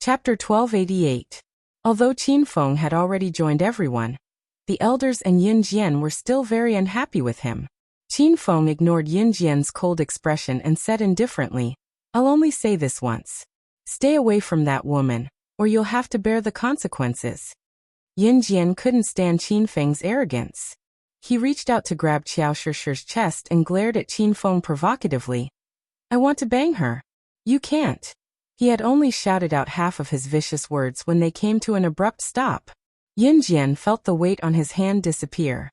Chapter 1288. Although Qin Feng had already joined everyone, the elders and Yin Jian were still very unhappy with him. Qin Feng ignored Yin Jian's cold expression and said indifferently, "I'll only say this once. Stay away from that woman, or you'll have to bear the consequences." Yin Jian couldn't stand Qin Feng's arrogance. He reached out to grab Qiao Shishir's chest and glared at Qin Feng provocatively. "I want to bang her." "You can't." He had only shouted out half of his vicious words when they came to an abrupt stop. Yin Jian felt the weight on his hand disappear.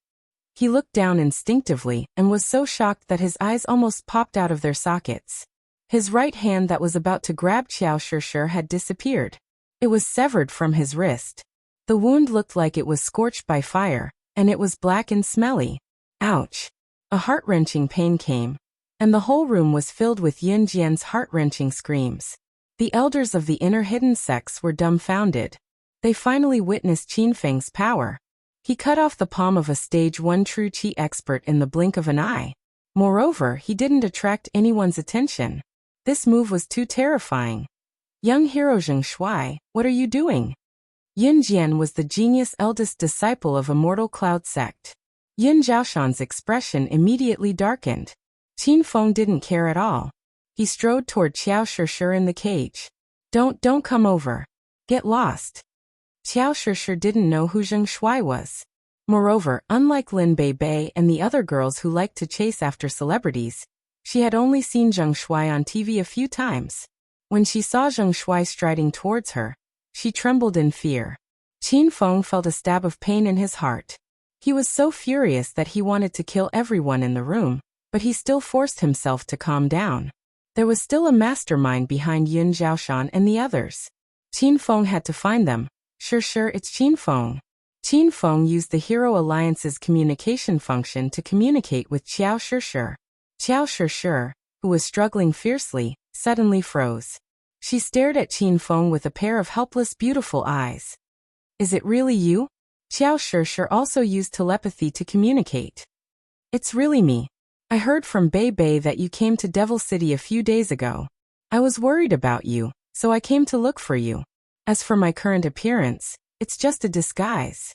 He looked down instinctively and was so shocked that his eyes almost popped out of their sockets. His right hand that was about to grab Qiao Shishir had disappeared. It was severed from his wrist. The wound looked like it was scorched by fire, and it was black and smelly. Ouch! A heart-wrenching pain came, and the whole room was filled with Yin Jian's heart-wrenching screams. The elders of the inner hidden sects were dumbfounded. They finally witnessed Qin Feng's power. He cut off the palm of a stage 1 true qi expert in the blink of an eye. Moreover, he didn't attract anyone's attention. This move was too terrifying. "Young hero Zheng Shuai, what are you doing?" Yin Jian was the genius eldest disciple of Immortal Cloud sect. Yin Zhaoshan's expression immediately darkened. Qin Feng didn't care at all. He strode toward Qiao Shishir in the cage. Don't come over. Get lost." Qiao Shishir didn't know who Zheng Shuai was. Moreover, unlike Lin Bei and the other girls who liked to chase after celebrities, she had only seen Zheng Shuai on TV a few times. When she saw Zheng Shuai striding towards her, she trembled in fear. Qin Feng felt a stab of pain in his heart. He was so furious that he wanted to kill everyone in the room, but he still forced himself to calm down. There was still a mastermind behind Yin Zhaoshan and the others. Qin Feng had to find them. Sure, it's Qin Feng. Qin Feng used the Hero Alliance's communication function to communicate with Qiao Shishir. Qiao Shishir, who was struggling fiercely, suddenly froze. She stared at Qin Feng with a pair of helpless beautiful eyes. "Is it really you?" Qiao Shishir also used telepathy to communicate. "It's really me. I heard from Bei that you came to Devil City a few days ago. I was worried about you, so I came to look for you. As for my current appearance, it's just a disguise."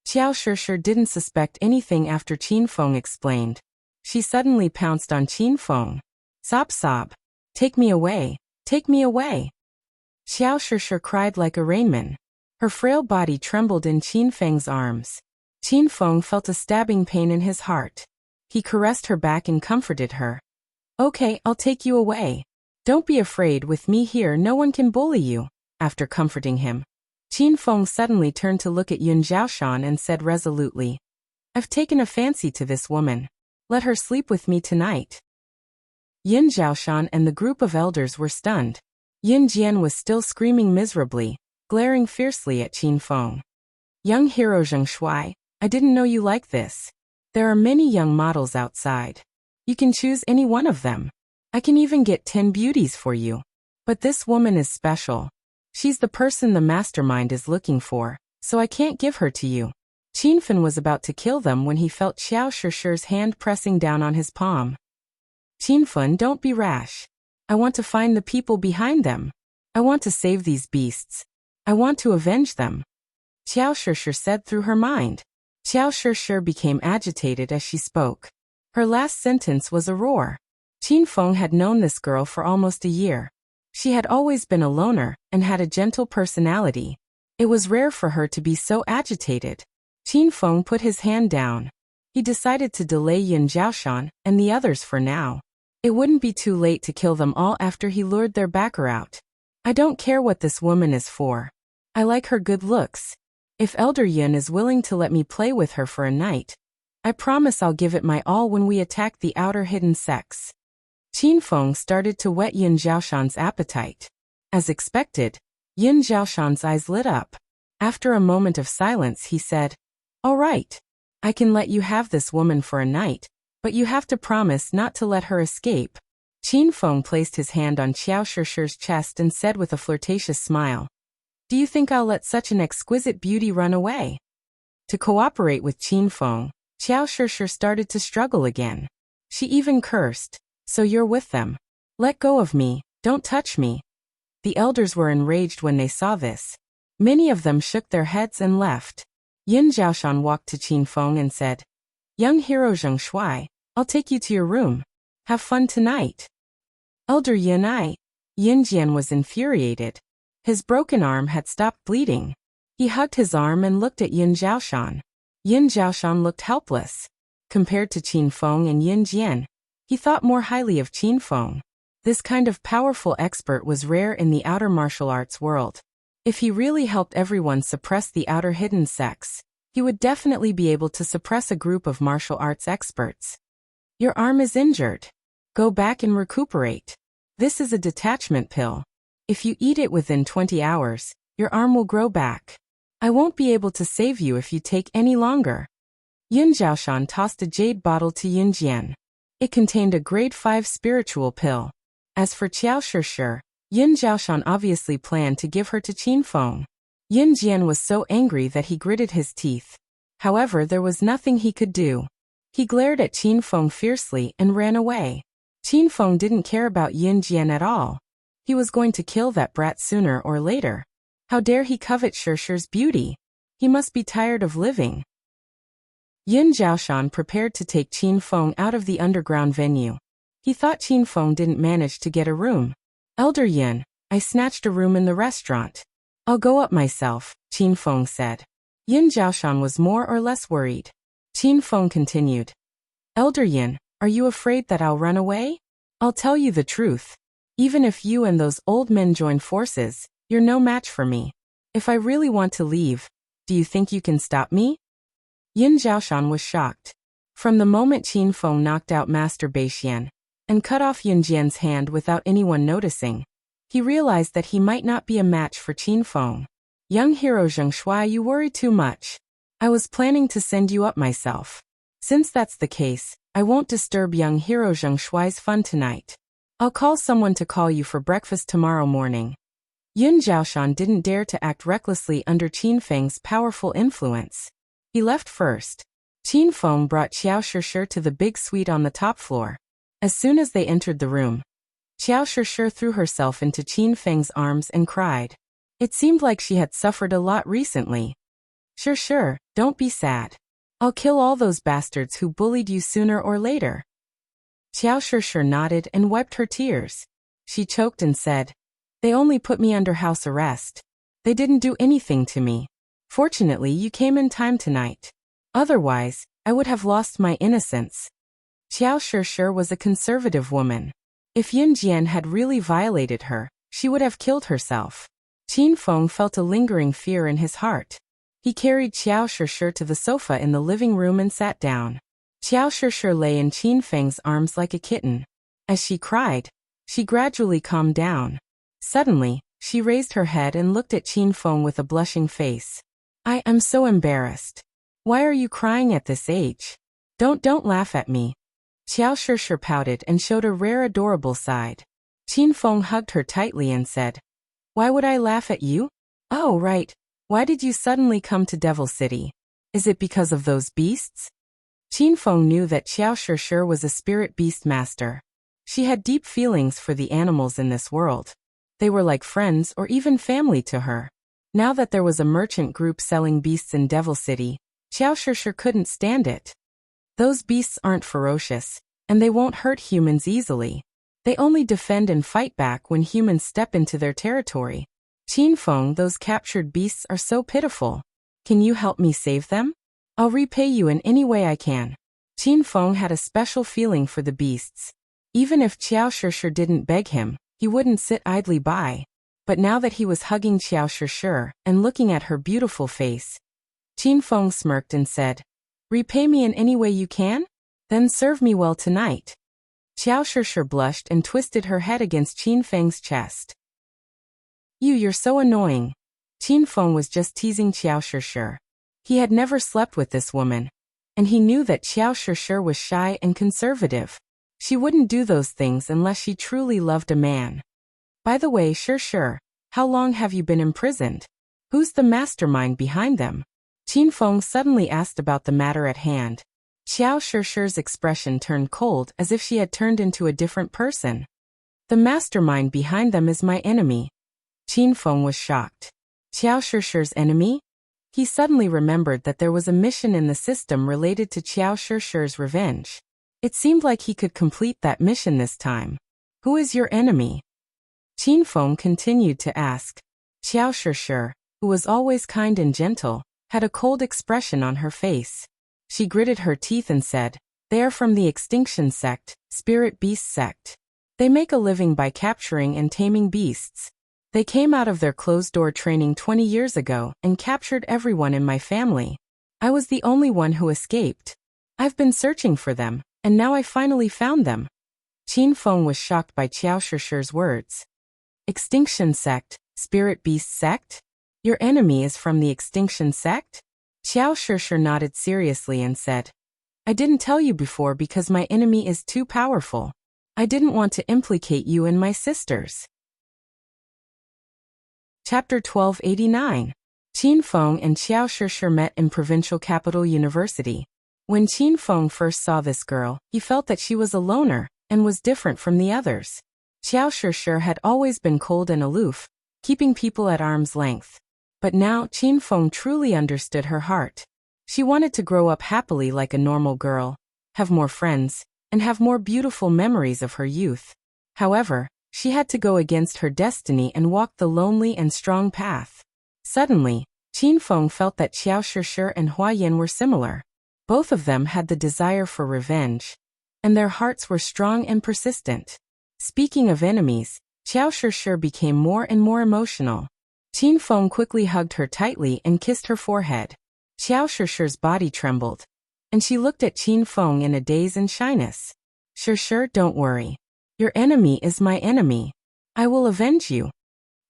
Qiao Shishir didn't suspect anything after Qin Feng explained. She suddenly pounced on Qin Feng. Sob. "Take me away. Take me away." Qiao Shishir cried like a rainman. Her frail body trembled in Qin Feng's arms. Qin Feng felt a stabbing pain in his heart. He caressed her back and comforted her. "Okay, I'll take you away. Don't be afraid, with me here no one can bully you." After comforting him, Qin Feng suddenly turned to look at Yin Zhaoshan and said resolutely, "I've taken a fancy to this woman. Let her sleep with me tonight." Yin Zhaoshan and the group of elders were stunned. Yin Jian was still screaming miserably, glaring fiercely at Qin Feng. "Young hero Zheng Shuai, I didn't know you like this. There are many young models outside. You can choose any one of them. I can even get 10 beauties for you. But this woman is special. She's the person the mastermind is looking for, so I can't give her to you." Qin Feng was about to kill them when he felt Qiao Shishir's hand pressing down on his palm. "Qin Feng, don't be rash. I want to find the people behind them. I want to save these beasts. I want to avenge them," Qiao Shishir said through her mind. Qiao Shishir became agitated as she spoke. Her last sentence was a roar. Qin Feng had known this girl for almost a year. She had always been a loner and had a gentle personality. It was rare for her to be so agitated. Qin Feng put his hand down. He decided to delay Yin Zhaoshan and the others for now. It wouldn't be too late to kill them all after he lured their backer out. "I don't care what this woman is for. I like her good looks. If Elder Yin is willing to let me play with her for a night, I promise I'll give it my all when we attack the outer hidden sects." Qin Feng started to whet Yin Zhaoshan's appetite. As expected, Yin Zhaoshan's eyes lit up. After a moment of silence, he said, "All right. I can let you have this woman for a night, but you have to promise not to let her escape." Qin Feng placed his hand on Qiao Shishir's chest and said with a flirtatious smile, "Do you think I'll let such an exquisite beauty run away?" To cooperate with Qin Feng, Qiao Shishir started to struggle again. She even cursed, "So you're with them. Let go of me, don't touch me." The elders were enraged when they saw this. Many of them shook their heads and left. Yin Zhaoshan walked to Qin Feng and said, "Young hero Zheng Shuai, I'll take you to your room. Have fun tonight." Elder Yin Jian was infuriated. His broken arm had stopped bleeding. He hugged his arm and looked at Yin Zhaoshan. Yin Zhaoshan looked helpless. Compared to Qin Feng and Yin Jian, he thought more highly of Qin Feng. This kind of powerful expert was rare in the outer martial arts world. If he really helped everyone suppress the outer hidden sects, he would definitely be able to suppress a group of martial arts experts. Your arm is injured. Go back and recuperate. This is a detachment pill. If you eat it within 20 hours, your arm will grow back. I won't be able to save you if you take any longer. Yin Zhaoshan tossed a jade bottle to Yin Jian. It contained a grade 5 spiritual pill. As for Qiao Shishir, Yin Zhaoshan obviously planned to give her to Qin Feng. Yin Jian was so angry that he gritted his teeth. However, there was nothing he could do. He glared at Qin Feng fiercely and ran away. Qin Feng didn't care about Yin Jian at all. He was going to kill that brat sooner or later. How dare he covet Shishir's beauty? He must be tired of living. Yin Zhaoshan prepared to take Qin Feng out of the underground venue. He thought Qin Feng didn't manage to get a room. Elder Yin, I snatched a room in the restaurant. I'll go up myself, Qin Feng said. Yin Zhaoshan was more or less worried. Qin Feng continued. Elder Yin, are you afraid that I'll run away? I'll tell you the truth. Even if you and those old men join forces, you're no match for me. If I really want to leave, do you think you can stop me? Yin Zhaoshan was shocked. From the moment Qin Feng knocked out Master Beixian and cut off Yin Jian's hand without anyone noticing, he realized that he might not be a match for Qin Feng. Young hero Zheng Shuai, you worry too much. I was planning to send you up myself. Since that's the case, I won't disturb young hero Zheng Shuai's fun tonight. I'll call someone to call you for breakfast tomorrow morning. Yin Zhaoshan didn't dare to act recklessly under Qin Feng's powerful influence. He left first. Qin Feng brought Qiao Shishir to the big suite on the top floor. As soon as they entered the room, Qiao Shishir threw herself into Qin Feng's arms and cried. It seemed like she had suffered a lot recently. Shishir, don't be sad. I'll kill all those bastards who bullied you sooner or later. Qiao Shishir nodded and wiped her tears. She choked and said, They only put me under house arrest. They didn't do anything to me. Fortunately, you came in time tonight. Otherwise, I would have lost my innocence. Qiao Shishir was a conservative woman. If Yin Jian had really violated her, she would have killed herself. Qin Feng felt a lingering fear in his heart. He carried Qiao Shishir to the sofa in the living room and sat down. Qiao Shishir lay in Qin Feng's arms like a kitten. As she cried, she gradually calmed down. Suddenly, she raised her head and looked at Qin Feng with a blushing face. I am so embarrassed. Why are you crying at this age? Don't laugh at me. Qiao Shishir pouted and showed a rare adorable side. Qin Feng hugged her tightly and said, Why would I laugh at you? Oh, right. Why did you suddenly come to Devil City? Is it because of those beasts? Qin Feng knew that Qiao Shishir was a spirit beast master. She had deep feelings for the animals in this world. They were like friends or even family to her. Now that there was a merchant group selling beasts in Devil City, Qiao Shishir couldn't stand it. Those beasts aren't ferocious, and they won't hurt humans easily. They only defend and fight back when humans step into their territory. Qin Feng, those captured beasts are so pitiful. Can you help me save them? I'll repay you in any way I can. Qin Feng had a special feeling for the beasts. Even if Qiao Shishir didn't beg him, he wouldn't sit idly by. But now that he was hugging Qiao Shishir and looking at her beautiful face, Qin Feng smirked and said, Repay me in any way you can? Then serve me well tonight. Qiao Shishir blushed and twisted her head against Qin Feng's chest. You're so annoying. Qin Feng was just teasing Qiao Shishir. He had never slept with this woman, and he knew that Qiao Shishir was shy and conservative. She wouldn't do those things unless she truly loved a man. By the way, Shishir, how long have you been imprisoned? Who's the mastermind behind them? Qin Feng suddenly asked about the matter at hand. Qiao Shishir's expression turned cold as if she had turned into a different person. The mastermind behind them is my enemy. Qin Feng was shocked. Qiao Shishir's enemy? He suddenly remembered that there was a mission in the system related to Qiao Shishir's revenge. It seemed like he could complete that mission this time. Who is your enemy? Qin Feng continued to ask. Qiao Shishir, who was always kind and gentle, had a cold expression on her face. She gritted her teeth and said, "They are from the Extinction Sect, Spirit Beast Sect. They make a living by capturing and taming beasts. They came out of their closed-door training 20 years ago and captured everyone in my family. I was the only one who escaped. I've been searching for them, and now I finally found them." Qin Feng was shocked by Qiao Shishir's words. Extinction Sect, Spirit Beast Sect? Your enemy is from the Extinction Sect? Qiao Shishir nodded seriously and said, "I didn't tell you before because my enemy is too powerful. I didn't want to implicate you and my sisters." Chapter 1289. Qin Feng and Qiao Shishir met in provincial capital University. When Qin Feng first saw this girl, he felt that she was a loner and was different from the others. Qiao Shishir had always been cold and aloof, keeping people at arm's length. But now Qin Feng truly understood her heart. She wanted to grow up happily like a normal girl, have more friends, and have more beautiful memories of her youth. However, she had to go against her destiny and walk the lonely and strong path. Suddenly, Qin Feng felt that Qiao Shishir and Hua Yin were similar. Both of them had the desire for revenge, and their hearts were strong and persistent. Speaking of enemies, Qiao Shishir became more and more emotional. Qin Feng quickly hugged her tightly and kissed her forehead. Qiao Shishir's body trembled, and she looked at Qin Feng in a daze and shyness. "Shishir, don't worry. Your enemy is my enemy. I will avenge you,"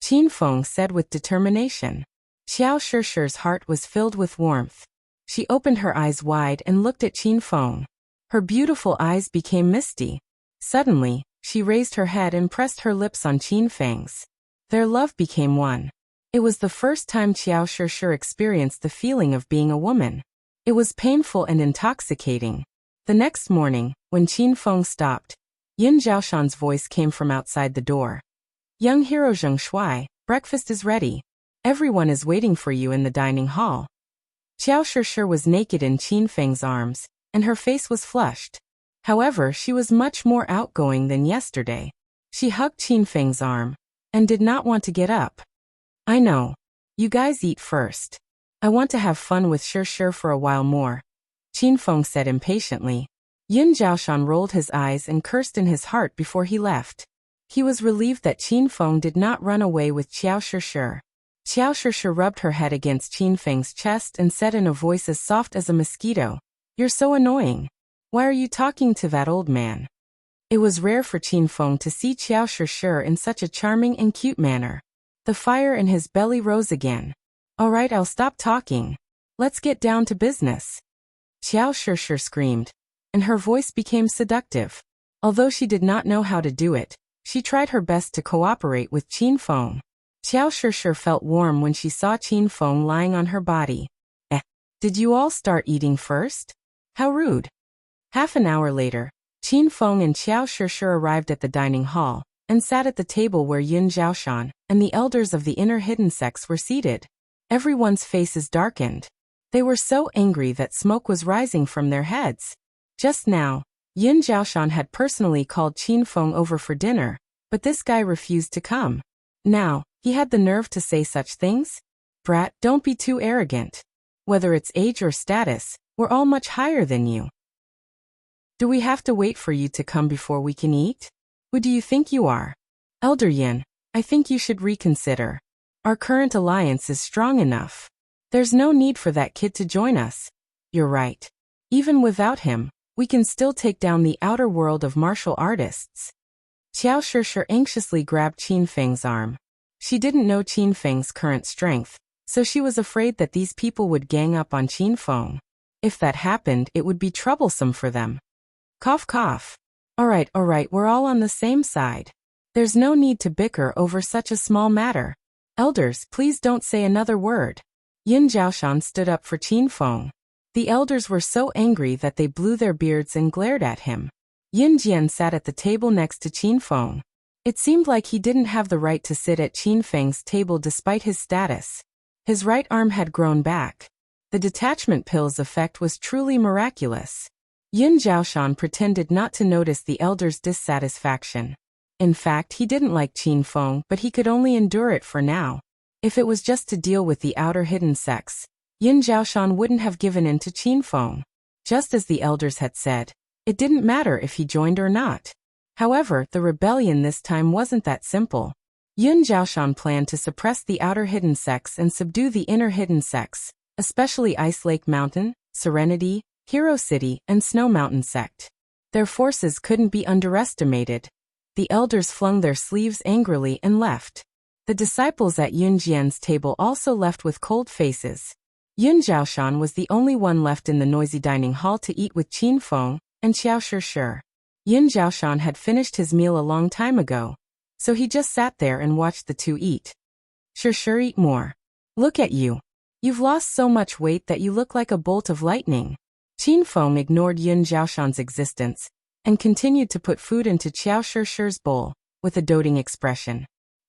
Qin Feng said with determination. Qiao Shishir's heart was filled with warmth. She opened her eyes wide and looked at Qin Feng. Her beautiful eyes became misty. Suddenly, she raised her head and pressed her lips on Qin Feng's. Their love became one. It was the first time Qiao Shishir experienced the feeling of being a woman. It was painful and intoxicating. The next morning, when Qin Feng stopped, Yin Zhaoshan's voice came from outside the door. "Young hero Zheng Shuai, breakfast is ready. Everyone is waiting for you in the dining hall." Qiao Shishir was naked in Qin Feng's arms, and her face was flushed. However, she was much more outgoing than yesterday. She hugged Qin Feng's arm, and did not want to get up. "I know. You guys eat first. I want to have fun with Shishir for a while more," Qin Feng said impatiently. Yin Zhaoshan rolled his eyes and cursed in his heart before he left. He was relieved that Qin Feng did not run away with Qiao Shishir. Qiao Shishir rubbed her head against Qin Feng's chest and said in a voice as soft as a mosquito, "You're so annoying. Why are you talking to that old man?" It was rare for Qin Feng to see Qiao Shishir in such a charming and cute manner. The fire in his belly rose again. "All right, I'll stop talking. Let's get down to business," Qiao Shishir screamed, and her voice became seductive. Although she did not know how to do it, she tried her best to cooperate with Qin Feng. Qiao Shishir felt warm when she saw Qin Feng lying on her body. Did you all start eating first? How rude." Half an hour later, Qin Feng and Qiao Shishir arrived at the dining hall, and sat at the table where Yin Zhaoshan and the elders of the inner hidden sects were seated. Everyone's faces darkened. They were so angry that smoke was rising from their heads. Just now, Yin Zhaoshan had personally called Qin Feng over for dinner, but this guy refused to come. Now, he had the nerve to say such things? "Brat, don't be too arrogant. Whether it's age or status, we're all much higher than you. Do we have to wait for you to come before we can eat? Who do you think you are? Elder Yin, I think you should reconsider. Our current alliance is strong enough. There's no need for that kid to join us." "You're right. Even without him, we can still take down the outer world of martial artists." Qiao Shishir anxiously grabbed Qin Feng's arm. She didn't know Qin Feng's current strength, so she was afraid that these people would gang up on Qin Feng. If that happened, it would be troublesome for them. Cough cough. All right, we're all on the same side. There's no need to bicker over such a small matter. Elders, please don't say another word. Yin Zhaoshan stood up for Qin Feng. The elders were so angry that they blew their beards and glared at him. Yin Jian sat at the table next to Qin Feng. It seemed like he didn't have the right to sit at Qin Feng's table despite his status. His right arm had grown back. The detachment pill's effect was truly miraculous. Yin Zhaoshan pretended not to notice the elder's dissatisfaction. In fact, he didn't like Qin Feng, but he could only endure it for now. If it was just to deal with the outer hidden sects, Yin Zhaoshan wouldn't have given in to Qin Feng. Just as the elders had said, it didn't matter if he joined or not. However, the rebellion this time wasn't that simple. Yin Zhaoshan planned to suppress the outer hidden sects and subdue the inner hidden sects, especially Ice Lake Mountain, Serenity, Hero City, and Snow Mountain sect. Their forces couldn't be underestimated. The elders flung their sleeves angrily and left. The disciples at Yun Jian's table also left with cold faces. Yin Zhaoshan was the only one left in the noisy dining hall to eat with Qin Feng and Xiao Shishir. Yin Zhaoshan had finished his meal a long time ago, so he just sat there and watched the two eat. Shishir, eat more. Look at you. You've lost so much weight that you look like a bolt of lightning. Qin Feng ignored Yin Zhaoshan's existence and continued to put food into Xiao Shishir's bowl with a doting expression.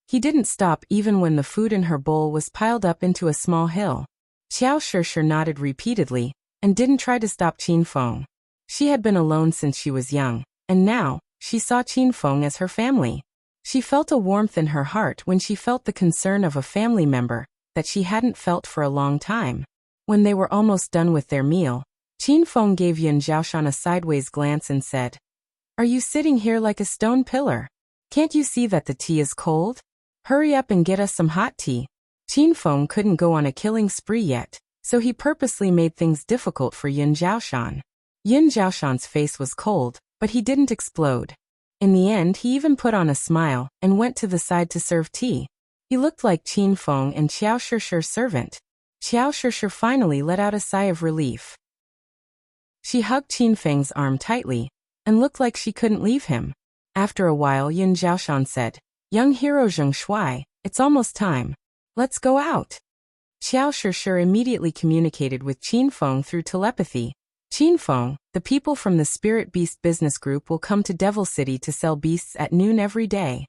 He didn't stop even when the food in her bowl was piled up into a small hill. Xiao Shishir nodded repeatedly and didn't try to stop Qin Feng. She had been alone since she was young, and now, she saw Qin Feng as her family. She felt a warmth in her heart when she felt the concern of a family member that she hadn't felt for a long time. When they were almost done with their meal, Qin Feng gave Yin Zhaoshan a sideways glance and said, "Are you sitting here like a stone pillar? Can't you see that the tea is cold? Hurry up and get us some hot tea." Qin Feng couldn't go on a killing spree yet, so he purposely made things difficult for Yin Zhaoshan. Yin Zhaoshan's face was cold, but he didn't explode. In the end, he even put on a smile and went to the side to serve tea. He looked like Qin Feng and Xiao Shishir's servant. Xiao Shishir finally let out a sigh of relief. She hugged Qin Feng's arm tightly and looked like she couldn't leave him. After a while, Yin Zhaoshan said, "Young hero Zheng Shuai, it's almost time. Let's go out." Xiao Shishir immediately communicated with Qin Feng through telepathy. "Qin Feng, the people from the Spirit Beast Business Group will come to Devil City to sell beasts at noon every day."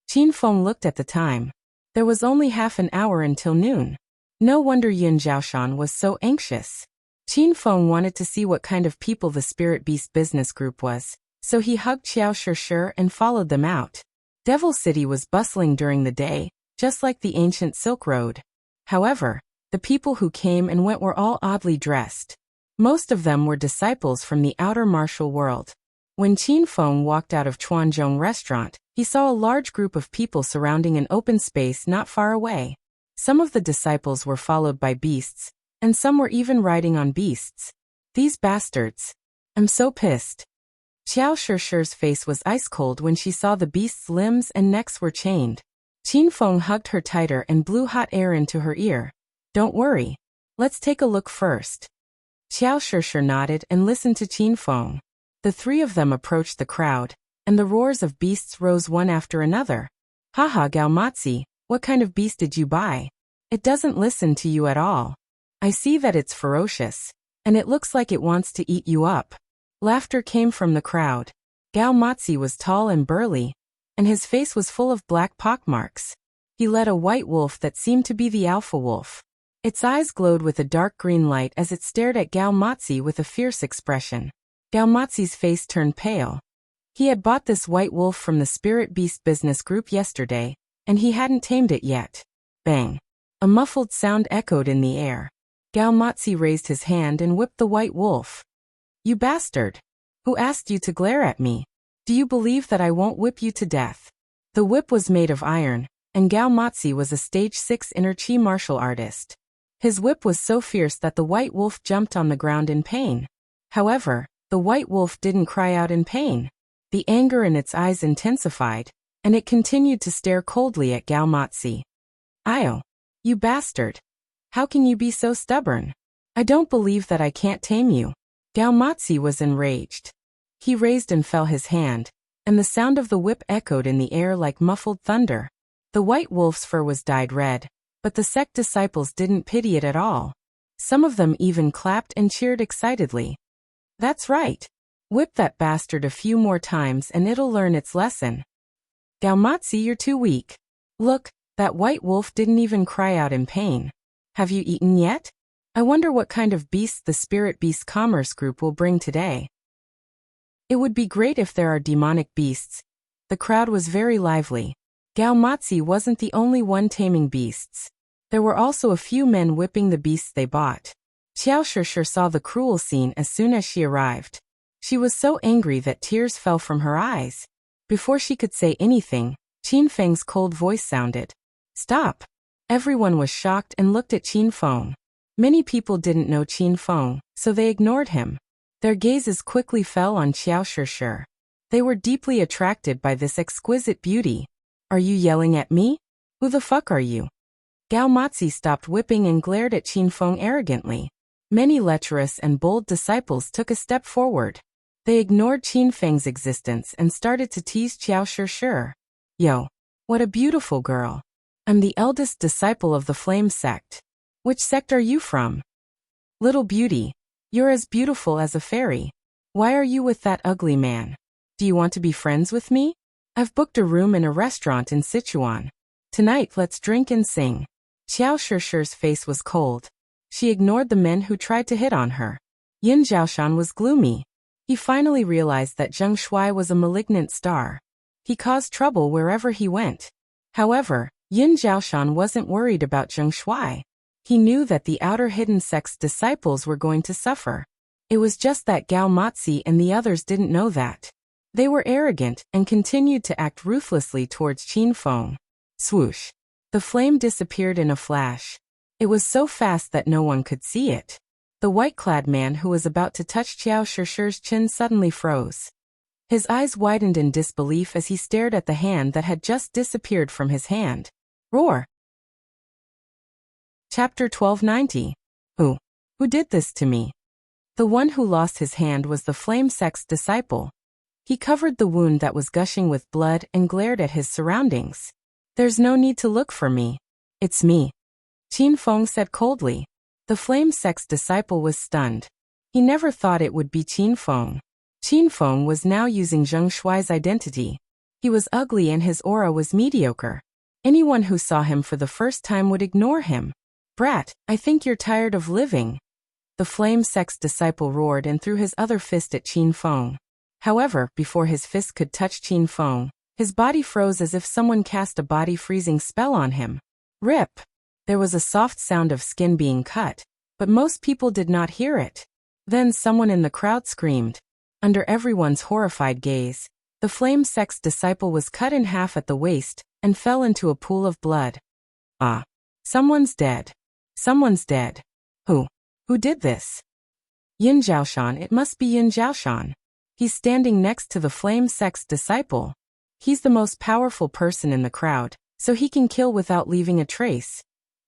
Qin Feng looked at the time. There was only half an hour until noon. No wonder Yin Zhaoshan was so anxious. Qin Feng wanted to see what kind of people the Spirit Beast Business Group was, so he hugged Xiao Shishir and followed them out. Devil City was bustling during the day, just like the ancient Silk Road. However, the people who came and went were all oddly dressed. Most of them were disciples from the outer martial world. When Qin Feng walked out of Chuanzhong restaurant, he saw a large group of people surrounding an open space not far away. Some of the disciples were followed by beasts, and some were even riding on beasts. These bastards. I'm so pissed. Xiao Shishir's face was ice cold when she saw the beasts' limbs and necks were chained. Qin Feng hugged her tighter and blew hot air into her ear. "Don't worry. Let's take a look first." Xiao Shishir nodded and listened to Qin Feng. The three of them approached the crowd, and the roars of beasts rose one after another. "Haha, Gaomatzi, what kind of beast did you buy? It doesn't listen to you at all. I see that it's ferocious, and it looks like it wants to eat you up." Laughter came from the crowd. Gaomatzi was tall and burly, and his face was full of black pockmarks. He led a white wolf that seemed to be the alpha wolf. Its eyes glowed with a dark green light as it stared at Gaomatzi with a fierce expression. Gaomatzi's face turned pale. He had bought this white wolf from the Spirit Beast Business Group yesterday, and he hadn't tamed it yet. Bang! A muffled sound echoed in the air. Gaomatzi raised his hand and whipped the white wolf. "You bastard! Who asked you to glare at me? Do you believe that I won't whip you to death?" The whip was made of iron, and Gaomatzi was a stage 6 inner chi martial artist. His whip was so fierce that the white wolf jumped on the ground in pain. However, the white wolf didn't cry out in pain. The anger in its eyes intensified, and it continued to stare coldly at Gaomatzi. "Io! You bastard! How can you be so stubborn? I don't believe that I can't tame you." Gaomatzi was enraged. He raised and fell his hand, and the sound of the whip echoed in the air like muffled thunder. The white wolf's fur was dyed red, but the sect disciples didn't pity it at all. Some of them even clapped and cheered excitedly. "That's right. Whip that bastard a few more times and it'll learn its lesson." Gaomatzi, you're too weak. Look, that white wolf didn't even cry out in pain. Have you eaten yet? I wonder what kind of beasts the Spirit Beast Commerce Group will bring today. It would be great if there are demonic beasts. The crowd was very lively. Gaomatzi wasn't the only one taming beasts. There were also a few men whipping the beasts they bought. Xiao Shishir saw the cruel scene as soon as she arrived. She was so angry that tears fell from her eyes. Before she could say anything, Qin Feng's cold voice sounded. Stop! Everyone was shocked and looked at Qin Feng. Many people didn't know Qin Feng, so they ignored him. Their gazes quickly fell on Xiao Shishir. They were deeply attracted by this exquisite beauty. Are you yelling at me? Who the fuck are you? Gaomatzi stopped whipping and glared at Qin Feng arrogantly. Many lecherous and bold disciples took a step forward. They ignored Qin Feng's existence and started to tease Xiao Shishir. Yo, what a beautiful girl. I'm the eldest disciple of the Flame Sect. Which sect are you from? Little beauty, you're as beautiful as a fairy. Why are you with that ugly man? Do you want to be friends with me? I've booked a room in a restaurant in Sichuan. Tonight let's drink and sing. Xiao Shishir's face was cold. She ignored the men who tried to hit on her. Yin Zhaoshan was gloomy. He finally realized that Zheng Shuai was a malignant star. He caused trouble wherever he went. However, Yin Zhaoshan wasn't worried about Zheng Shuai. He knew that the outer hidden sect's disciples were going to suffer. It was just that Gaomatzi and the others didn't know that. They were arrogant and continued to act ruthlessly towards Qin Feng. Swoosh! The flame disappeared in a flash. It was so fast that no one could see it. The white-clad man who was about to touch Xiao Shishir's chin suddenly froze. His eyes widened in disbelief as he stared at the hand that had just disappeared from his hand. Roar! Chapter 1290. Who did this to me? The one who lost his hand was the Flame Sect's disciple. He covered the wound that was gushing with blood and glared at his surroundings. There's no need to look for me. It's me. Qin Feng said coldly. The Flame Sect's disciple was stunned. He never thought it would be Qin Feng. Qin Feng was now using Zheng Shuai's identity. He was ugly and his aura was mediocre. Anyone who saw him for the first time would ignore him. Brat, I think you're tired of living. The Flame Sect's disciple roared and threw his other fist at Qin Feng. However, before his fist could touch Qin Feng, his body froze as if someone cast a body-freezing spell on him. Rip! There was a soft sound of skin being cut, but most people did not hear it. Then someone in the crowd screamed. Under everyone's horrified gaze, the Flame Sect's disciple was cut in half at the waist and fell into a pool of blood. Ah! Someone's dead. Someone's dead. Who did this? Yin Zhaoshan, it must be Yin Zhaoshan. He's standing next to the Flame Sect's disciple. He's the most powerful person in the crowd, so he can kill without leaving a trace.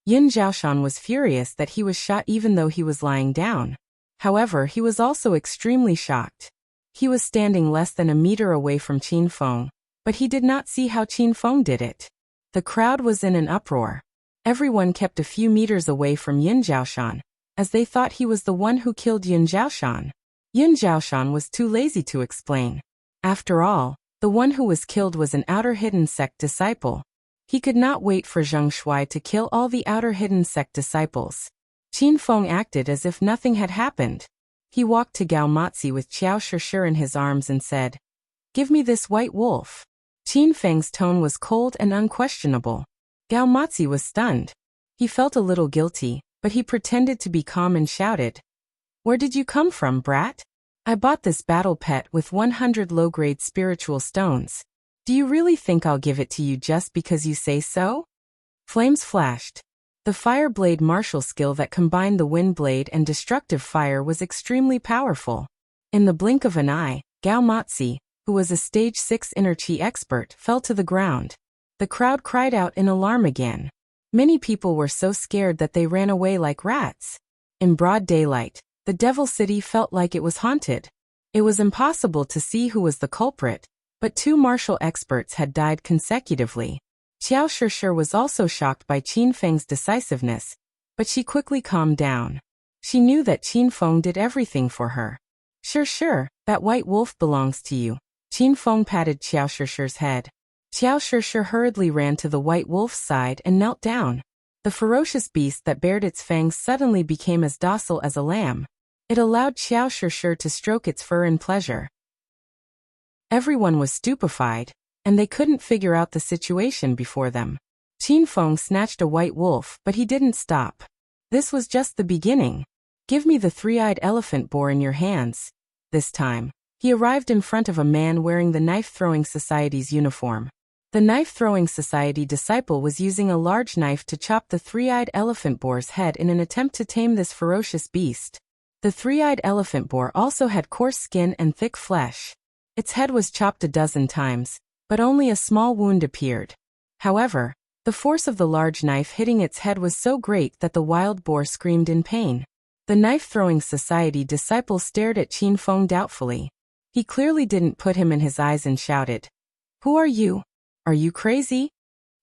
Yin Zhaoshan was furious that he was shot even though he was lying down. However, he was also extremely shocked. He was standing less than a meter away from Qin Feng, but he did not see how Qin Feng did it. The crowd was in an uproar. Everyone kept a few meters away from Yin Zhaoshan, as they thought he was the one who killed Yin Zhaoshan. Yin Zhaoshan was too lazy to explain. After all, the one who was killed was an outer hidden sect disciple. He could not wait for Zheng Shuai to kill all the outer hidden sect disciples. Qin Feng acted as if nothing had happened. He walked to Gaomatzi with Xiao Shishir in his arms and said, "Give me this white wolf." Qin Feng's tone was cold and unquestionable. Gaomatzi was stunned. He felt a little guilty, but he pretended to be calm and shouted, "Where did you come from, brat? I bought this battle pet with 100 low-grade spiritual stones. Do you really think I'll give it to you just because you say so?" Flames flashed. The fire blade martial skill that combined the wind blade and destructive fire was extremely powerful. In the blink of an eye, Gaomatzi, who was a stage 6 inner chi expert, fell to the ground. The crowd cried out in alarm again. Many people were so scared that they ran away like rats. In broad daylight, the Devil City felt like it was haunted. It was impossible to see who was the culprit, but 2 martial experts had died consecutively. Xiao Shishir was also shocked by Qin Feng's decisiveness, but she quickly calmed down. She knew that Qin Feng did everything for her. Sure, that white wolf belongs to you." Qin Feng patted Xiao Shishir's head. Qiao Shishir hurriedly ran to the white wolf's side and knelt down. The ferocious beast that bared its fangs suddenly became as docile as a lamb. It allowed Qiao Shishir to stroke its fur in pleasure. Everyone was stupefied, and they couldn't figure out the situation before them. Qin Feng snatched a white wolf, but he didn't stop. This was just the beginning. Give me the three-eyed elephant boar in your hands. This time, he arrived in front of a man wearing the Knife-Throwing Society's uniform. The Knife-Throwing Society disciple was using a large knife to chop the three-eyed elephant boar's head in an attempt to tame this ferocious beast. The three-eyed elephant boar also had coarse skin and thick flesh. Its head was chopped a dozen times, but only a small wound appeared. However, the force of the large knife hitting its head was so great that the wild boar screamed in pain. The Knife-Throwing Society disciple stared at Qin Feng doubtfully. He clearly didn't put him in his eyes and shouted, "Who are you? Are you crazy?"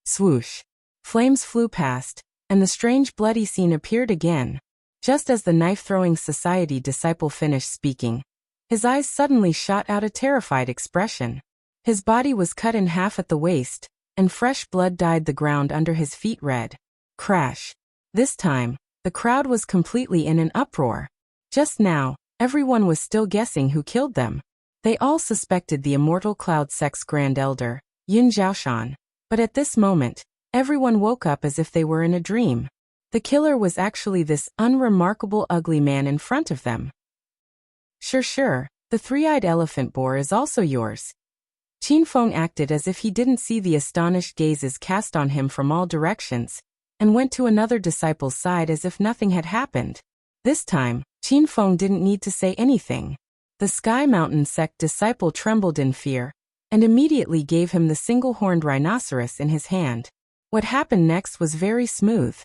Swoosh. Flames flew past, and the strange bloody scene appeared again. Just as the Knife-Throwing Society disciple finished speaking, his eyes suddenly shot out a terrified expression. His body was cut in half at the waist, and fresh blood dyed the ground under his feet red. Crash. This time, the crowd was completely in an uproar. Just now, everyone was still guessing who killed them. They all suspected the immortal Cloud Sect's Grand Elder, Yin Zhaoshan. But at this moment, everyone woke up as if they were in a dream. The killer was actually this unremarkable ugly man in front of them. Sure, the three-eyed elephant boar is also yours." Qin Feng acted as if he didn't see the astonished gazes cast on him from all directions, and went to another disciple's side as if nothing had happened. This time, Qin Feng didn't need to say anything. The Sky Mountain sect disciple trembled in fear, and immediately gave him the single-horned rhinoceros in his hand. What happened next was very smooth.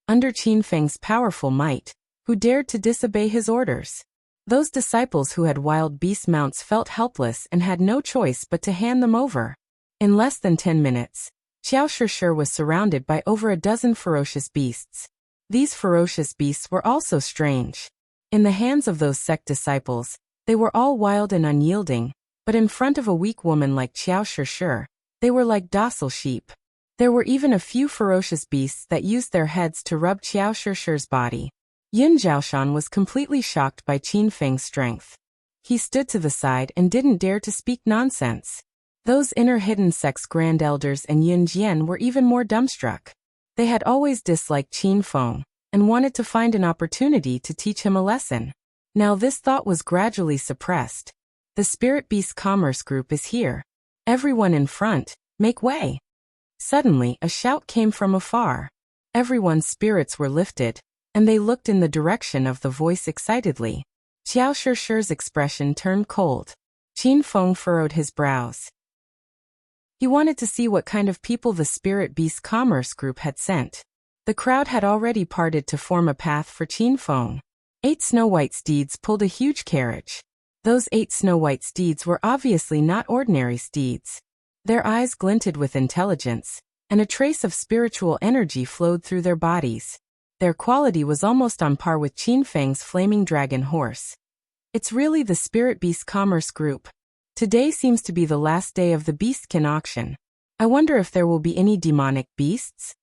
Under Qin Feng's powerful might, who dared to disobey his orders? Those disciples who had wild beast mounts felt helpless and had no choice but to hand them over. In less than 10 minutes, Qiao Shishir was surrounded by over a dozen ferocious beasts. These ferocious beasts were also strange. In the hands of those sect disciples, they were all wild and unyielding, but in front of a weak woman like Qiao Shishir, they were like docile sheep. There were even a few ferocious beasts that used their heads to rub Qiao Shishir's body. Yin Zhaoshan was completely shocked by Qin Feng's strength. He stood to the side and didn't dare to speak nonsense. Those inner hidden sect's grand elders and Yin Jian were even more dumbstruck. They had always disliked Qin Feng, and wanted to find an opportunity to teach him a lesson. Now this thought was gradually suppressed. The Spirit Beast Commerce Group is here. Everyone in front, make way. Suddenly a shout came from afar. Everyone's spirits were lifted, and they looked in the direction of the voice excitedly. Qiao Shishir's expression turned cold. Qin Feng furrowed his brows. He wanted to see what kind of people the Spirit Beast Commerce Group had sent. The crowd had already parted to form a path for Qin Feng. 8 snow-white steeds pulled a huge carriage. Those 8 snow-white steeds were obviously not ordinary steeds. Their eyes glinted with intelligence, and a trace of spiritual energy flowed through their bodies. Their quality was almost on par with Qin Feng's flaming dragon horse. It's really the Spirit Beast Commerce Group. Today seems to be the last day of the Beastkin auction. I wonder if there will be any demonic beasts?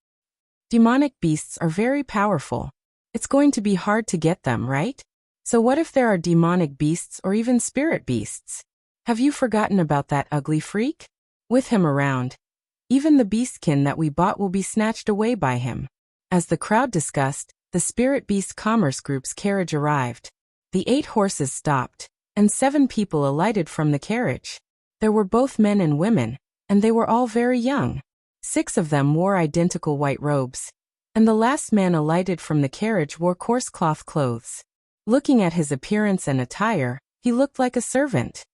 Demonic beasts are very powerful. It's going to be hard to get them, right? So what if there are demonic beasts or even spirit beasts? Have you forgotten about that ugly freak? With him around, even the beastkin that we bought will be snatched away by him. As the crowd discussed, the Spirit Beast Commerce Group's carriage arrived. The 8 horses stopped, and 7 people alighted from the carriage. There were both men and women, and they were all very young. 6 of them wore identical white robes, and the last man alighted from the carriage wore coarse cloth clothes. Looking at his appearance and attire, he looked like a servant.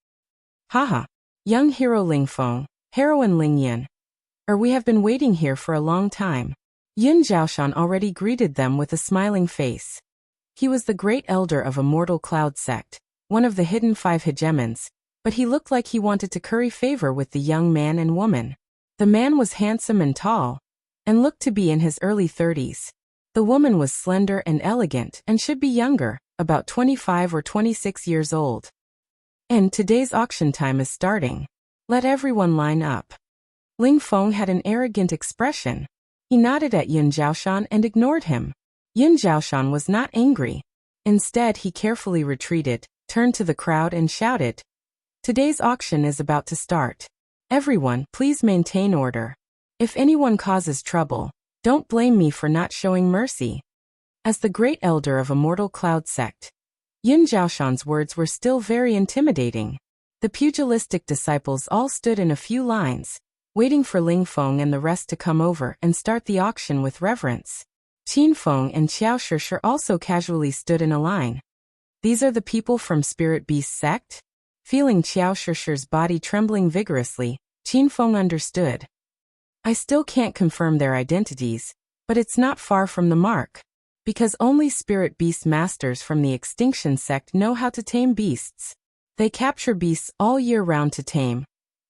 Haha, young hero Ling Feng, heroine Ling Yin. We have been waiting here for a long time. Yin Zhaoshan already greeted them with a smiling face. He was the great elder of Immortal Cloud Sect, one of the hidden 5 hegemons, but he looked like he wanted to curry favor with the young man and woman. The man was handsome and tall, and looked to be in his early 30s. The woman was slender and elegant and should be younger, about 25 or 26 years old. And today's auction time is starting. Let everyone line up. Ling Feng had an arrogant expression. He nodded at Yin Zhaoshan and ignored him. Yin Zhaoshan was not angry. Instead, he carefully retreated, turned to the crowd and shouted, "Today's auction is about to start. Everyone, please maintain order. If anyone causes trouble, don't blame me for not showing mercy." As the great elder of a mortal cloud sect, Yin Zhaoshan's words were still very intimidating. The pugilistic disciples all stood in a few lines, waiting for Ling Feng and the rest to come over and start the auction with reverence. Qin Feng and Qiao Shishir also casually stood in a line. These are the people from Spirit Beast sect? Feeling Qiao Shishir's body trembling vigorously, Qin Feng understood. I still can't confirm their identities, but it's not far from the mark. Because only Spirit Beast masters from the Extinction sect know how to tame beasts. They capture beasts all year round to tame,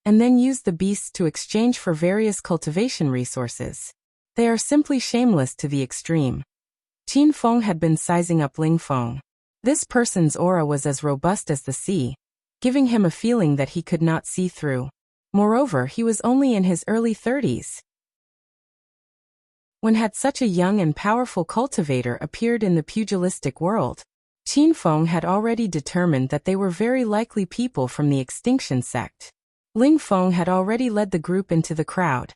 and then use the beasts to exchange for various cultivation resources. They are simply shameless to the extreme. Qin Feng had been sizing up Ling Feng. This person's aura was as robust as the sea, giving him a feeling that he could not see through. Moreover, he was only in his early 30s. When had such a young and powerful cultivator appeared in the pugilistic world? Qin Feng had already determined that they were very likely people from the Extinction sect. Ling Feng had already led the group into the crowd.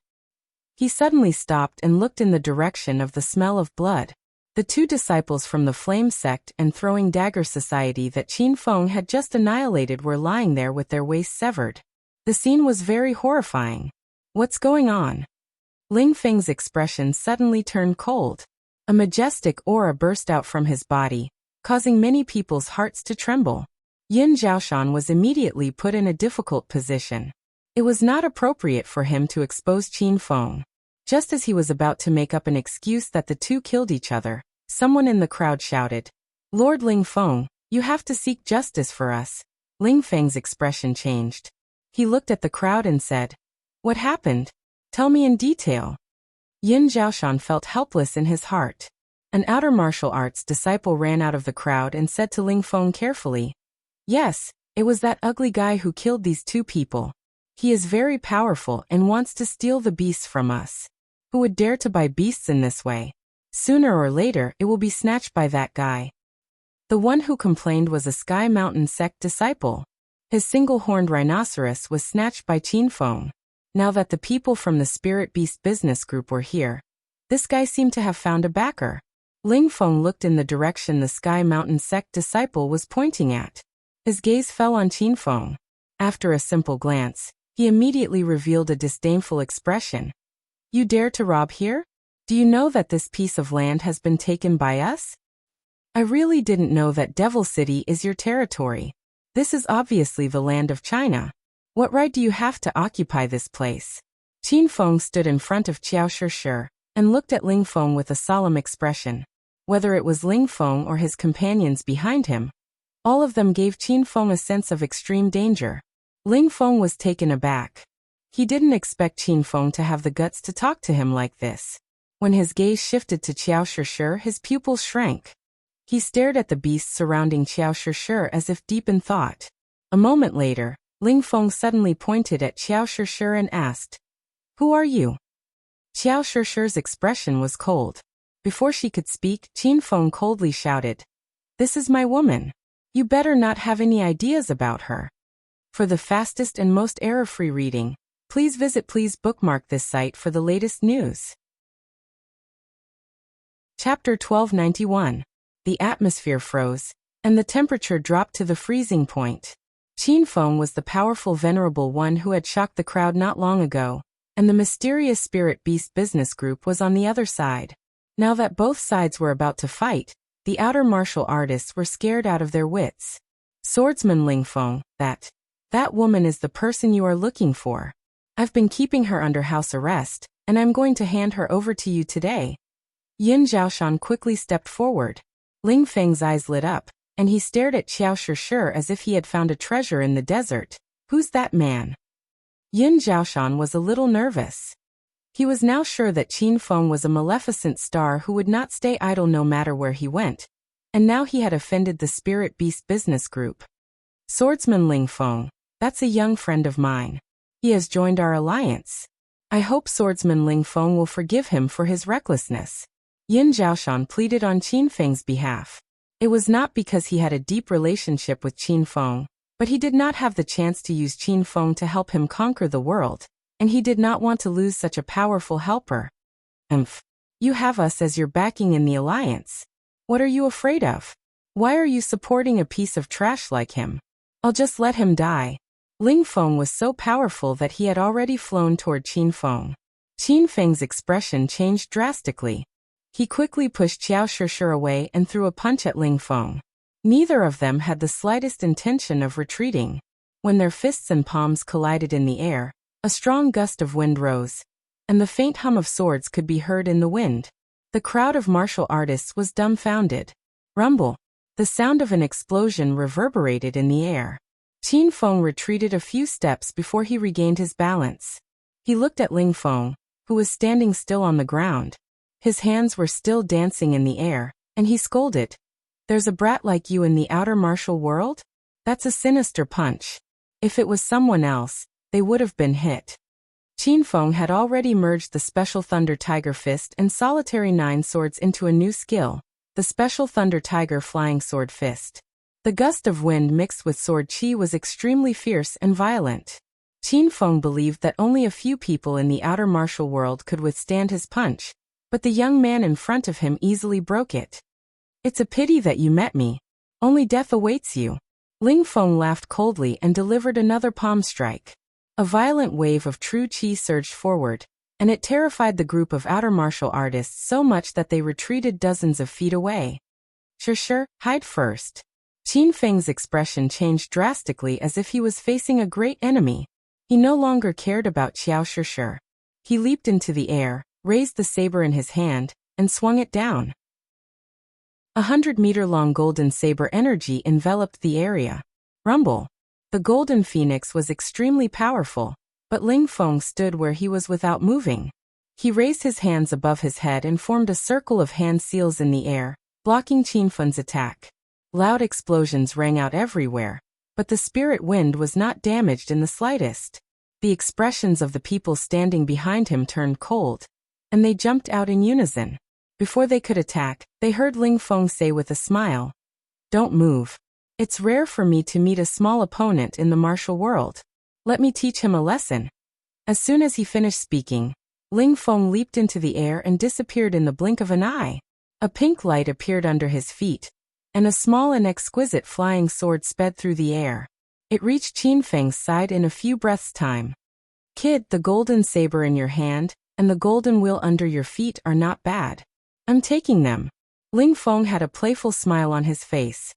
He suddenly stopped and looked in the direction of the smell of blood. The two disciples from the Flame sect and Throwing Dagger Society that Qin Feng had just annihilated were lying there with their waists severed. The scene was very horrifying. What's going on? Ling Feng's expression suddenly turned cold. A majestic aura burst out from his body, causing many people's hearts to tremble. Yin Zhaoshan was immediately put in a difficult position. It was not appropriate for him to expose Qin Feng. Just as he was about to make up an excuse that the two killed each other, someone in the crowd shouted, "Lord Ling Feng, you have to seek justice for us." Ling Feng's expression changed. He looked at the crowd and said, "What happened? Tell me in detail." Yin Zhaoshan felt helpless in his heart. An outer martial arts disciple ran out of the crowd and said to Ling Feng carefully, "Yes, it was that ugly guy who killed these two people. He is very powerful and wants to steal the beasts from us. Who would dare to buy beasts in this way? Sooner or later it will be snatched by that guy." The one who complained was a Sky Mountain sect disciple. His single-horned rhinoceros was snatched by Qin Feng. Now that the people from the Spirit Beast business group were here, this guy seemed to have found a backer. Ling Feng looked in the direction the Sky Mountain sect disciple was pointing at. His gaze fell on Qin Feng. After a simple glance, he immediately revealed a disdainful expression. "You dare to rob here? Do you know that this piece of land has been taken by us? I really didn't know that Devil City is your territory. This is obviously the land of China. What right do you have to occupy this place?" Qin Feng stood in front of Qiao Shishir and looked at Ling Feng with a solemn expression. Whether it was Ling Feng or his companions behind him, all of them gave Qin Feng a sense of extreme danger. Ling Feng was taken aback. He didn't expect Qin Feng to have the guts to talk to him like this. When his gaze shifted to Qiao Shishir, his pupils shrank. He stared at the beasts surrounding Qiao Shishir as if deep in thought. A moment later, Ling Feng suddenly pointed at Qiao Shishir and asked, "Who are you?" Qiao Shishir's expression was cold. Before she could speak, Qin Feng coldly shouted, "This is my woman. You better not have any ideas about her." For the fastest and most error-free reading, please bookmark this site for the latest news. Chapter 1291. The atmosphere froze, and the temperature dropped to the freezing point. Qin Feng was the powerful venerable one who had shocked the crowd not long ago, and the mysterious Spirit Beast business group was on the other side. Now that both sides were about to fight, the outer martial artists were scared out of their wits. "Swordsman Ling Feng, that woman is the person you are looking for. I've been keeping her under house arrest, and I'm going to hand her over to you today." Yin Zhaoshan quickly stepped forward. Ling Feng's eyes lit up, and he stared at Qiao Shishir as if he had found a treasure in the desert. "Who's that man?" Yin Zhaoshan was a little nervous. He was now sure that Qin Feng was a maleficent star who would not stay idle no matter where he went, and now he had offended the Spirit Beast business group. "Swordsman Ling Feng, that's a young friend of mine. He has joined our alliance. I hope swordsman Ling Feng will forgive him for his recklessness. Yin Zhaoshan pleaded on Qin Feng's behalf. It was not because he had a deep relationship with Qin Feng, but he did not have the chance to use Qin Feng to help him conquer the world, and he did not want to lose such a powerful helper. You have us as your backing in the alliance. What are you afraid of? Why are you supporting a piece of trash like him? I'll just let him die. Ling Feng was so powerful that he had already flown toward Qin Feng. Qin Feng's expression changed drastically. He quickly pushed Qiao Shishir away and threw a punch at Ling Feng. Neither of them had the slightest intention of retreating. When their fists and palms collided in the air, a strong gust of wind rose, and the faint hum of swords could be heard in the wind. The crowd of martial artists was dumbfounded. Rumble! The sound of an explosion reverberated in the air. Qin Feng retreated a few steps before he regained his balance. He looked at Ling Feng, who was standing still on the ground. His hands were still dancing in the air, and he scolded. There's a brat like you in the outer martial world? That's a sinister punch. If it was someone else, they would have been hit. Qin Feng had already merged the Special Thunder Tiger Fist and Solitary Nine Swords into a new skill, the Special Thunder Tiger Flying Sword Fist. The gust of wind mixed with sword chi was extremely fierce and violent. Qin Feng believed that only a few people in the outer martial world could withstand his punch, but the young man in front of him easily broke it. It's a pity that you met me. Only death awaits you. Ling Feng laughed coldly and delivered another palm strike. A violent wave of true qi surged forward, and it terrified the group of outer martial artists so much that they retreated dozens of feet away. Shishir, hide first. Qin Feng's expression changed drastically as if he was facing a great enemy. He no longer cared about Qiao Shishir. He leaped into the air, raised the saber in his hand, and swung it down. 100-meter-long golden saber energy enveloped the area. Rumble! The golden phoenix was extremely powerful, but Ling Feng stood where he was without moving. He raised his hands above his head and formed a circle of hand seals in the air, blocking Qin Feng's attack. Loud explosions rang out everywhere, but the spirit wind was not damaged in the slightest. The expressions of the people standing behind him turned cold, and they jumped out in unison. Before they could attack, they heard Ling Feng say with a smile, "Don't move. It's rare for me to meet a small opponent in the martial world. Let me teach him a lesson." As soon as he finished speaking, Ling Feng leaped into the air and disappeared in the blink of an eye. A pink light appeared under his feet, and a small and exquisite flying sword sped through the air. It reached Qin Feng's side in a few breaths' time. "Kid, the golden saber in your hand and the golden wheel under your feet are not bad. I'm taking them." Ling Feng had a playful smile on his face.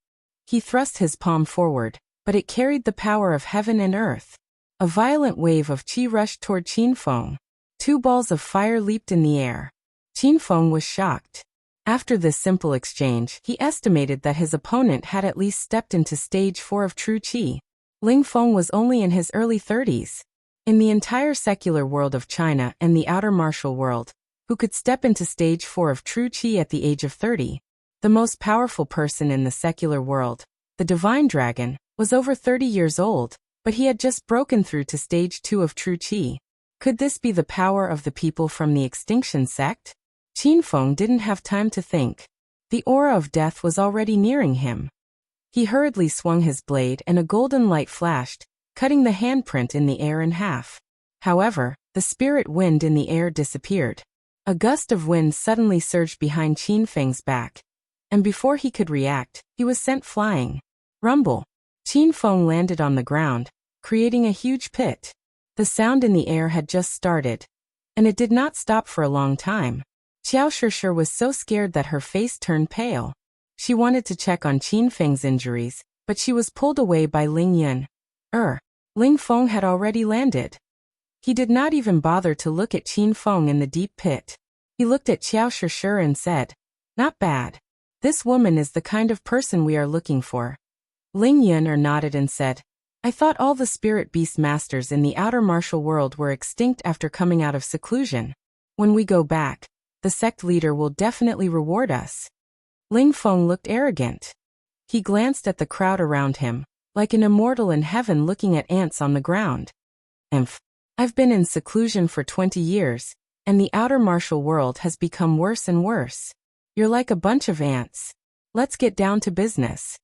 He thrust his palm forward, but it carried the power of heaven and earth. A violent wave of qi rushed toward Qin Feng. 2 balls of fire leaped in the air. Qin Feng was shocked. After this simple exchange, he estimated that his opponent had at least stepped into stage 4 of true qi. Ling Feng was only in his early 30s. In the entire secular world of China and the outer martial world, who could step into stage 4 of true qi at the age of 30? The most powerful person in the secular world, the divine dragon, was over 30 years old, but he had just broken through to stage 2 of true qi. Could this be the power of the people from the extinction sect? Qin Feng didn't have time to think. The aura of death was already nearing him. He hurriedly swung his blade and a golden light flashed, cutting the handprint in the air in half. However, the spirit wind in the air disappeared. A gust of wind suddenly surged behind Qin Feng's back, and before he could react, he was sent flying. Rumble! Qin Feng landed on the ground, creating a huge pit. The sound in the air had just started, and it did not stop for a long time. Qiao Shishir was so scared that her face turned pale. She wanted to check on Qin Feng's injuries, but she was pulled away by Ling Yun. Ling Feng had already landed. He did not even bother to look at Qin Feng in the deep pit. He looked at Qiao Shishir and said, "Not bad. This woman is the kind of person we are looking for." Ling Yun nodded and said, "I thought all the spirit beast masters in the outer martial world were extinct after coming out of seclusion. When we go back, the sect leader will definitely reward us." Ling Feng looked arrogant. He glanced at the crowd around him, like an immortal in heaven looking at ants on the ground. I've been in seclusion for 20 years, and the outer martial world has become worse and worse. You're like a bunch of ants. Let's get down to business.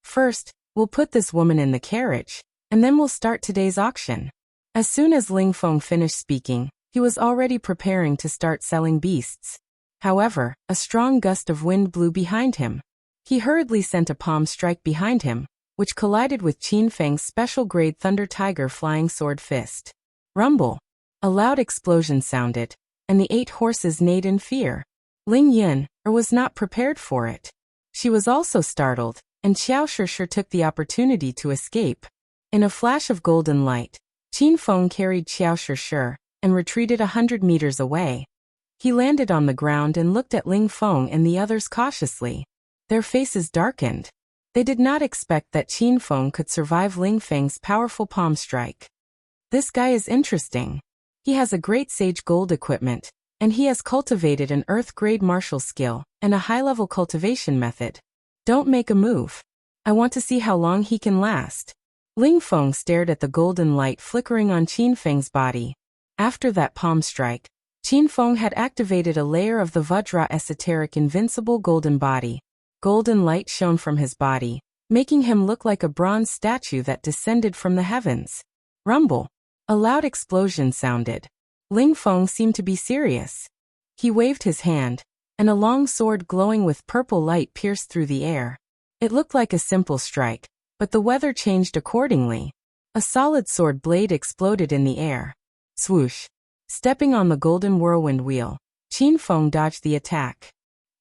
First, we'll put this woman in the carriage, and then we'll start today's auction. As soon as Ling Feng finished speaking, he was already preparing to start selling beasts. However, a strong gust of wind blew behind him. He hurriedly sent a palm strike behind him, which collided with Qin Feng's special-grade Thunder Tiger Flying Sword Fist. Rumble! A loud explosion sounded, and the 8 horses neighed in fear. Ling Yin was not prepared for it. She was also startled, and Xiao Shishir took the opportunity to escape. In a flash of golden light, Qin Feng carried Xiao Shishir and retreated 100 meters away. He landed on the ground and looked at Ling Feng and the others cautiously. Their faces darkened. They did not expect that Qin Feng could survive Ling Feng's powerful palm strike. This guy is interesting. He has a great sage gold equipment, and he has cultivated an earth-grade martial skill and a high-level cultivation method. Don't make a move. I want to see how long he can last. Ling Feng stared at the golden light flickering on Qin Feng's body. After that palm strike, Qin Feng had activated a layer of the Vajra esoteric invincible golden body. Golden light shone from his body, making him look like a bronze statue that descended from the heavens. Rumble! A loud explosion sounded. Ling Feng seemed to be serious. He waved his hand, and a long sword glowing with purple light pierced through the air. It looked like a simple strike, but the weather changed accordingly. A solid sword blade exploded in the air. Swoosh! Stepping on the golden whirlwind wheel, Qin Feng dodged the attack.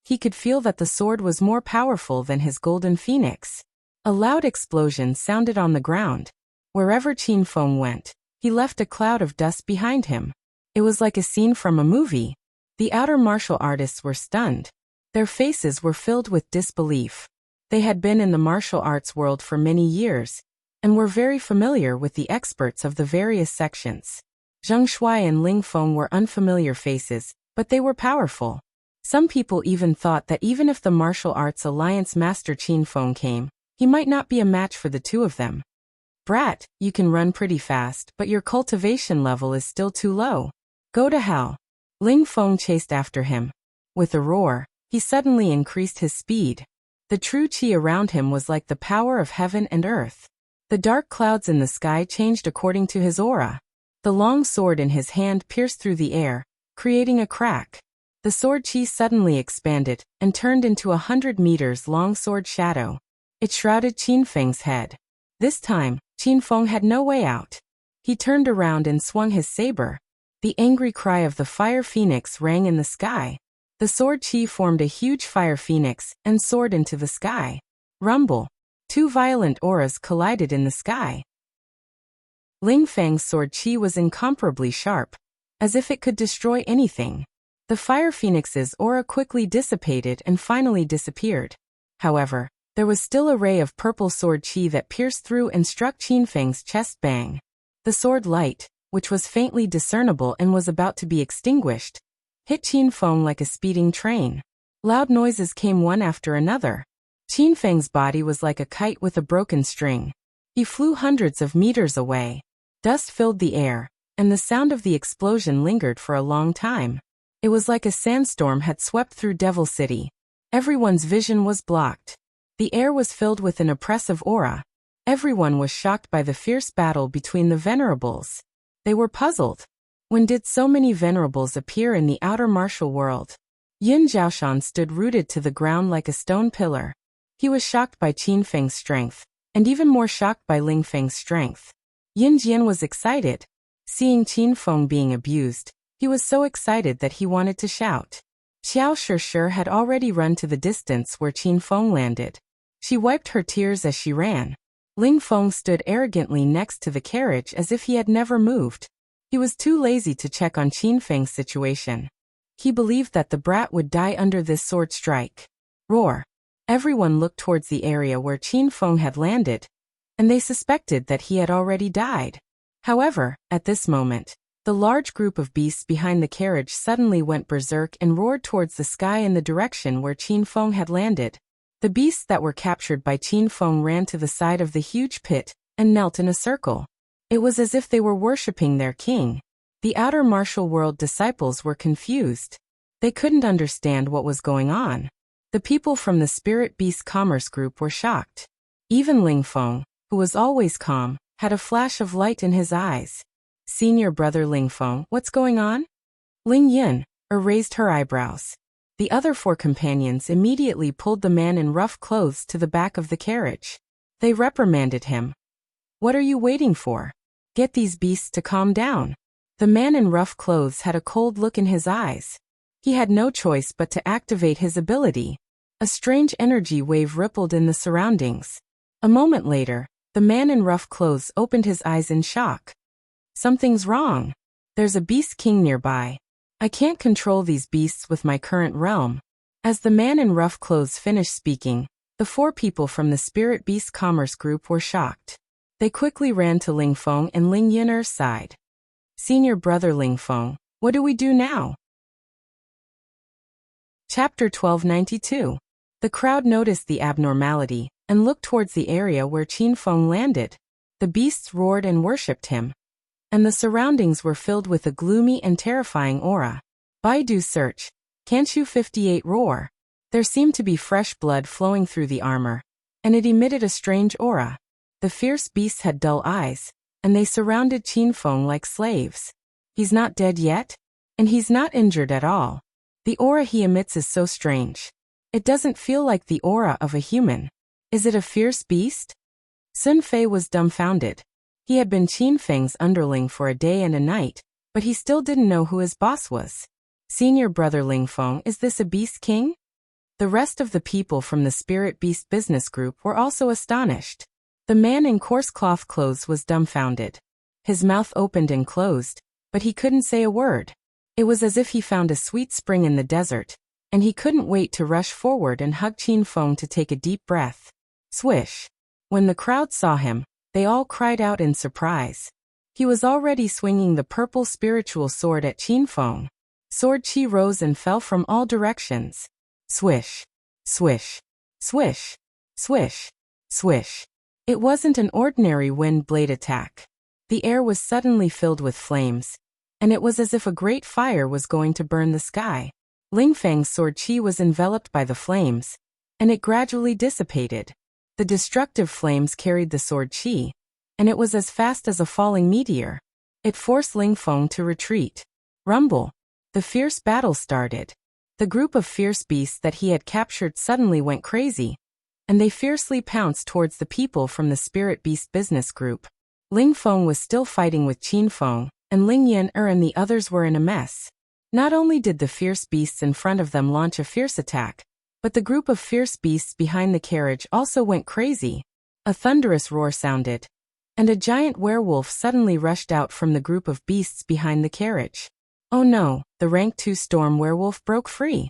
He could feel that the sword was more powerful than his golden phoenix. A loud explosion sounded on the ground. Wherever Qin Feng went, he left a cloud of dust behind him. It was like a scene from a movie. The outer martial artists were stunned. Their faces were filled with disbelief. They had been in the martial arts world for many years, and were very familiar with the experts of the various sections. Zheng Shuai and Ling Feng were unfamiliar faces, but they were powerful. Some people even thought that even if the martial arts alliance master Qin Feng came, he might not be a match for the two of them. Brat, you can run pretty fast, but your cultivation level is still too low. Go to hell. Ling Feng chased after him. With a roar, he suddenly increased his speed. The true qi around him was like the power of heaven and earth. The dark clouds in the sky changed according to his aura. The long sword in his hand pierced through the air, creating a crack. The sword qi suddenly expanded and turned into 100 meters long sword shadow. It shrouded Qin Feng's head. This time, Qin Feng had no way out. He turned around and swung his saber. The angry cry of the fire phoenix rang in the sky. The sword qi formed a huge fire phoenix and soared into the sky. Rumble! 2 violent auras collided in the sky. Ling Feng's sword qi was incomparably sharp, as if it could destroy anything. The fire phoenix's aura quickly dissipated and finally disappeared. However, there was still a ray of purple sword qi that pierced through and struck Qin Feng's chest. Bang! The sword light, which was faintly discernible and was about to be extinguished, hit Qin Feng like a speeding train. Loud noises came one after another. Qin Feng's body was like a kite with a broken string. He flew hundreds of meters away. Dust filled the air, and the sound of the explosion lingered for a long time. It was like a sandstorm had swept through Devil City. Everyone's vision was blocked. The air was filled with an oppressive aura. Everyone was shocked by the fierce battle between the venerables. They were puzzled. When did so many venerables appear in the outer martial world? Yin Zhaoshan stood rooted to the ground like a stone pillar. He was shocked by Qin Feng's strength, and even more shocked by Ling Feng's strength. Yin Jian was excited. Seeing Qin Feng being abused, he was so excited that he wanted to shout. Xiao Shishir had already run to the distance where Qin Feng landed. She wiped her tears as she ran. Ling Feng stood arrogantly next to the carriage as if he had never moved. He was too lazy to check on Qin Feng's situation. He believed that the brat would die under this sword strike. Roar! Everyone looked towards the area where Qin Feng had landed, and they suspected that he had already died. However, at this moment, the large group of beasts behind the carriage suddenly went berserk and roared towards the sky in the direction where Qin Feng had landed. The beasts that were captured by Qin Feng ran to the side of the huge pit and knelt in a circle. It was as if they were worshipping their king. The outer martial world disciples were confused. They couldn't understand what was going on. The people from the Spirit Beast Commerce Group were shocked. Even Ling Feng, who was always calm, had a flash of light in his eyes. Senior brother Ling Feng, what's going on? Ling Yin raised her eyebrows. The other 4 companions immediately pulled the man in rough clothes to the back of the carriage. They reprimanded him. What are you waiting for? Get these beasts to calm down. The man in rough clothes had a cold look in his eyes. He had no choice but to activate his ability. A strange energy wave rippled in the surroundings. A moment later, the man in rough clothes opened his eyes in shock. Something's wrong. There's a beast king nearby. I can't control these beasts with my current realm. As the man in rough clothes finished speaking, the 4 people from the Spirit Beast Commerce Group were shocked. They quickly ran to Ling Feng and Ling Yin's side. Senior brother Ling Feng, what do we do now? Chapter 1292. The crowd noticed the abnormality and looked towards the area where Qin Feng landed. The beasts roared and worshipped him, and the surroundings were filled with a gloomy and terrifying aura. Baidu search. Kanshu 58 roar. There seemed to be fresh blood flowing through the armor, and it emitted a strange aura. The fierce beasts had dull eyes, and they surrounded Qin Feng like slaves. He's not dead yet? And he's not injured at all. The aura he emits is so strange. It doesn't feel like the aura of a human. Is it a fierce beast? Sun Fei was dumbfounded. He had been Qin Feng's underling for a day and a night, but he still didn't know who his boss was. Senior brother Ling Feng, is this a beast king? The rest of the people from the Spirit Beast Business Group were also astonished. The man in coarse cloth clothes was dumbfounded. His mouth opened and closed, but he couldn't say a word. It was as if he found a sweet spring in the desert, and he couldn't wait to rush forward and hug Qin Feng to take a deep breath. Swish! When the crowd saw him, they all cried out in surprise. He was already swinging the purple spiritual sword at Qin Feng. Sword chi rose and fell from all directions. Swish! Swish! Swish! Swish! Swish! It wasn't an ordinary wind blade attack. The air was suddenly filled with flames, and it was as if a great fire was going to burn the sky. Ling Feng's sword chi was enveloped by the flames, and it gradually dissipated. The destructive flames carried the sword chi, and it was as fast as a falling meteor. It forced Ling Feng to retreat. Rumble! The fierce battle started. The group of fierce beasts that he had captured suddenly went crazy, and they fiercely pounced towards the people from the Spirit Beast Business Group. Ling Feng was still fighting with Qin Feng, and Ling Yin and the others were in a mess. Not only did the fierce beasts in front of them launch a fierce attack, but the group of fierce beasts behind the carriage also went crazy. A thunderous roar sounded, and a giant werewolf suddenly rushed out from the group of beasts behind the carriage. Oh no, the rank 2 storm werewolf broke free.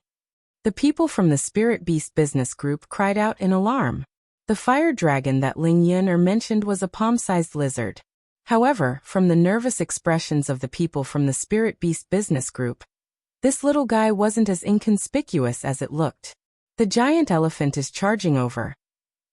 The people from the Spirit Beast Business Group cried out in alarm. The fire dragon that Ling Yin mentioned was a palm-sized lizard. However, from the nervous expressions of the people from the Spirit Beast Business Group, this little guy wasn't as inconspicuous as it looked. The giant elephant is charging over.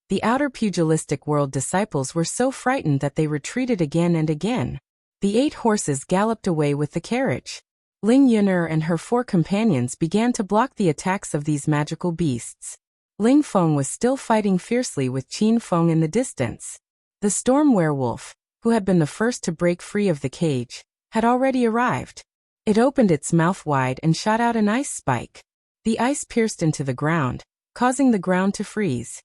The outer pugilistic world disciples were so frightened that they retreated again and again. The 8 horses galloped away with the carriage. Ling Yin and her 4 companions began to block the attacks of these magical beasts. Ling Feng was still fighting fiercely with Qin Feng in the distance. The storm werewolf, who had been the first to break free of the cage, had already arrived. It opened its mouth wide and shot out an ice spike. The ice pierced into the ground, causing the ground to freeze.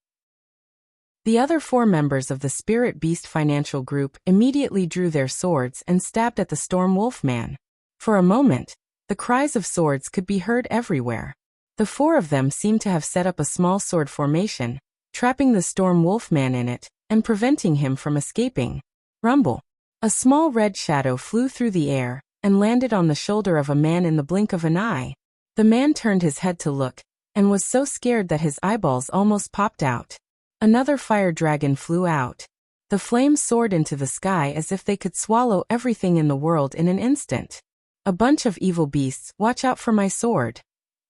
The other 4 members of the Spirit Beast Financial Group immediately drew their swords and stabbed at the Storm Wolfman. For a moment, the cries of swords could be heard everywhere. The 4 of them seemed to have set up a small sword formation, trapping the Storm Wolfman in it, and preventing him from escaping. Rumble! A small red shadow flew through the air, and landed on the shoulder of a man in the blink of an eye. The man turned his head to look, and was so scared that his eyeballs almost popped out. Another fire dragon flew out. The flames soared into the sky as if they could swallow everything in the world in an instant. A bunch of evil beasts, watch out for my sword.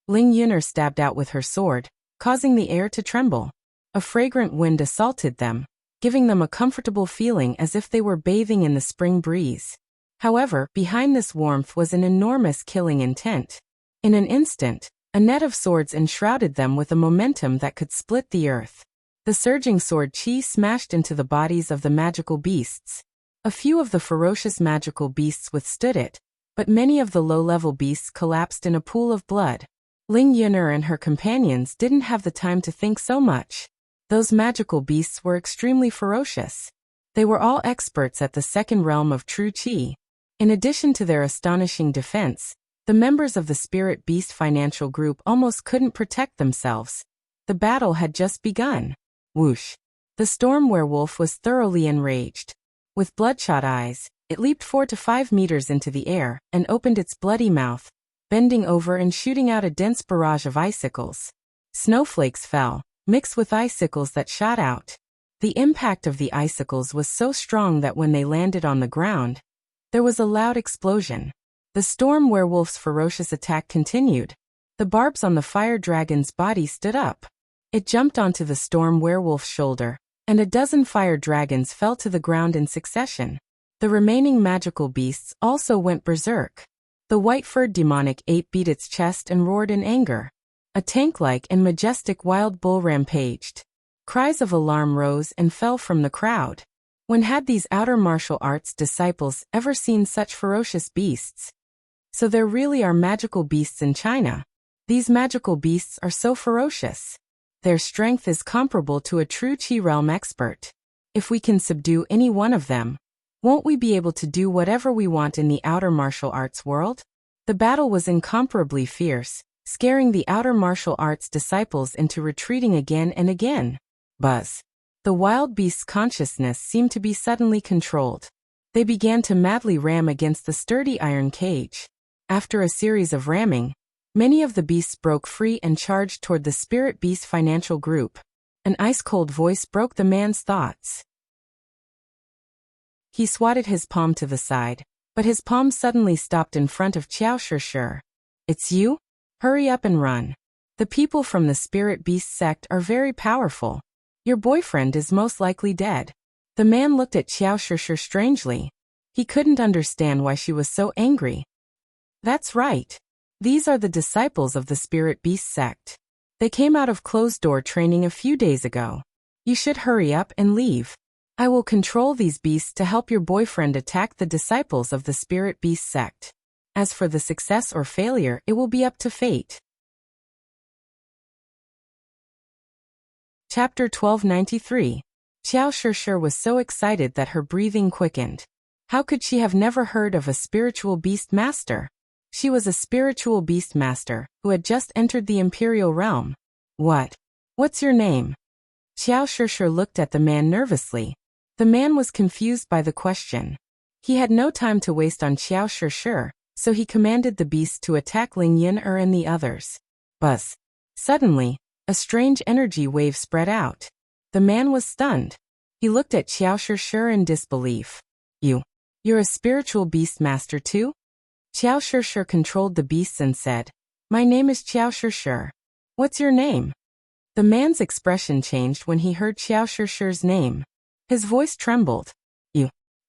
Ling Yin stabbed out with her sword, causing the air to tremble. A fragrant wind assaulted them, giving them a comfortable feeling as if they were bathing in the spring breeze. However, behind this warmth was an enormous killing intent. In an instant, a net of swords enshrouded them with a momentum that could split the earth. The surging sword chi smashed into the bodies of the magical beasts. A few of the ferocious magical beasts withstood it, but many of the low-level beasts collapsed in a pool of blood. Ling Yun'er and her companions didn't have the time to think so much. Those magical beasts were extremely ferocious. They were all experts at the second realm of true qi. In addition to their astonishing defense, the members of the Spirit Beast Financial Group almost couldn't protect themselves. The battle had just begun. Whoosh! The storm werewolf was thoroughly enraged. With bloodshot eyes, it leaped 4 to 5 meters into the air and opened its bloody mouth, bending over and shooting out a dense barrage of icicles. Snowflakes fell, mixed with icicles that shot out. The impact of the icicles was so strong that when they landed on the ground, there was a loud explosion. The storm werewolf's ferocious attack continued. The barbs on the fire dragon's body stood up. It jumped onto the storm werewolf's shoulder, and a dozen fire dragons fell to the ground in succession. The remaining magical beasts also went berserk. The white-furred demonic ape beat its chest and roared in anger. A tank-like and majestic wild bull rampaged. Cries of alarm rose and fell from the crowd. When had these outer martial arts disciples ever seen such ferocious beasts? So there really are magical beasts in China. These magical beasts are so ferocious. Their strength is comparable to a true Qi realm expert. If we can subdue any one of them, won't we be able to do whatever we want in the outer martial arts world? The battle was incomparably fierce, scaring the outer martial arts disciples into retreating again and again. Buzz. The wild beast's consciousness seemed to be suddenly controlled. They began to madly ram against the sturdy iron cage. After a series of ramming, many of the beasts broke free and charged toward the Spirit Beast Financial Group. An ice-cold voice broke the man's thoughts. He swatted his palm to the side, but his palm suddenly stopped in front of Qiao Shishir. It's you? Hurry up and run. The people from the Spirit Beast sect are very powerful. Your boyfriend is most likely dead. The man looked at Qiao Shishir strangely. He couldn't understand why she was so angry. That's right. These are the disciples of the Spirit Beast sect. They came out of closed-door training a few days ago. You should hurry up and leave. I will control these beasts to help your boyfriend attack the disciples of the Spirit Beast sect. As for the success or failure, it will be up to fate. Chapter 1293. Qiao Shishir was so excited that her breathing quickened. How could she have never heard of a spiritual beast master? She was a spiritual beast master who had just entered the imperial realm. What's your name? Qiao Shishir looked at the man nervously. The man was confused by the question. He had no time to waste on Qiao Shishir, so he commanded the beasts to attack Ling Yun'er and the others. Buzz. Suddenly, a strange energy wave spread out. The man was stunned. He looked at Qiao Shishir in disbelief. You're a spiritual beast master too? Qiao Shishir controlled the beasts and said, My name is Qiao Shishir. What's your name? The man's expression changed when he heard Qiao Shishir's name. His voice trembled.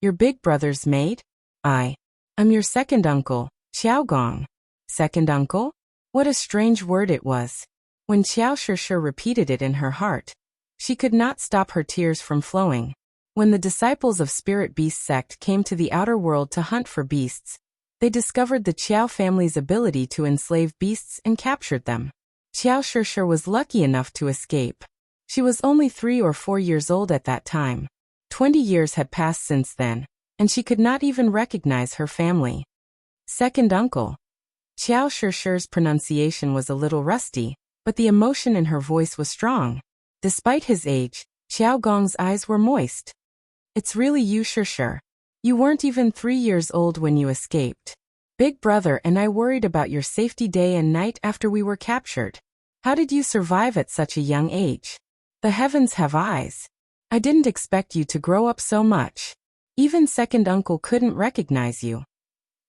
Your big brother's maid? I'm your second uncle, Qiao Gong. Second uncle? What a strange word it was. When Qiao Shishir repeated it in her heart, she could not stop her tears from flowing. When the disciples of Spirit Beast sect came to the outer world to hunt for beasts, they discovered the Qiao family's ability to enslave beasts and captured them. Qiao Shishir was lucky enough to escape. She was only 3 or 4 years old at that time. 20 years had passed since then, and she could not even recognize her family. Second uncle. Qiao Shishir's pronunciation was a little rusty, but the emotion in her voice was strong. Despite his age, Qiao Gong's eyes were moist. It's really you, Shishir. You weren't even 3 years old when you escaped. Big brother and I worried about your safety day and night after we were captured. How did you survive at such a young age? The heavens have eyes. I didn't expect you to grow up so much. Even second uncle couldn't recognize you.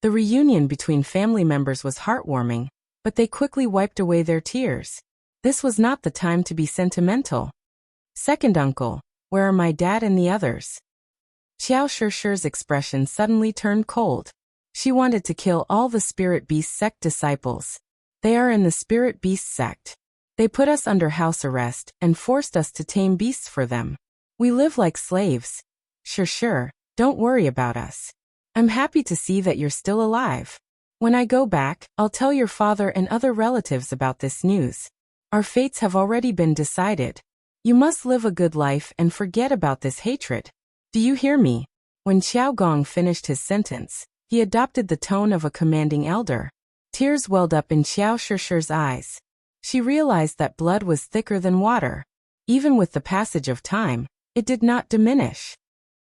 The reunion between family members was heartwarming, but they quickly wiped away their tears. This was not the time to be sentimental. Second uncle, Where are my dad and the others? Xiao Shishi's expression suddenly turned cold. She wanted to kill all the Spirit Beast sect disciples. They are in the Spirit Beast sect. They put us under house arrest and forced us to tame beasts for them. We live like slaves. Sure, don't worry about us. I'm happy to see that you're still alive. When I go back, I'll tell your father and other relatives about this news. Our fates have already been decided. You must live a good life and forget about this hatred. Do you hear me? When Xiao Gong finished his sentence, he adopted the tone of a commanding elder. Tears welled up in Xiao Shishi's eyes. She realized that blood was thicker than water. Even with the passage of time, it did not diminish.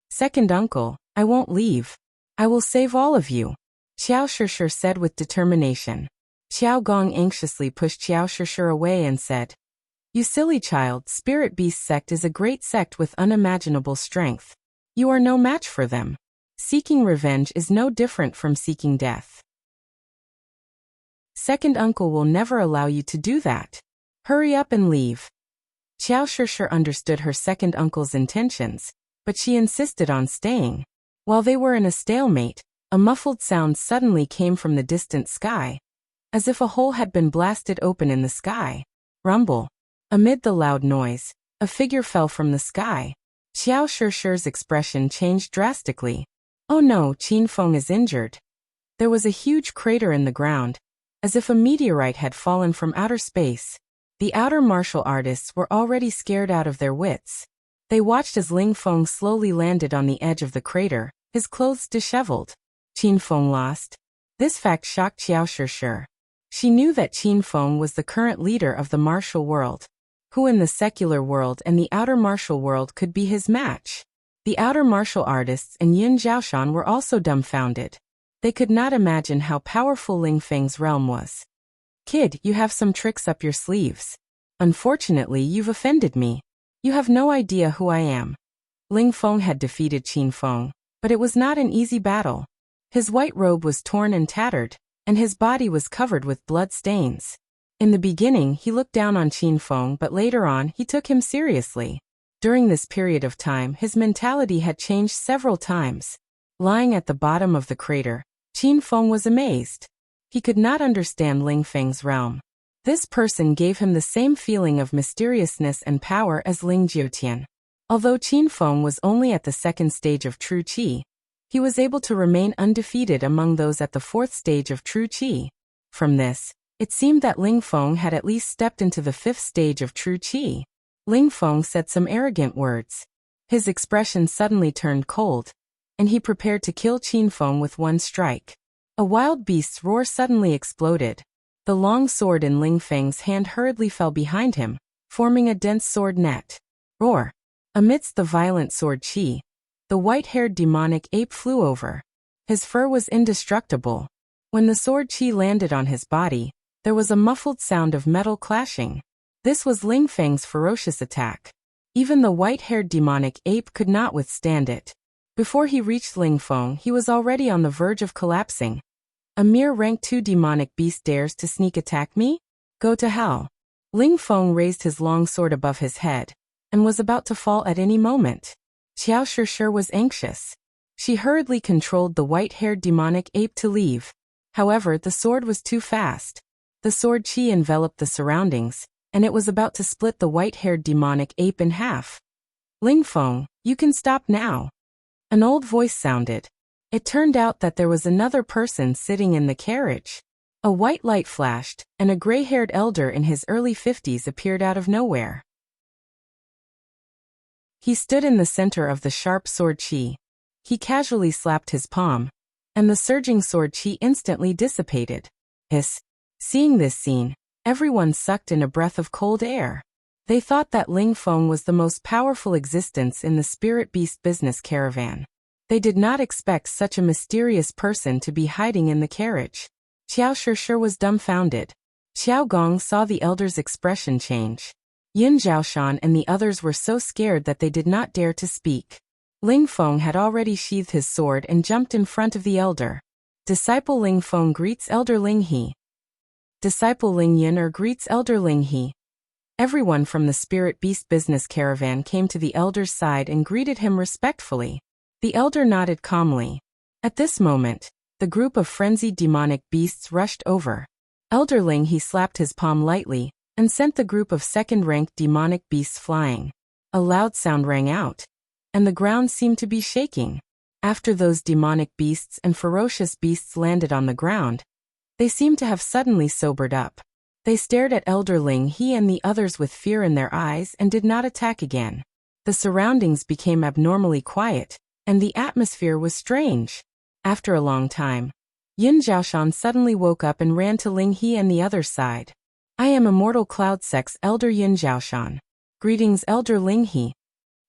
Second uncle, I won't leave. I will save all of you, Xiao Shishi said with determination. Xiao Gong anxiously pushed Xiao Shishi away and said, You silly child, Spirit Beast sect is a great sect with unimaginable strength. You are no match for them. Seeking revenge is no different from seeking death. Second uncle will never allow you to do that. Hurry up and leave. Xiao Shishi understood her second uncle's intentions, but she insisted on staying. While they were in a stalemate, a muffled sound suddenly came from the distant sky, as if a hole had been blasted open in the sky. Rumble. Amid the loud noise, a figure fell from the sky. Xiao Shishi's expression changed drastically. Oh no, Qin Feng is injured. There was a huge crater in the ground, as if a meteorite had fallen from outer space. The outer martial artists were already scared out of their wits. They watched as Ling Feng slowly landed on the edge of the crater, his clothes disheveled. Qin Feng lost. This fact shocked Xiao Shishi. She knew that Qin Feng was the current leader of the martial world. Who in the secular world and the outer martial world could be his match? The outer martial artists and Yin Zhaoshan were also dumbfounded. They could not imagine how powerful Ling Feng's realm was. Kid, you have some tricks up your sleeves. Unfortunately, you've offended me. You have no idea who I am. Ling Feng had defeated Qin Feng, but it was not an easy battle. His white robe was torn and tattered, and his body was covered with blood stains. In the beginning, he looked down on Qin Feng, but later on, he took him seriously. During this period of time, his mentality had changed several times. Lying at the bottom of the crater, Qin Feng was amazed. He could not understand Ling Feng's realm. This person gave him the same feeling of mysteriousness and power as Ling Jiutian. Although Qin Feng was only at the second stage of true qi, he was able to remain undefeated among those at the fourth stage of true qi. From this, it seemed that Ling Feng had at least stepped into the fifth stage of true qi. Ling Feng said some arrogant words. His expression suddenly turned cold, and he prepared to kill Qin Feng with one strike. A wild beast's roar suddenly exploded. The long sword in Ling Feng's hand hurriedly fell behind him, forming a dense sword net. Roar! Amidst the violent sword qi, the white-haired demonic ape flew over. His fur was indestructible. When the sword qi landed on his body, there was a muffled sound of metal clashing. This was Ling Feng's ferocious attack. Even the white-haired demonic ape could not withstand it. Before he reached Ling Feng, he was already on the verge of collapsing. A mere rank 2 demonic beast dares to sneak attack me? Go to hell. Ling Feng raised his long sword above his head, and was about to fall at any moment. Xiao Shishi was anxious. She hurriedly controlled the white-haired demonic ape to leave. However, the sword was too fast. The sword qi enveloped the surroundings, and it was about to split the white-haired demonic ape in half. Ling Feng, you can stop now. An old voice sounded. It turned out that there was another person sitting in the carriage. A white light flashed, and a gray-haired elder in his early 50s appeared out of nowhere. He stood in the center of the sharp sword qi. He casually slapped his palm, and the surging sword qi instantly dissipated. Hiss. Seeing this scene, everyone sucked in a breath of cold air. They thought that Ling Feng was the most powerful existence in the Spirit Beast business caravan. They did not expect such a mysterious person to be hiding in the carriage. Xiao Shishi was dumbfounded. Xiao Gong saw the elder's expression change. Yin Zhaoshan and the others were so scared that they did not dare to speak. Ling Feng had already sheathed his sword and jumped in front of the elder. Disciple Ling Feng greets Elder Ling He. Disciple Ling Yin greets Elder Ling He. Everyone from the Spirit Beast business caravan came to the elder's side and greeted him respectfully. The elder nodded calmly. At this moment, the group of frenzied demonic beasts rushed over. Elder Ling he slapped his palm lightly and sent the group of second-ranked demonic beasts flying. A loud sound rang out, and the ground seemed to be shaking. After those demonic beasts and ferocious beasts landed on the ground, they seemed to have suddenly sobered up. They stared at Elder Ling he and the others with fear in their eyes and did not attack again. The surroundings became abnormally quiet, and the atmosphere was strange. After a long time, Yin Zhaoshan suddenly woke up and ran to Ling He and the other side. I am Immortal Cloud Sect's Elder Yin Zhaoshan. Greetings, Elder Ling He.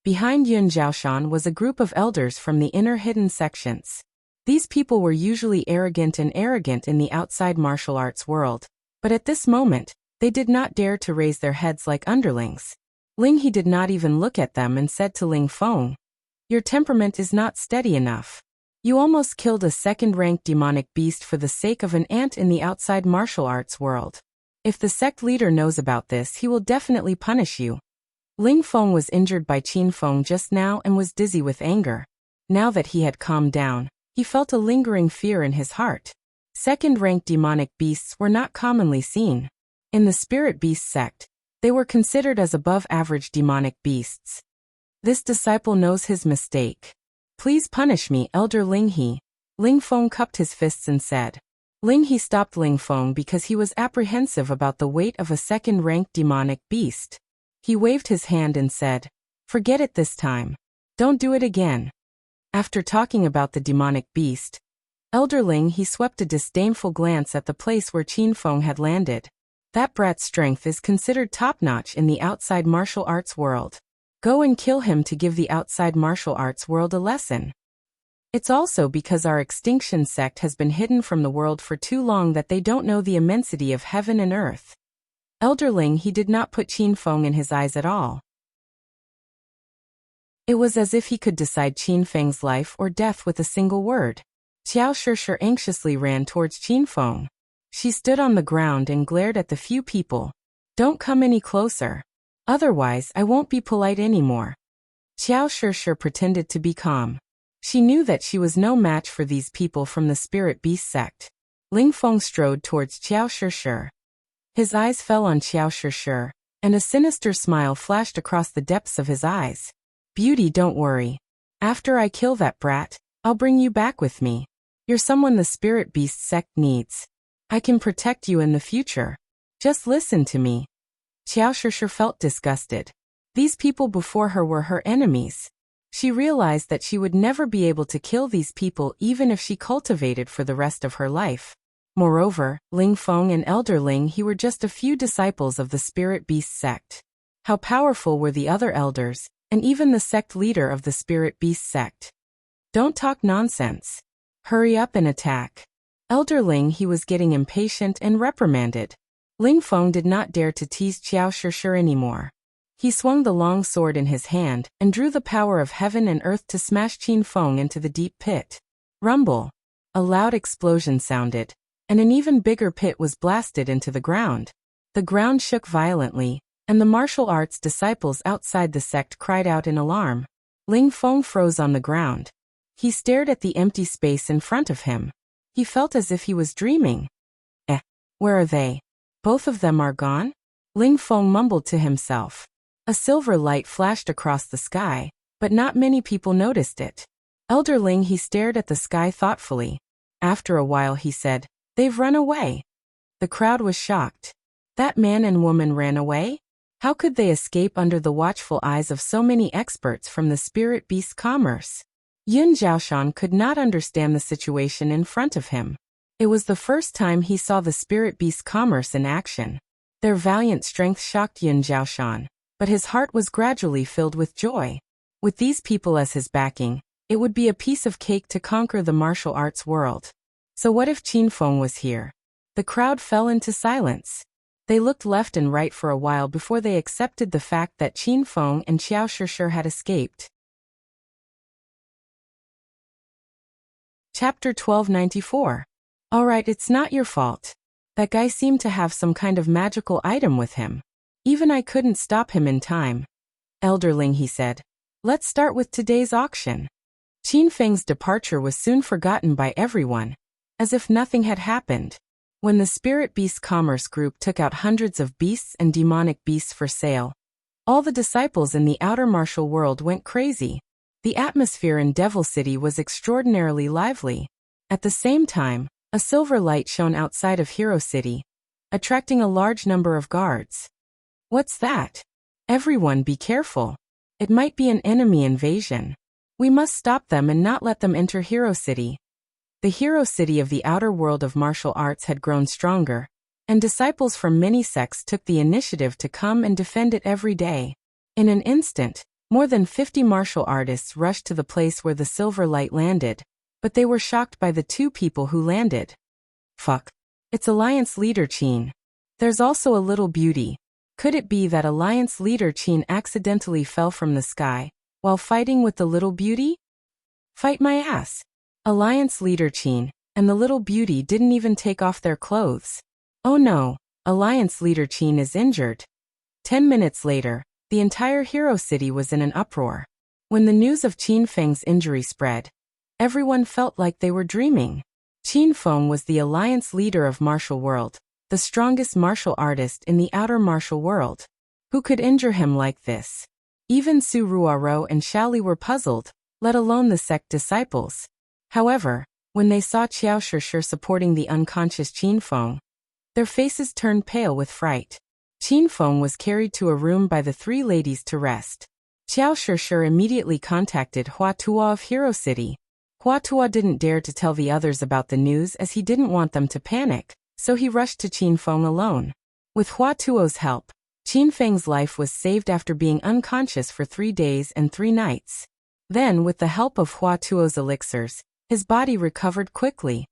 Behind Yin Zhaoshan was a group of elders from the inner hidden sections. These people were usually arrogant in the outside martial arts world, but at this moment, they did not dare to raise their heads like underlings. Ling He did not even look at them and said to Ling Feng, "Your temperament is not steady enough. You almost killed a second-ranked demonic beast for the sake of an ant in the outside martial arts world. If the sect leader knows about this, he will definitely punish you." Ling Feng was injured by Qin Feng just now and was dizzy with anger. Now that he had calmed down, he felt a lingering fear in his heart. Second-ranked demonic beasts were not commonly seen. In the Spirit Beast sect, they were considered as above-average demonic beasts. This disciple knows his mistake. Please punish me, Elder Ling He. Ling Feng cupped his fists and said. Ling He stopped Ling Feng because he was apprehensive about the weight of a second-ranked demonic beast. He waved his hand and said, "Forget it this time. Don't do it again." After talking about the demonic beast, Elder Ling he swept a disdainful glance at the place where Qin Feng had landed. That brat's strength is considered top-notch in the outside martial arts world. Go and kill him to give the outside martial arts world a lesson. It's also because our extinction sect has been hidden from the world for too long that they don't know the immensity of heaven and earth. Elder Ling he did not put Qin Feng in his eyes at all. It was as if he could decide Qin Feng's life or death with a single word. Xiao Shishir anxiously ran towards Qin Feng. She stood on the ground and glared at the few people. "Don't come any closer. Otherwise I won't be polite anymore." Xiao Shishir pretended to be calm. She knew that she was no match for these people from the Spirit Beast sect. Ling Feng strode towards Xiao Shishir. His eyes fell on Xiao Shishir, and a sinister smile flashed across the depths of his eyes. "Beauty, don't worry. After I kill that brat, I'll bring you back with me. You're someone the Spirit Beast sect needs. I can protect you in the future. Just listen to me." Xiao Shishir felt disgusted. These people before her were her enemies. She realized that she would never be able to kill these people even if she cultivated for the rest of her life. Moreover, Ling Feng and Elder Ling he were just a few disciples of the Spirit Beast sect. How powerful were the other elders, and even the sect leader of the Spirit Beast sect. Don't talk nonsense. Hurry up and attack. Elder Ling he was getting impatient and reprimanded. Ling Feng did not dare to tease Xiao Shishir anymore. He swung the long sword in his hand and drew the power of heaven and earth to smash Qin Feng into the deep pit. Rumble. A loud explosion sounded, and an even bigger pit was blasted into the ground. The ground shook violently, and the martial arts disciples outside the sect cried out in alarm. Ling Feng froze on the ground. He stared at the empty space in front of him. He felt as if he was dreaming. Where are they? Both of them are gone? Ling Feng mumbled to himself. A silver light flashed across the sky, but not many people noticed it. Elder Ling he stared at the sky thoughtfully. After a while he said, "They've run away." The crowd was shocked. That man and woman ran away? How could they escape under the watchful eyes of so many experts from the Spirit Beast commerce? Yin Zhaoshan could not understand the situation in front of him. It was the first time he saw the Spirit Beast commerce in action. Their valiant strength shocked Yin Zhaoshan, but his heart was gradually filled with joy. With these people as his backing, it would be a piece of cake to conquer the martial arts world. So what if Qin Feng was here? The crowd fell into silence. They looked left and right for a while before they accepted the fact that Qin Feng and Xiao Shishir had escaped. Chapter 1294. Alright, it's not your fault. That guy seemed to have some kind of magical item with him. Even I couldn't stop him in time. Elderling, he said. Let's start with today's auction. Qin Feng's departure was soon forgotten by everyone, as if nothing had happened. When the Spirit Beast Commerce Group took out hundreds of beasts and demonic beasts for sale, all the disciples in the outer martial world went crazy. The atmosphere in Devil City was extraordinarily lively. At the same time, a silver light shone outside of Hero City, attracting a large number of guards. What's that? Everyone be careful. It might be an enemy invasion. We must stop them and not let them enter Hero City. The Hero City of the outer world of martial arts had grown stronger, and disciples from many sects took the initiative to come and defend it every day. In an instant, more than 50 martial artists rushed to the place where the silver light landed, but they were shocked by the two people who landed. Fuck. It's Alliance Leader Qin. There's also a little beauty. Could it be that Alliance Leader Qin accidentally fell from the sky while fighting with the little beauty? Fight my ass. Alliance Leader Qin and the little beauty didn't even take off their clothes. Oh no, Alliance Leader Qin is injured. 10 minutes later, the entire Hero City was in an uproar. When the news of Qin Feng's injury spread, everyone felt like they were dreaming. Qin Feng was the Alliance Leader of Martial World, the strongest martial artist in the outer martial world. Who could injure him like this? Even Su Ruaro and Shaoli were puzzled, let alone the sect disciples. However, when they saw Qiao Shishir supporting the unconscious Qin Feng, their faces turned pale with fright. Qin Feng was carried to a room by the three ladies to rest. Qiao Shishir immediately contacted Hua Tuo of Hero City. Hua Tuo didn't dare to tell the others about the news as he didn't want them to panic, so he rushed to Qin Feng alone. With Hua Tuo's help, Qin Feng's life was saved after being unconscious for 3 days and 3 nights. Then, with the help of Hua Tuo's elixirs, his body recovered quickly.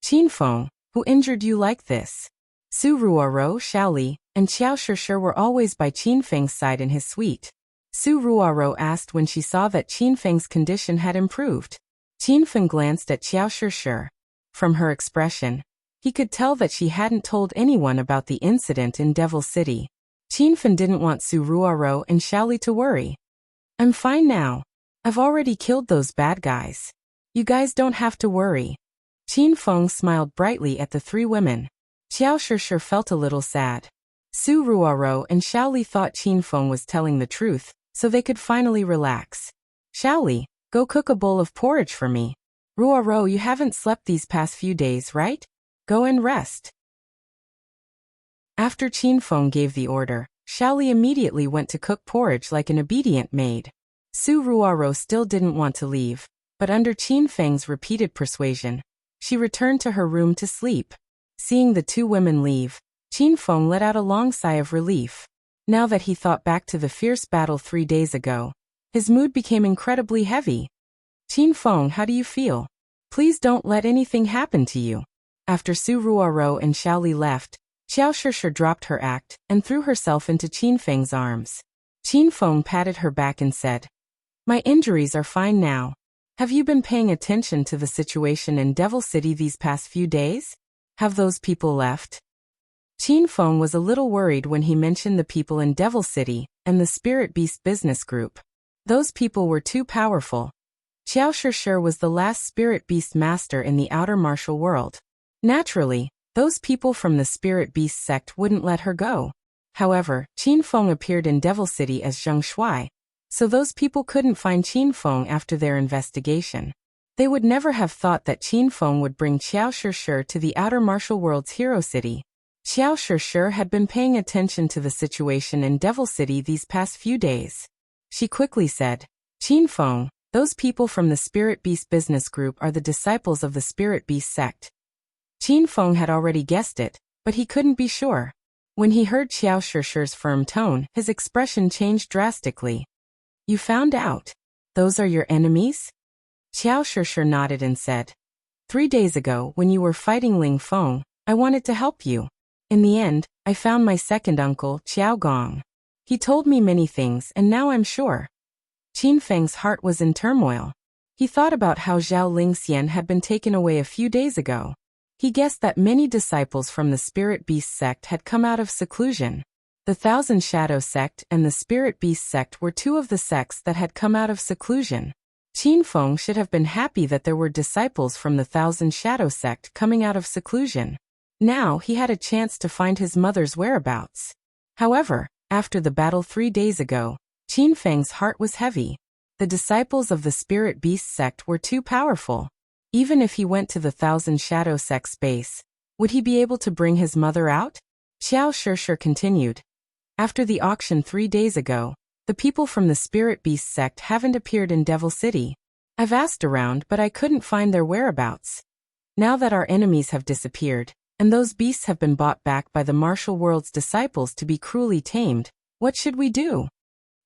Qin Feng, who injured you like this? Su Ruaro, Shaoli, and Qiao Shishir were always by Qin Feng's side in his suite. Su Ruaro asked when she saw that Qin Feng's condition had improved. Qin Feng glanced at Qiao Shishir. From her expression, he could tell that she hadn't told anyone about the incident in Devil City. Qin Feng didn't want Su Ruaro and Shaoli to worry. I'm fine now. I've already killed those bad guys. You guys don't have to worry. Qin Feng smiled brightly at the 3 women. Qiao Shishir felt a little sad. Su Ruaro and Shaoli thought Qin Feng was telling the truth, so they could finally relax. Shaoli, go cook a bowl of porridge for me. Ruaro, you haven't slept these past few days, right? Go and rest. After Qin Feng gave the order, Shaoli immediately went to cook porridge like an obedient maid. Su Ruaro still didn't want to leave, but under Qin Feng's repeated persuasion, she returned to her room to sleep. Seeing the 2 women leave, Qin Feng let out a long sigh of relief. Now that he thought back to the fierce battle 3 days ago, his mood became incredibly heavy. Qin Feng, how do you feel? Please don't let anything happen to you. After Su Ruaro and Shaoli left, Qiao Shishir dropped her act and threw herself into Qin Feng's arms. Qin Feng patted her back and said, My injuries are fine now. Have you been paying attention to the situation in Devil City these past few days? Have those people left? Qin Feng was a little worried when he mentioned the people in Devil City and the Spirit Beast business group. Those people were too powerful. Qiao Shishir was the last Spirit Beast master in the outer martial world. Naturally, those people from the Spirit Beast sect wouldn't let her go. However, Qin Feng appeared in Devil City as Zheng Shuai, so those people couldn't find Qin Feng after their investigation. They would never have thought that Qin Feng would bring Qiao Shishir to the outer martial world's Hero City. Qiao Shishir had been paying attention to the situation in Devil City these past few days. She quickly said, Qin Feng, those people from the Spirit Beast business group are the disciples of the Spirit Beast sect. Qin Feng had already guessed it, but he couldn't be sure. When he heard Qiao Shishir's firm tone, his expression changed drastically. You found out? Those are your enemies? Qiao Shishir nodded and said, 3 days ago, when you were fighting Ling Feng, I wanted to help you. In the end, I found my second uncle, Qiao Gong. He told me many things and now I'm sure. Qin Feng's heart was in turmoil. He thought about how Zhao Lingxian had been taken away a few days ago. He guessed that many disciples from the Spirit Beast sect had come out of seclusion. The Thousand Shadow sect and the Spirit Beast sect were two of the sects that had come out of seclusion. Qin Feng should have been happy that there were disciples from the Thousand Shadow sect coming out of seclusion. Now he had a chance to find his mother's whereabouts. However, after the battle 3 days ago, Qin Feng's heart was heavy. The disciples of the Spirit Beast sect were too powerful. Even if he went to the Thousand Shadow sect's base, would he be able to bring his mother out? Xiao Shishir continued. After the auction 3 days ago, the people from the Spirit Beast sect haven't appeared in Devil City. I've asked around but I couldn't find their whereabouts. Now that our enemies have disappeared, and those beasts have been bought back by the martial world's disciples to be cruelly tamed, what should we do?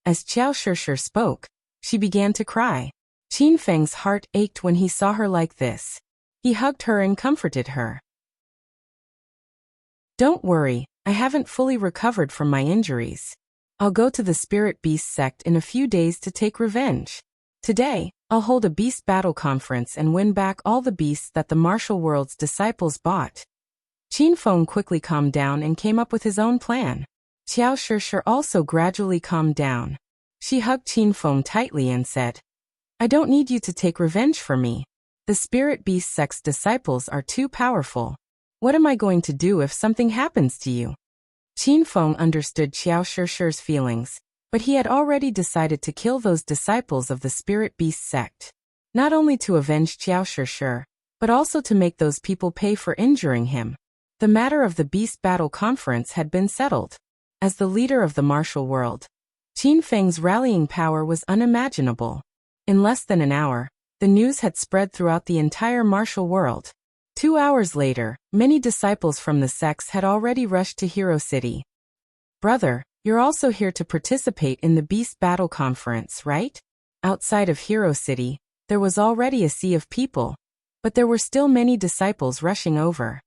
As Xiao Shishir spoke, she began to cry. Qin Feng's heart ached when he saw her like this. He hugged her and comforted her. Don't worry, I haven't fully recovered from my injuries. I'll go to the Spirit Beast sect in a few days to take revenge. Today, I'll hold a beast battle conference and win back all the beasts that the martial world's disciples bought. Qin Feng quickly calmed down and came up with his own plan. Xiao Shishir also gradually calmed down. She hugged Qin Feng tightly and said, I don't need you to take revenge for me. The Spirit Beast sect's disciples are too powerful. What am I going to do if something happens to you? Qin Feng understood Xiao Shishir's feelings, but he had already decided to kill those disciples of the Spirit Beast sect. Not only to avenge Xiao Shishir, but also to make those people pay for injuring him. The matter of the Beast Battle Conference had been settled. As the leader of the martial world, Qin Feng's rallying power was unimaginable. In less than an hour, the news had spread throughout the entire martial world. 2 hours later, many disciples from the sects had already rushed to Hero City. Brother, you're also here to participate in the Beast Battle Conference, right? Outside of Hero City, there was already a sea of people, but there were still many disciples rushing over.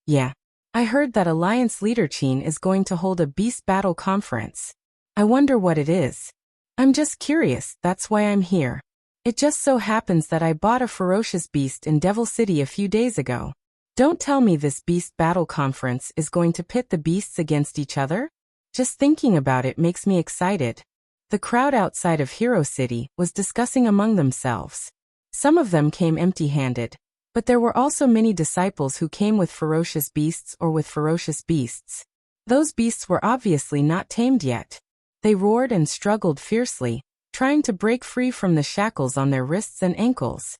Yeah. I heard that Alliance leader Qin is going to hold a Beast Battle Conference. I wonder what it is. I'm just curious, that's why I'm here. It just so happens that I bought a ferocious beast in Devil City a few days ago. Don't tell me this Beast Battle Conference is going to pit the beasts against each other? Just thinking about it makes me excited. The crowd outside of Hero City was discussing among themselves. Some of them came empty-handed, but there were also many disciples who came with ferocious beasts or with ferocious beasts. Those beasts were obviously not tamed yet. They roared and struggled fiercely, trying to break free from the shackles on their wrists and ankles.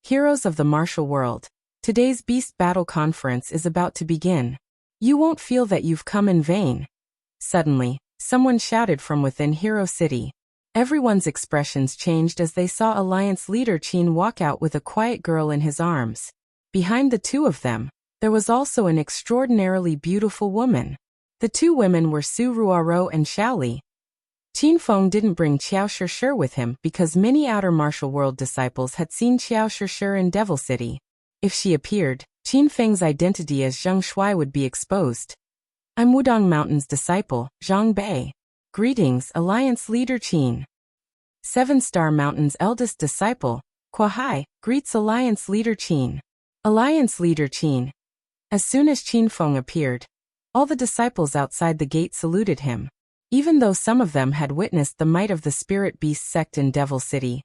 Heroes of the martial world, today's Beast Battle Conference is about to begin. You won't feel that you've come in vain. Suddenly, someone shouted from within Hero City. Everyone's expressions changed as they saw Alliance leader Qin walk out with a quiet girl in his arms. Behind the two of them, there was also an extraordinarily beautiful woman. The two women were Su Ruaro and Xiaoli. Qin Feng didn't bring Xiao Shishir with him because many outer martial world disciples had seen Xiao Shishir in Devil City. If she appeared, Qin Feng's identity as Zheng Shuai would be exposed. I'm Wudong Mountain's disciple, Zhang Bei. Greetings, Alliance leader Qin. 7-Star Mountain's eldest disciple, Kuai, greets Alliance leader Qin. Alliance leader Qin. As soon as Qin Feng appeared, all the disciples outside the gate saluted him. Even though some of them had witnessed the might of the Spirit Beast sect in Devil City,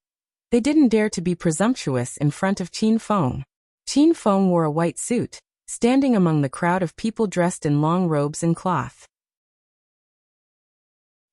they didn't dare to be presumptuous in front of Qin Feng. Qin Feng wore a white suit, standing among the crowd of people dressed in long robes and cloth.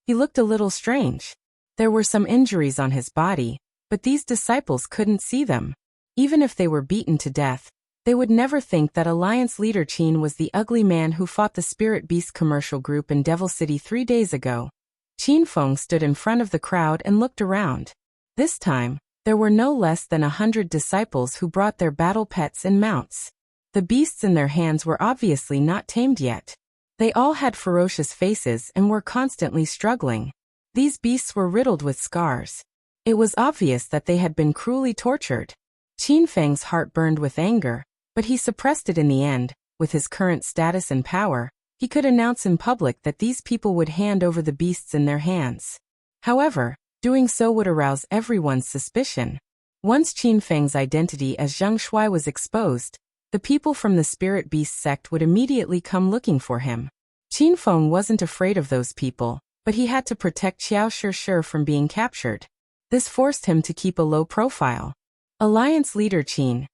He looked a little strange. There were some injuries on his body, but these disciples couldn't see them. Even if they were beaten to death, they would never think that Alliance leader Qin was the ugly man who fought the Spirit Beast commercial group in Devil City 3 days ago. Qin Feng stood in front of the crowd and looked around. This time, there were no less than 100 disciples who brought their battle pets and mounts. The beasts in their hands were obviously not tamed yet. They all had ferocious faces and were constantly struggling. These beasts were riddled with scars. It was obvious that they had been cruelly tortured. Qin Feng's heart burned with anger, but he suppressed it in the end. With his current status and power, he could announce in public that these people would hand over the beasts in their hands. However, doing so would arouse everyone's suspicion. Once Qin Feng's identity as Zheng Shuai was exposed, the people from the Spirit Beast sect would immediately come looking for him. Qin Feng wasn't afraid of those people, but he had to protect Xiao Shi from being captured. This forced him to keep a low profile. Alliance leader Qin,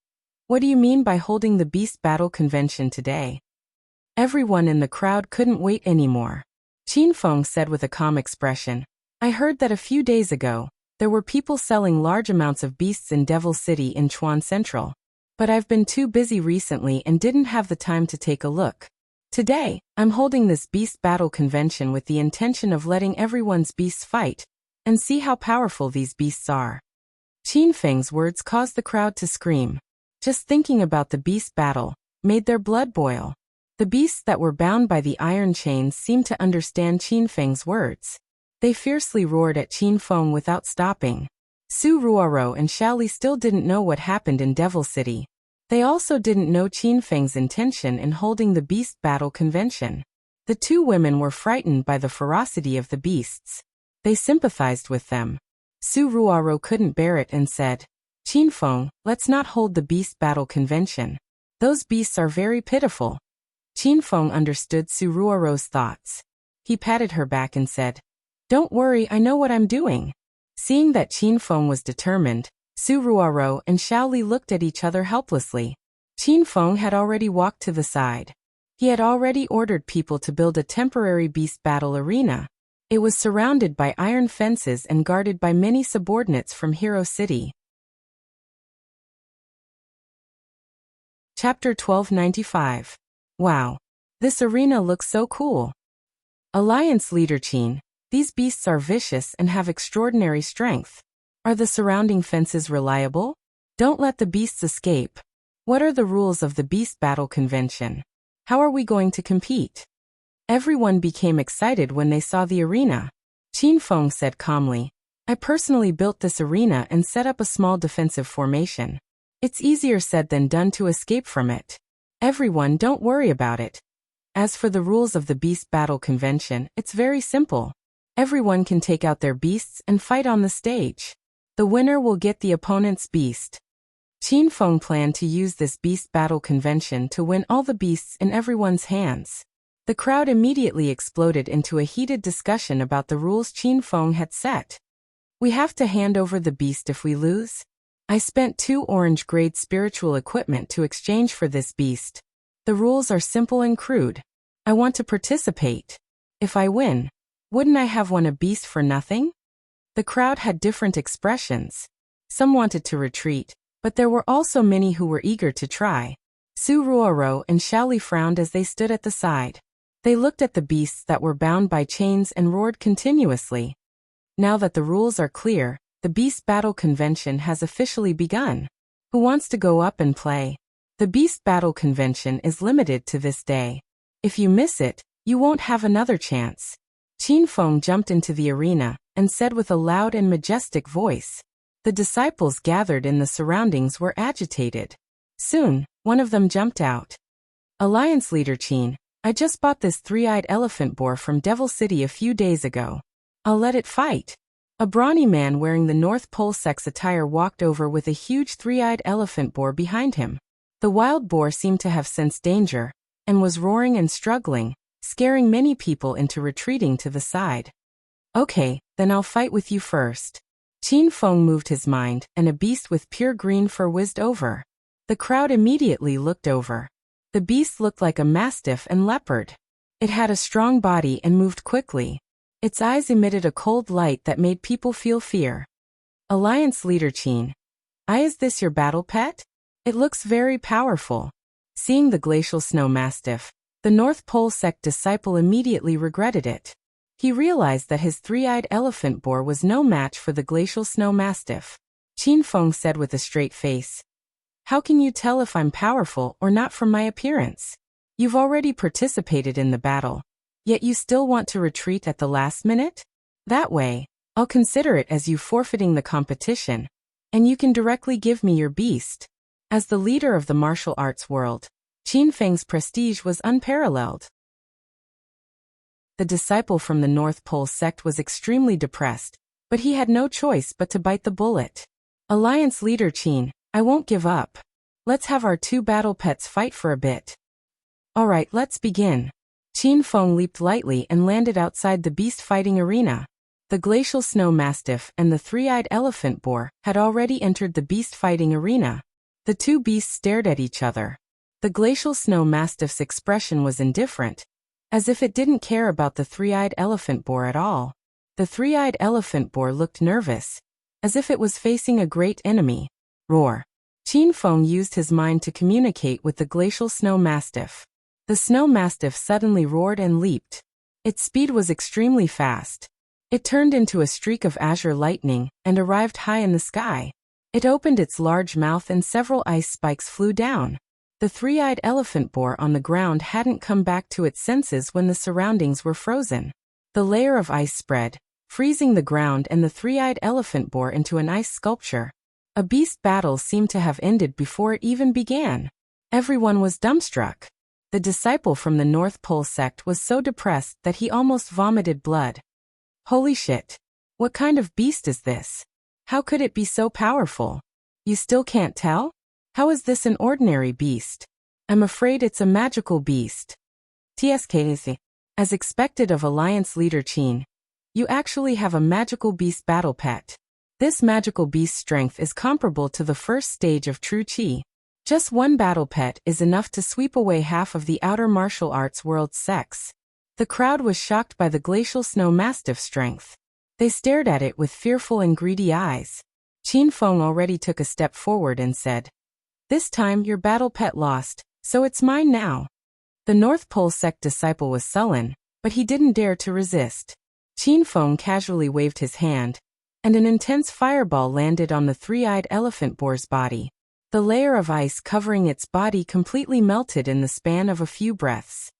what do you mean by holding the Beast Battle Convention today? Everyone in the crowd couldn't wait anymore. Qin Feng said with a calm expression, I heard that a few days ago, there were people selling large amounts of beasts in Devil City in Chuan Central. But I've been too busy recently and didn't have the time to take a look. Today, I'm holding this Beast Battle Convention with the intention of letting everyone's beasts fight, and see how powerful these beasts are. Qin Feng's words caused the crowd to scream. Just thinking about the beast battle made their blood boil. The beasts that were bound by the iron chains seemed to understand Qin Feng's words. They fiercely roared at Qin Feng without stopping. Su Ruoro and Xiaoli still didn't know what happened in Devil City. They also didn't know Qin Feng's intention in holding the Beast Battle Convention. The two women were frightened by the ferocity of the beasts. They sympathized with them. Su Ruoro couldn't bear it and said, Qin Feng, let's not hold the Beast Battle Convention. Those beasts are very pitiful. Qin Feng understood Su Ruoro's thoughts. He patted her back and said, Don't worry, I know what I'm doing. Seeing that Qin Feng was determined, Su Ruoro and Xiaoli looked at each other helplessly. Qin Feng had already walked to the side. He had already ordered people to build a temporary beast battle arena. It was surrounded by iron fences and guarded by many subordinates from Hero City. Chapter 1295. Wow. This arena looks so cool. Alliance leader Qin, these beasts are vicious and have extraordinary strength. Are the surrounding fences reliable? Don't let the beasts escape. What are the rules of the Beast Battle Convention? How are we going to compete? Everyone became excited when they saw the arena. Qin Feng said calmly, I personally built this arena and set up a small defensive formation. It's easier said than done to escape from it. Everyone, don't worry about it. As for the rules of the Beast Battle Convention, it's very simple. Everyone can take out their beasts and fight on the stage. The winner will get the opponent's beast. Qin Feng planned to use this Beast Battle Convention to win all the beasts in everyone's hands. The crowd immediately exploded into a heated discussion about the rules Qin Feng had set. We have to hand over the beast if we lose. I spent 2 orange-grade spiritual equipment to exchange for this beast. The rules are simple and crude. I want to participate. If I win, wouldn't I have won a beast for nothing? The crowd had different expressions. Some wanted to retreat, but there were also many who were eager to try. Su Ruoro and Xiaoli frowned as they stood at the side. They looked at the beasts that were bound by chains and roared continuously. Now that the rules are clear, the Beast Battle Convention has officially begun. Who wants to go up and play? The Beast Battle Convention is limited to this day. If you miss it, you won't have another chance. Qin Feng jumped into the arena and said with a loud and majestic voice. The disciples gathered in the surroundings were agitated. Soon, one of them jumped out. Alliance leader Qin, I just bought this 3-eyed elephant boar from Devil City a few days ago. I'll let it fight. A brawny man wearing the North Pole sex attire walked over with a huge 3-eyed elephant boar behind him. The wild boar seemed to have sensed danger, and was roaring and struggling, scaring many people into retreating to the side. Okay, then I'll fight with you first. Qin Feng moved his mind, and a beast with pure green fur whizzed over. The crowd immediately looked over. The beast looked like a mastiff and leopard. It had a strong body and moved quickly. Its eyes emitted a cold light that made people feel fear. Alliance leader Qin, is this your battle pet? It looks very powerful. Seeing the glacial snow mastiff, the North Pole sect disciple immediately regretted it. He realized that his 3-eyed elephant boar was no match for the glacial snow mastiff. Qin Feng said with a straight face, How can you tell if I'm powerful or not from my appearance? You've already participated in the battle, yet you still want to retreat at the last minute? That way, I'll consider it as you forfeiting the competition, and you can directly give me your beast. As the leader of the martial arts world, Qin Feng's prestige was unparalleled. The disciple from the North Pole sect was extremely depressed, but he had no choice but to bite the bullet. Alliance leader Qin, I won't give up. Let's have our 2 battle pets fight for a bit. Alright, let's begin. Qin Feng leaped lightly and landed outside the beast-fighting arena. The glacial snow mastiff and the three-eyed elephant boar had already entered the beast-fighting arena. The two beasts stared at each other. The glacial snow mastiff's expression was indifferent, as if it didn't care about the three-eyed elephant boar at all. The three-eyed elephant boar looked nervous, as if it was facing a great enemy. Roar. Qin Feng used his mind to communicate with the glacial snow mastiff. The snow mastiff suddenly roared and leaped. Its speed was extremely fast. It turned into a streak of azure lightning and arrived high in the sky. It opened its large mouth and several ice spikes flew down. The three-eyed elephant boar on the ground hadn't come back to its senses when the surroundings were frozen. The layer of ice spread, freezing the ground and the three-eyed elephant boar into an ice sculpture. A beast battle seemed to have ended before it even began. Everyone was dumbstruck. The disciple from the North Pole sect was so depressed that he almost vomited blood. Holy shit! What kind of beast is this? How could it be so powerful? You still can't tell? How is this an ordinary beast? I'm afraid it's a magical beast. TSKZ. As expected of Alliance leader Qin, you actually have a magical beast battle pet. This magical beast's strength is comparable to the first stage of true Qi. Just one battle pet is enough to sweep away half of the outer martial arts world's sects. The crowd was shocked by the glacial snow mastiff's strength. They stared at it with fearful and greedy eyes. Qin Feng already took a step forward and said, "This time your battle pet lost, so it's mine now." The North Pole sect disciple was sullen, but he didn't dare to resist. Qin Feng casually waved his hand, and an intense fireball landed on the three-eyed elephant boar's body. The layer of ice covering its body completely melted in the span of a few breaths.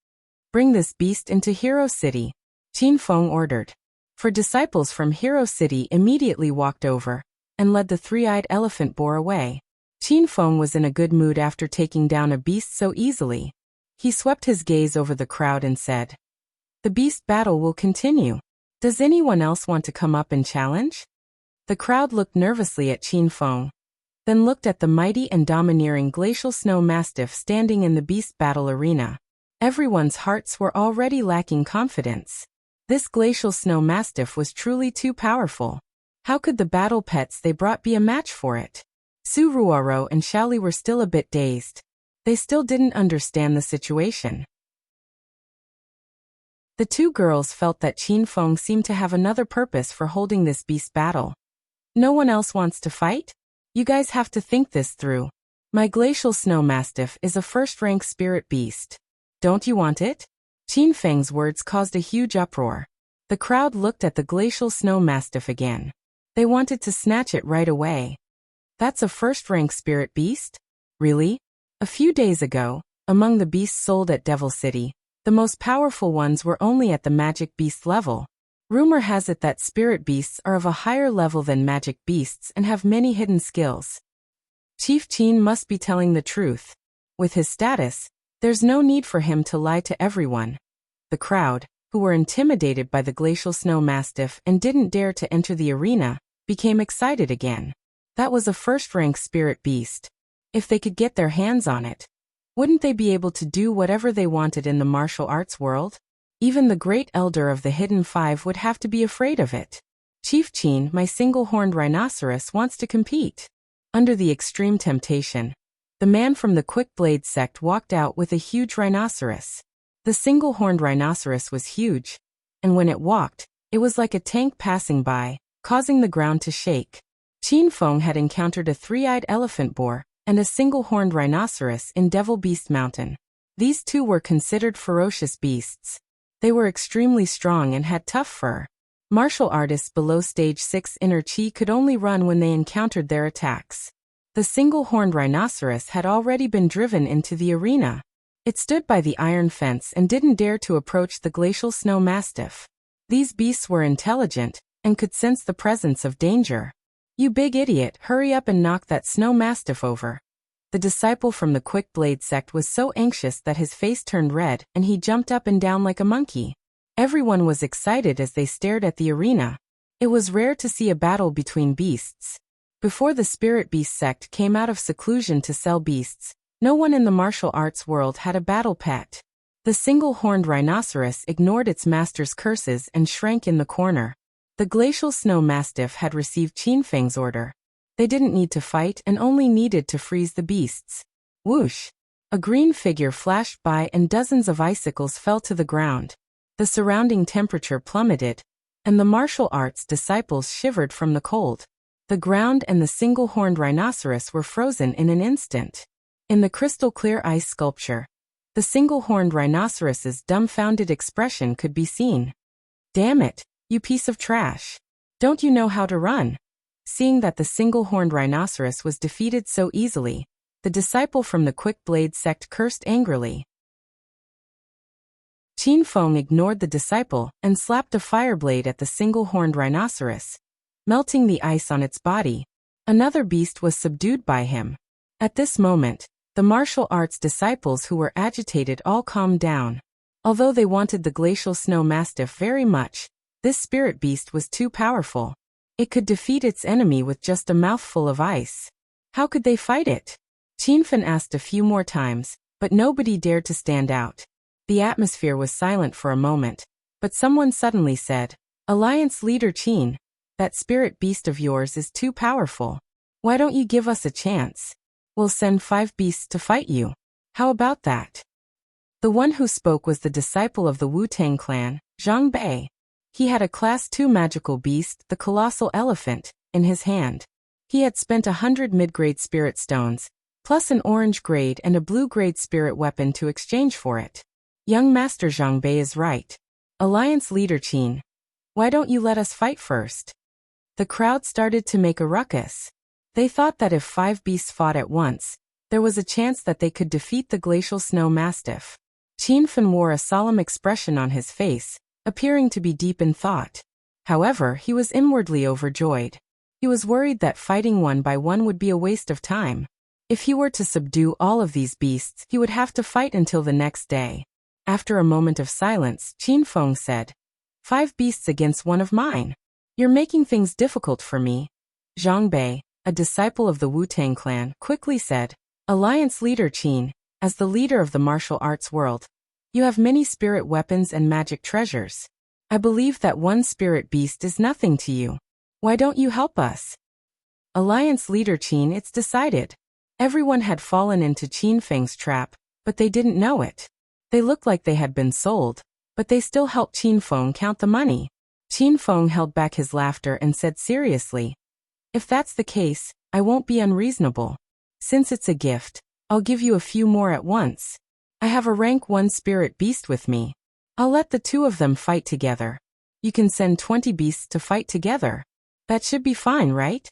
"Bring this beast into Hero City," Qin Feng ordered. For disciples from Hero City immediately walked over and led the three-eyed elephant boar away. Qin Feng was in a good mood after taking down a beast so easily. He swept his gaze over the crowd and said, "The beast battle will continue. Does anyone else want to come up and challenge?" The crowd looked nervously at Qin Feng, then looked at the mighty and domineering glacial snow mastiff standing in the beast battle arena. Everyone's hearts were already lacking confidence. This glacial snow mastiff was truly too powerful. How could the battle pets they brought be a match for it? Su Ruoro and Xiaoli were still a bit dazed. They still didn't understand the situation. The two girls felt that Qin Feng seemed to have another purpose for holding this beast battle. "No one else wants to fight? You guys have to think this through. My glacial snow mastiff is a first-rank spirit beast. Don't you want it?" Qin Feng's words caused a huge uproar. The crowd looked at the glacial snow mastiff again. They wanted to snatch it right away. That's a first-rank spirit beast? Really? A few days ago, among the beasts sold at Devil City, the most powerful ones were only at the magic beast level. Rumor has it that spirit beasts are of a higher level than magic beasts and have many hidden skills. Chief Qin must be telling the truth. With his status, there's no need for him to lie to everyone. The crowd, who were intimidated by the glacial snow mastiff and didn't dare to enter the arena, became excited again. That was a first-rank spirit beast. If they could get their hands on it, wouldn't they be able to do whatever they wanted in the martial arts world? Even the great elder of the Hidden Five would have to be afraid of it. "Chief Qin, my single-horned rhinoceros wants to compete." Under the extreme temptation, the man from the Quick Blade sect walked out with a huge rhinoceros. The single-horned rhinoceros was huge, and when it walked, it was like a tank passing by, causing the ground to shake. Qin Feng had encountered a three-eyed elephant boar and a single-horned rhinoceros in Devil Beast Mountain. These two were considered ferocious beasts. They were extremely strong and had tough fur. Martial artists below stage 6 inner Qi could only run when they encountered their attacks. The single-horned rhinoceros had already been driven into the arena. It stood by the iron fence and didn't dare to approach the glacial snow mastiff. These beasts were intelligent and could sense the presence of danger. "You big idiot, hurry up and knock that snow mastiff over." The disciple from the Quick Blade sect was so anxious that his face turned red and he jumped up and down like a monkey. Everyone was excited as they stared at the arena. It was rare to see a battle between beasts. Before the Spirit Beast sect came out of seclusion to sell beasts, no one in the martial arts world had a battle pet. The single-horned rhinoceros ignored its master's curses and shrank in the corner. The glacial snow mastiff had received Qinfeng's order. They didn't need to fight and only needed to freeze the beasts. Whoosh! A green figure flashed by and dozens of icicles fell to the ground. The surrounding temperature plummeted, and the martial arts disciples shivered from the cold. The ground and the single-horned rhinoceros were frozen in an instant. In the crystal-clear ice sculpture, the single-horned rhinoceros's dumbfounded expression could be seen. "Damn it, you piece of trash. Don't you know how to run?" Seeing that the single-horned rhinoceros was defeated so easily, the disciple from the Quick Blade sect cursed angrily. Qinfeng ignored the disciple and slapped a fireblade at the single-horned rhinoceros, melting the ice on its body. Another beast was subdued by him. At this moment, the martial arts disciples who were agitated all calmed down. Although they wanted the glacial snow mastiff very much, this spirit beast was too powerful. It could defeat its enemy with just a mouthful of ice. How could they fight it? Qinfen asked a few more times, but nobody dared to stand out. The atmosphere was silent for a moment, but someone suddenly said, "Alliance leader Qin, that spirit beast of yours is too powerful. Why don't you give us a chance? We'll send 5 beasts to fight you. How about that?" The one who spoke was the disciple of the Wu-Tang clan, Zhang Bei. He had a Class 2 magical beast, the colossal elephant, in his hand. He had spent 100 mid-grade spirit stones, plus an orange-grade and a blue-grade spirit weapon to exchange for it. Young Master Zhang Bei is right. Alliance leader Qin, why don't you let us fight first? The crowd started to make a ruckus. They thought that if 5 beasts fought at once, there was a chance that they could defeat the glacial snow mastiff. Qinfen wore a solemn expression on his face, appearing to be deep in thought. However, he was inwardly overjoyed. He was worried that fighting one by one would be a waste of time. If he were to subdue all of these beasts, he would have to fight until the next day. After a moment of silence, Qinfeng said, 5 beasts against one of mine. You're making things difficult for me. Zhang Bei, a disciple of the Wu-Tang clan, quickly said, Alliance leader Qin, as the leader of the martial arts world, you have many spirit weapons and magic treasures. I believe that one spirit beast is nothing to you. Why don't you help us? Alliance leader Qin, it's decided. Everyone had fallen into Qinfeng's trap, but they didn't know it. They looked like they had been sold, but they still helped Qinfeng count the money. Qinfeng held back his laughter and said seriously, if that's the case, I won't be unreasonable. Since it's a gift, I'll give you a few more at once. I have a rank 1 spirit beast with me. I'll let the 2 of them fight together. You can send 20 beasts to fight together. That should be fine, right?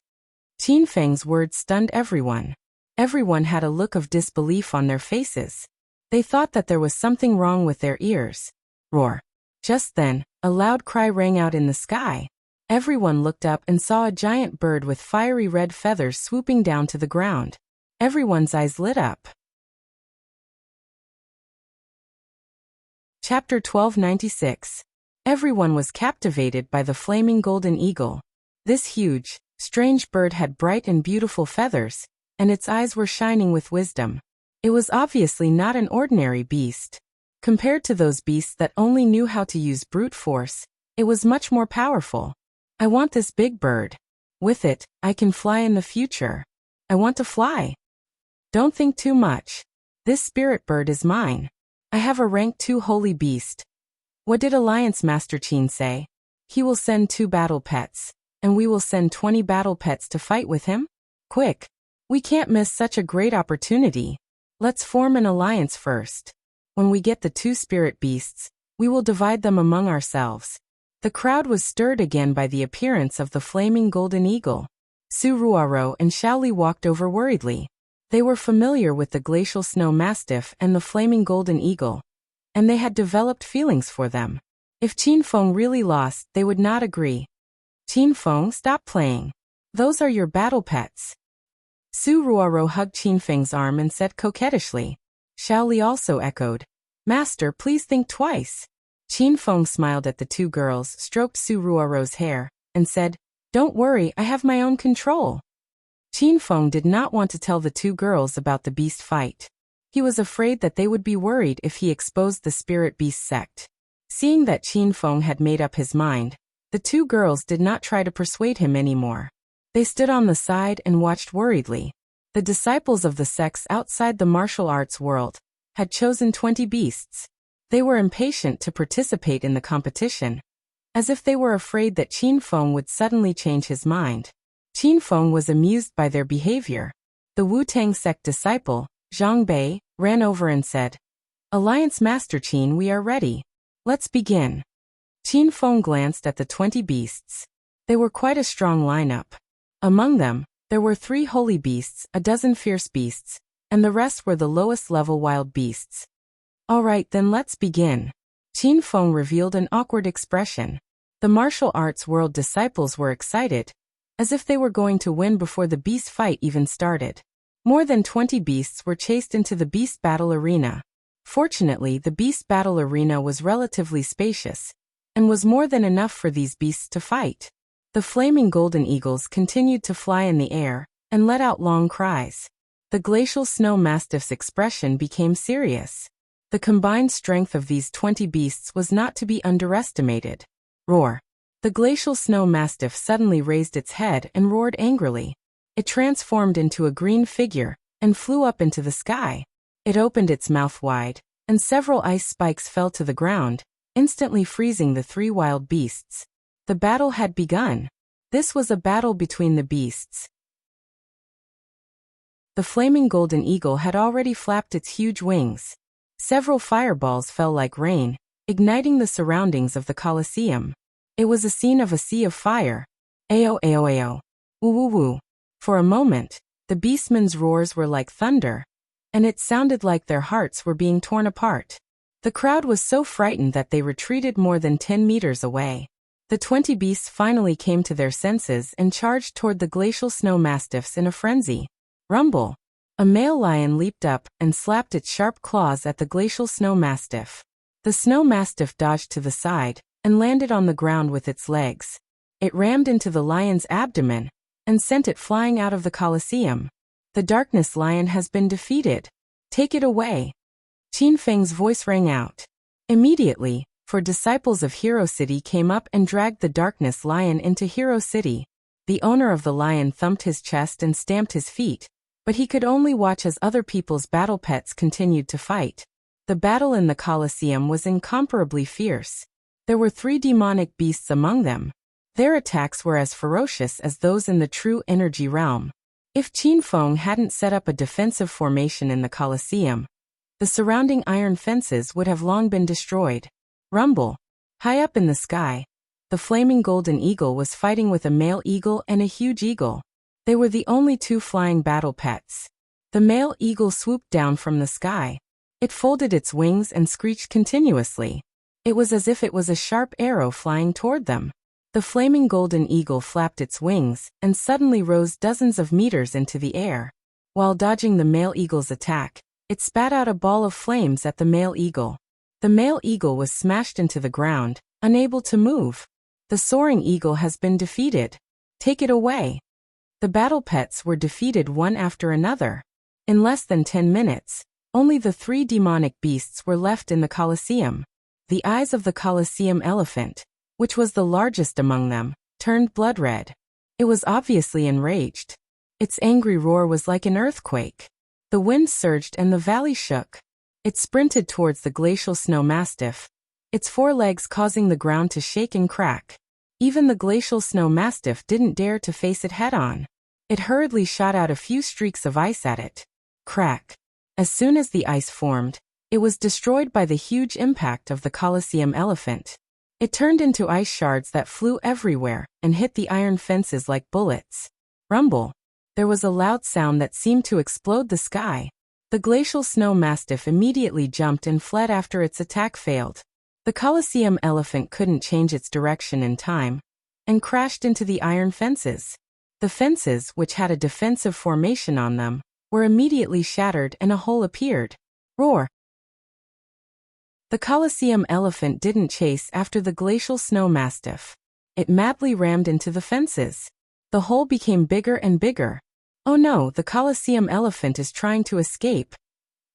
Qinfeng's words stunned everyone. Everyone had a look of disbelief on their faces. They thought that there was something wrong with their ears. Roar. Just then, a loud cry rang out in the sky. Everyone looked up and saw a giant bird with fiery red feathers swooping down to the ground. Everyone's eyes lit up. Chapter 1296. Everyone was captivated by the flaming golden eagle. This huge, strange bird had bright and beautiful feathers, and its eyes were shining with wisdom. It was obviously not an ordinary beast. Compared to those beasts that only knew how to use brute force, it was much more powerful. I want this big bird. With it, I can fly in the future. I want to fly. Don't think too much. This spirit bird is mine. I have a rank 2 holy beast. What did Alliance Master Qin say? He will send 2 battle pets, and we will send 20 battle pets to fight with him? Quick! We can't miss such a great opportunity. Let's form an alliance first. When we get the 2 spirit beasts, we will divide them among ourselves. The crowd was stirred again by the appearance of the flaming golden eagle. Su Ruaro and Shaoli walked over worriedly. They were familiar with the glacial snow mastiff and the flaming golden eagle, and they had developed feelings for them. If Qinfeng really lost, they would not agree. Qinfeng, stop playing. Those are your battle pets. Su Ruaro hugged Qinfeng's arm and said coquettishly. Shaoli also echoed, Master, please think twice. Qinfeng smiled at the 2 girls, stroked Su Ruaro's hair, and said, Don't worry, I have my own control. Qinfeng did not want to tell the 2 girls about the beast fight. He was afraid that they would be worried if he exposed the spirit beast sect. Seeing that Qin Feng had made up his mind, the two girls did not try to persuade him anymore. They stood on the side and watched worriedly. The disciples of the sects outside the martial arts world had chosen 20 beasts. They were impatient to participate in the competition, as if they were afraid that Qin Feng would suddenly change his mind. Qin Feng was amused by their behavior. The Wu-Tang sect disciple, Zhang Bei, ran over and said, "Alliance Master Qin, we are ready. Let's begin." Qin Feng glanced at the 20 beasts. They were quite a strong lineup. Among them, there were 3 holy beasts, a dozen fierce beasts, and the rest were the lowest level wild beasts. "All right, then let's begin." Qin Feng revealed an awkward expression. The martial arts world disciples were excited, as if they were going to win before the beast fight even started. More than 20 beasts were chased into the beast battle arena. Fortunately, the beast battle arena was relatively spacious, and was more than enough for these beasts to fight. The flaming golden eagles continued to fly in the air, and let out long cries. The glacial snow mastiff's expression became serious. The combined strength of these 20 beasts was not to be underestimated. Roar! The glacial snow mastiff suddenly raised its head and roared angrily. It transformed into a green figure, and flew up into the sky. It opened its mouth wide, and several ice spikes fell to the ground, instantly freezing the 3 wild beasts. The battle had begun. This was a battle between the beasts. The flaming golden eagle had already flapped its huge wings. Several fireballs fell like rain, igniting the surroundings of the Colosseum. It was a scene of a sea of fire. Ao ao ao. Woo woo woo. For a moment, the beastmen's roars were like thunder, and it sounded like their hearts were being torn apart. The crowd was so frightened that they retreated more than 10 meters away. The 20 beasts finally came to their senses and charged toward the glacial snow mastiffs in a frenzy. Rumble! A male lion leaped up and slapped its sharp claws at the glacial snow mastiff. The snow mastiff dodged to the side and landed on the ground with its legs. It rammed into the lion's abdomen and sent it flying out of the Colosseum. "The darkness lion has been defeated. Take it away." Qin Feng's voice rang out. Immediately, 4 disciples of Hero City came up and dragged the darkness lion into Hero City. The owner of the lion thumped his chest and stamped his feet, but he could only watch as other people's battle pets continued to fight. The battle in the Colosseum was incomparably fierce. There were 3 demonic beasts among them. Their attacks were as ferocious as those in the true energy realm. If Qin Feng hadn't set up a defensive formation in the Colosseum, the surrounding iron fences would have long been destroyed. Rumble! High up in the sky, the flaming golden eagle was fighting with a male eagle and a huge eagle. They were the only 2 flying battle pets. The male eagle swooped down from the sky. It folded its wings and screeched continuously. It was as if it was a sharp arrow flying toward them. The flaming golden eagle flapped its wings and suddenly rose dozens of meters into the air. While dodging the male eagle's attack, it spat out a ball of flames at the male eagle. The male eagle was smashed into the ground, unable to move. "The soaring eagle has been defeated. Take it away." The battle pets were defeated one after another. In less than 10 minutes, only the 3 demonic beasts were left in the Colosseum. The eyes of the Colosseum elephant, which was the largest among them, turned blood red. It was obviously enraged. Its angry roar was like an earthquake. The wind surged and the valley shook. It sprinted towards the glacial snow mastiff, its 4 legs causing the ground to shake and crack. Even the glacial snow mastiff didn't dare to face it head-on. It hurriedly shot out a few streaks of ice at it. Crack! As soon as the ice formed, it was destroyed by the huge impact of the Colosseum elephant. It turned into ice shards that flew everywhere and hit the iron fences like bullets. Rumble! There was a loud sound that seemed to explode the sky. The glacial snow mastiff immediately jumped and fled after its attack failed. The Colosseum elephant couldn't change its direction in time, and crashed into the iron fences. The fences, which had a defensive formation on them, were immediately shattered and a hole appeared. Roar! The Colosseum elephant didn't chase after the glacial snow mastiff. It madly rammed into the fences. The hole became bigger and bigger. "Oh no, the Colosseum elephant is trying to escape."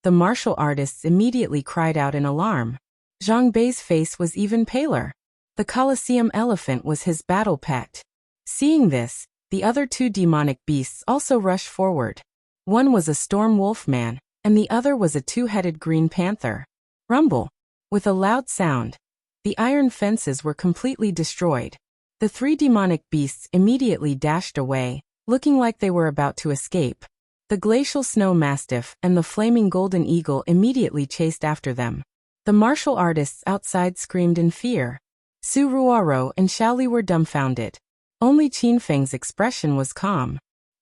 The martial artists immediately cried out in alarm. Zhang Bei's face was even paler. The Colosseum elephant was his battle pet. Seeing this, the other two demonic beasts also rushed forward. One was a storm wolf man, and the other was a two-headed green panther. Rumble! With a loud sound, the iron fences were completely destroyed. The three demonic beasts immediately dashed away, looking like they were about to escape. The glacial snow mastiff and the flaming golden eagle immediately chased after them. The martial artists outside screamed in fear. Su Ruoro and Xiaoli were dumbfounded. Only Qin Feng's expression was calm.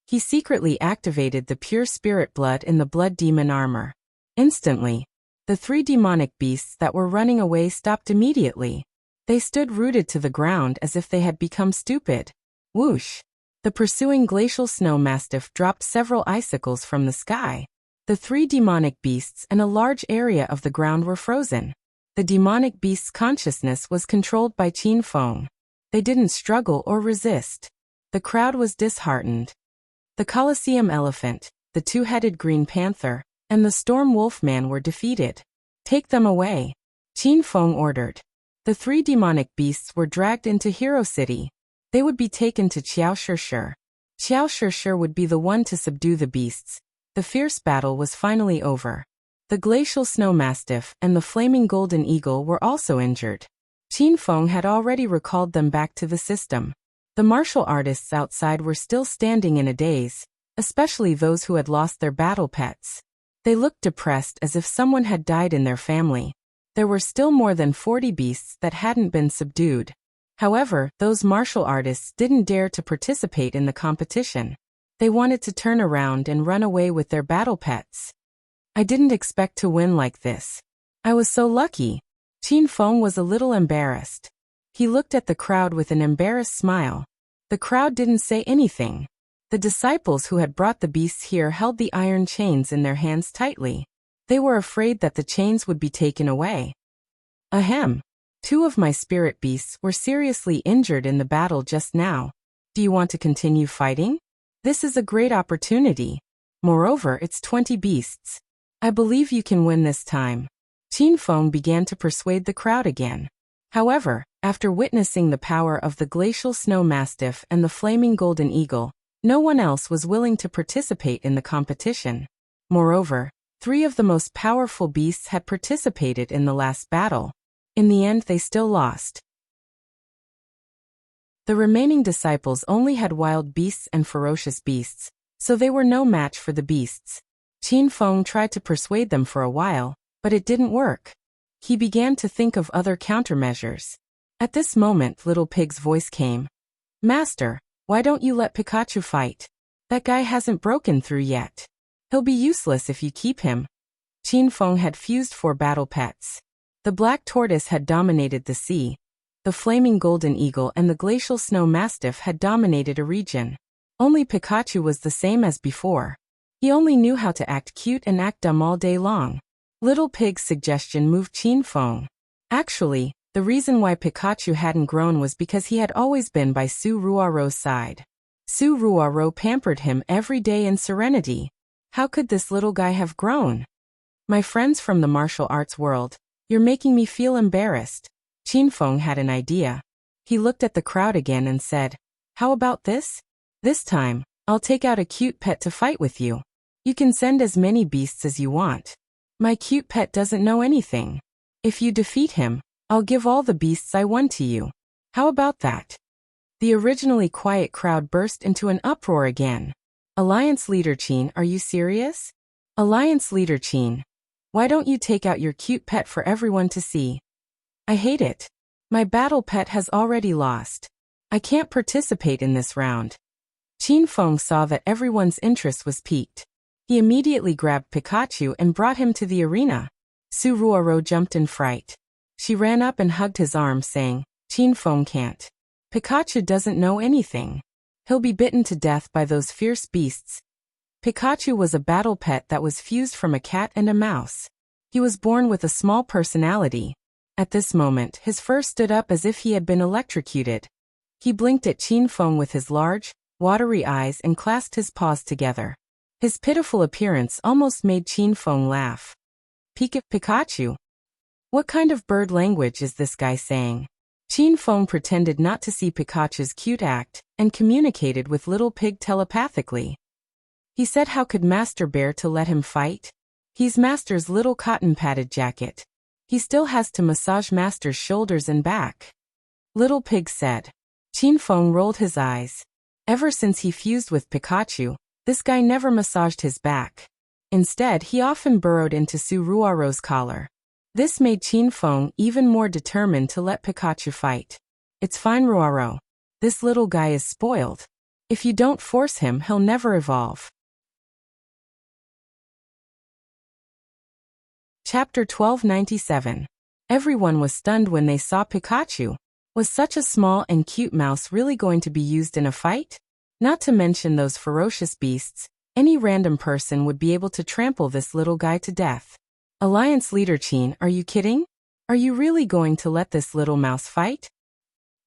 He secretly activated the pure spirit blood in the blood demon armor. Instantly, the three demonic beasts that were running away stopped immediately. They stood rooted to the ground as if they had become stupid. Whoosh! The pursuing glacial snow mastiff dropped several icicles from the sky. The three demonic beasts and a large area of the ground were frozen. The demonic beast's consciousness was controlled by Qin Feng. They didn't struggle or resist. The crowd was disheartened. The Colosseum elephant, the two-headed green panther, and the storm wolf man were defeated. Take them away, Qin Feng ordered. The three demonic beasts were dragged into Hero City. They would be taken to Qiao Shishir. Qiao Shishir would be the one to subdue the beasts. The fierce battle was finally over. The glacial snow mastiff and the flaming golden eagle were also injured. Qin Feng had already recalled them back to the system. The martial artists outside were still standing in a daze, especially those who had lost their battle pets. They looked depressed as if someone had died in their family. There were still more than 40 beasts that hadn't been subdued. However, those martial artists didn't dare to participate in the competition. They wanted to turn around and run away with their battle pets. I didn't expect to win like this. I was so lucky. Qin Feng was a little embarrassed. He looked at the crowd with an embarrassed smile. The crowd didn't say anything. The disciples who had brought the beasts here held the iron chains in their hands tightly. They were afraid that the chains would be taken away. Ahem. 2 of my spirit beasts were seriously injured in the battle just now. Do you want to continue fighting? This is a great opportunity. Moreover, it's 20 beasts. I believe you can win this time. Qin Feng began to persuade the crowd again. However, after witnessing the power of the glacial snow mastiff and the flaming golden eagle, no one else was willing to participate in the competition. Moreover, 3 of the most powerful beasts had participated in the last battle. In the end, they still lost. The remaining disciples only had wild beasts and ferocious beasts, so they were no match for the beasts. Qin Feng tried to persuade them for a while, but it didn't work. He began to think of other countermeasures. At this moment, Little Pig's voice came. Master, why don't you let Pikachu fight? That guy hasn't broken through yet. He'll be useless if you keep him. Qin Feng had fused 4 battle pets. The black tortoise had dominated the sea. The flaming golden eagle and the glacial snow mastiff had dominated a region. Only Pikachu was the same as before. He only knew how to act cute and act dumb all day long. Little Pig's suggestion moved Qin Feng. Actually, the reason why Pikachu hadn't grown was because he had always been by Su Ruaro's side. Su Ruaro pampered him every day in serenity. How could this little guy have grown? My friends from the martial arts world, you're making me feel embarrassed. Qin Feng had an idea. He looked at the crowd again and said, how about this? This time, I'll take out a cute pet to fight with you. You can send as many beasts as you want. My cute pet doesn't know anything. If you defeat him, I'll give all the beasts I won to you. How about that? The originally quiet crowd burst into an uproar again. Alliance Leader Qin, are you serious? Alliance Leader Qin, why don't you take out your cute pet for everyone to see? I hate it. My battle pet has already lost. I can't participate in this round. Qin Feng saw that everyone's interest was piqued. He immediately grabbed Pikachu and brought him to the arena. Su Ruoro jumped in fright. She ran up and hugged his arm, saying, Qin Feng can't. Pikachu doesn't know anything. He'll be bitten to death by those fierce beasts. Pikachu was a battle pet that was fused from a cat and a mouse. He was born with a small personality. At this moment, his fur stood up as if he had been electrocuted. He blinked at Qin Feng with his large, watery eyes and clasped his paws together. His pitiful appearance almost made Qin laugh. Pikachu? What kind of bird language is this guy saying? Qin pretended not to see Pikachu's cute act and communicated with Little Pig telepathically. He said how could Master Bear to let him fight? He's Master's little cotton-padded jacket. He still has to massage Master's shoulders and back. Little Pig said. Qin rolled his eyes. Ever since he fused with Pikachu, this guy never massaged his back. Instead, he often burrowed into Suruaro's collar. This made Qin even more determined to let Pikachu fight. It's fine, Ruaro. This little guy is spoiled. If you don't force him, he'll never evolve. Chapter 1297. Everyone was stunned when they saw Pikachu. Was such a small and cute mouse really going to be used in a fight? Not to mention those ferocious beasts, any random person would be able to trample this little guy to death. Alliance Leader Qin, are you kidding? Are you really going to let this little mouse fight?